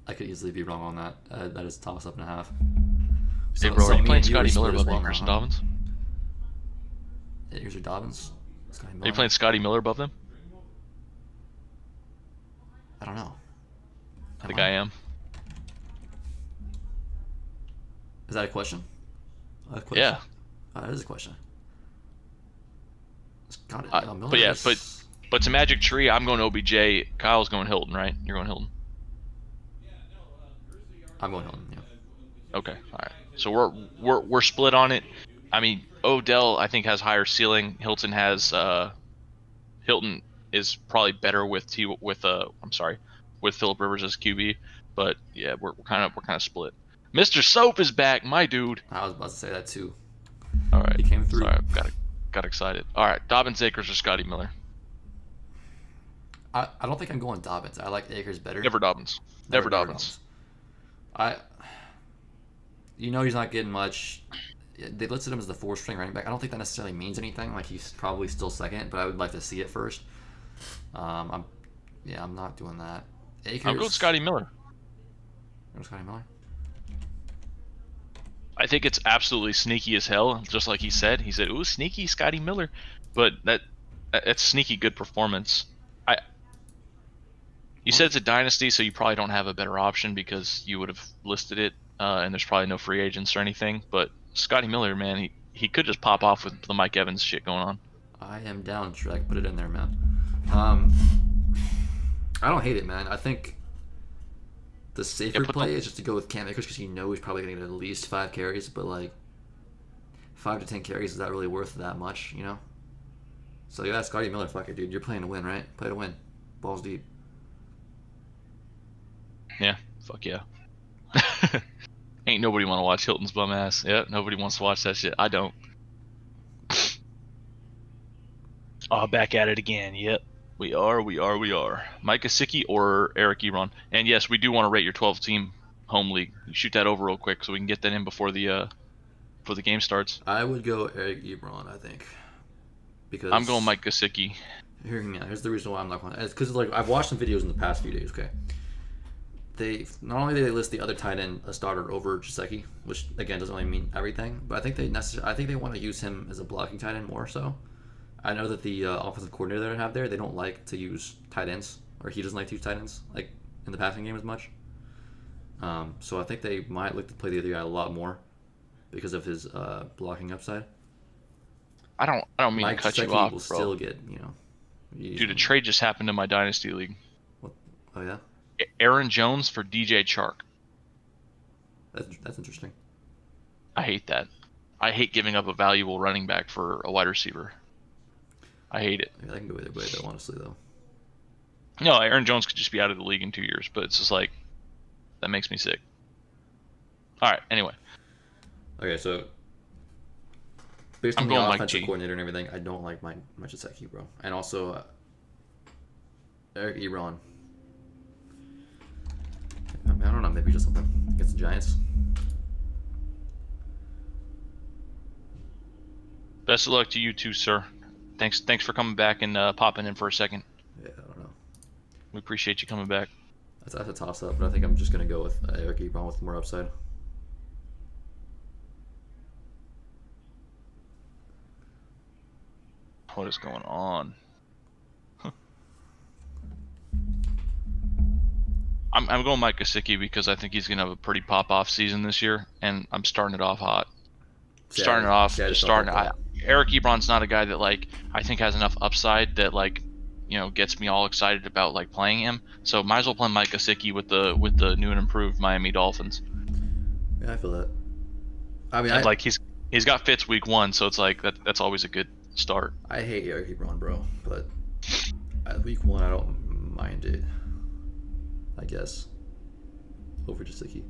I could easily be wrong on that. That is Thomas up and a half. Hey, bro, are you me playing and Scotty were Miller split as above well you, Chris now, Dobbins? Yeah, here's your Dobbins. Scotty Are you Miller. playing Scotty Miller above them? I don't know. I think I am. Is that a question? Yeah. That is a question. Scotty, Miller But yeah, is- but to Magic Tree, I'm going OBJ. Kyle's going Hilton, right? You're going Hilton. I'm going Hilton. Yeah. Okay, all right. So we're split on it. I mean, Odell I think has higher ceiling. Hilton is probably better with Phillip Rivers as QB. But yeah, we're kind of split. Mr. Soap is back, my dude. I was about to say that too. All right, He came through. Sorry, got excited. All right, Dobbins, Akers, or Scotty Miller? I don't think I'm going Dobbins. I like Akers better. Never Dobbins. Never Dobbins. You know he's not getting much. They listed him as the 4th string running back. I don't think that necessarily means anything. Like he's probably still second, but I would like to see it first. I'm not doing that. Akers. I'm going Scotty Miller. You're going Scotty Miller. I think it's absolutely sneaky as hell, just like he said. He said, "Ooh, sneaky Scotty Miller," but that's sneaky good performance. You said it's a dynasty, so you probably don't have a better option because you would have listed it, and there's probably no free agents or anything. But Scotty Miller, man, he could just pop off with the Mike Evans shit going on. I am down, Shrek. Put it in there, man. I don't hate it, man. I think the safer put play the- is just to go with Cam Akers because you know he's probably going to get at least 5 carries, but like 5 to 10 carries is not really worth that much, you know? So yeah, Scotty Miller, fuck it, dude. You're playing to win, right? Play to win. Balls deep. Yeah, fuck yeah. Ain't nobody want to watch Hilton's bum ass. Yeah, nobody wants to watch that shit. I don't. Oh, back at it again. Yep. We are. Mike Gesicki or Eric Ebron. And yes, we do want to rate your 12-team home league. You shoot that over real quick so we can get that in before the game starts. I would go Eric Ebron, I think. Because I'm going Mike Gesicki. Here's the reason why I'm not going. It's because like I've watched some videos in the past few days. Okay, they not only do they list the other tight end a starter over Gesicki, which again doesn't really mean everything, but I think they want to use him as a blocking tight end more so. I know that the offensive coordinator that I have there, they don't like to use tight ends, or he doesn't like to use tight ends like in the passing game as much. So I think they might look to play the other guy a lot more because of his blocking upside. I don't mean Mike to cut you Gesicki off, will bro. still get Dude, a trade just happened in my dynasty league. What? Oh yeah, Aaron Jones for DJ Chark. that's interesting. I hate that. I hate giving up a valuable running back for a wide receiver. I hate it. Yeah, I can go either way though, honestly though. No, Aaron Jones could just be out of the league in 2 years, but it's just like that makes me sick. All right. Anyway, Okay, so based I'm on the going Mike offensive G. coordinator and everything, I don't like Mike Gesicki, bro. And also Eric Ebron. I mean, I don't know, maybe just something against the Giants. best of luck to you too, sir. Thanks for coming back and popping in for a second. Yeah, I don't know. We appreciate you coming back. That's a toss up, but I think I'm just gonna go with Eric Ebron with more upside. What is going on? I'm going Mike Gesicki because I think he's gonna have a pretty pop off season this year, and I'm starting it off hot. Eric Ebron's not a guy that like I think has enough upside that like gets me all excited about like playing him. So might as well play Mike Gesicki with the new and improved Miami Dolphins. Yeah, I feel that. I mean, And like he's got Fitz week 1, so it's like that's always a good start. I hate Eric Ebron, bro, but at week 1 I don't mind it. I guess over Gesicki.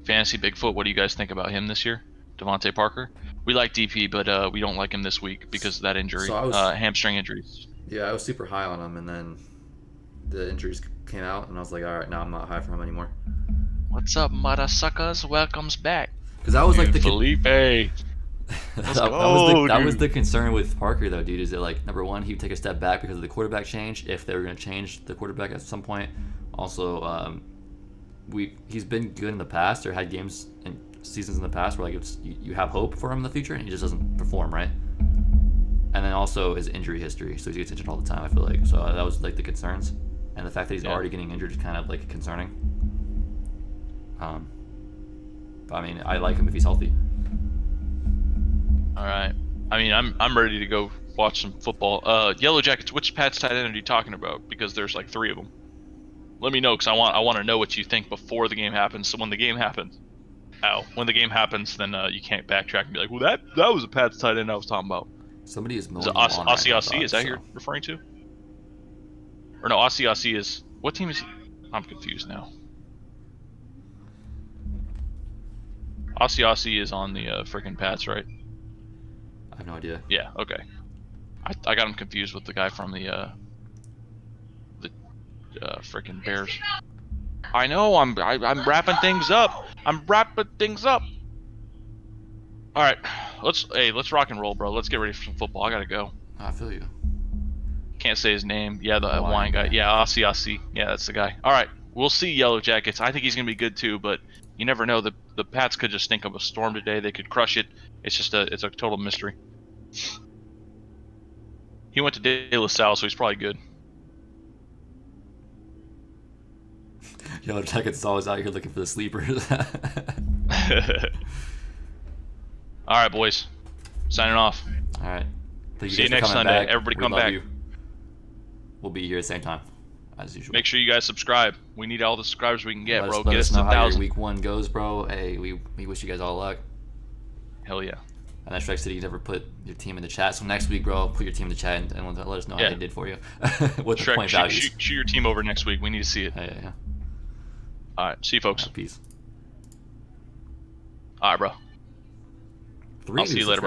Fantasy Bigfoot, what do you guys think about him this year? Devontae Parker. We like DP, but we don't like him this week because of that injury, So hamstring injuries. Yeah, I was super high on him, and then the injuries came out, and I was like, all right, now I'm not high for him anymore. What's up, mother suckers? Welcome's back. Because that was like the Felipe. that was the concern with Parker though, dude. Is that like number one, he would take a step back because of the quarterback change if they were going to change the quarterback at some point. Also, he's been good in the past or had games and seasons in the past where like you have hope for him in the future and he just doesn't perform right. And then also his injury history, so he gets injured all the time. I feel like so that was like the concerns, and the fact that he's already getting injured is kind of like concerning. But I mean, I like him if he's healthy. All right. I mean, I'm ready to go watch some football. Yellow Jackets. Which Pats tight end are you talking about? Because there's like 3 of them. Let me know, because I want to know what you think before the game happens. So when the game happens, when the game happens, then you can't backtrack and be like, well, that was a Pats tight end I was talking about. Somebody is mowing Is it the lawn right now, Aussie? Is that who you're referring to? Or no, Aussie is what team is he? I'm confused now. Aussie is on the freaking Pats, right? I have no idea. Yeah. Okay. I got him confused with the guy from the freaking Bears. I know. I'm wrapping things up. All right. Let's rock and roll, bro. Let's get ready for some football. I gotta go. I feel you. Can't say his name. Yeah, the Hawaiian wine guy. guy. Yeah, Aussie. Yeah, that's the guy. All right. We'll see Yellow Jackets. I think he's gonna be good too, but you never know. The Pats could just stink up a storm today. They could crush it. It's a total mystery. He went to De La Salle, so he's probably good. Yellow Jackets is always out here looking for the sleepers. All right, boys. Signing off. All right. Thank See you guys for next coming Sunday. back. Everybody We come love back. you. we'll be here at the same time, as usual. Make sure you guys subscribe. We need all the subscribers we can get, bro. Let Get us us know to how your 1,000. week 1 goes, bro. Hey, we wish you guys all luck. Hell yeah. And I Shrek City, you never put your team in the chat. So next week, bro, put your team in the chat and let us know how Yeah. they did for you. What the Shrek, point values. shoot your team over next week. We need to see it. Yeah. All right. See you, folks. Peace. All right, bro. 3 I'll see new you later, bro.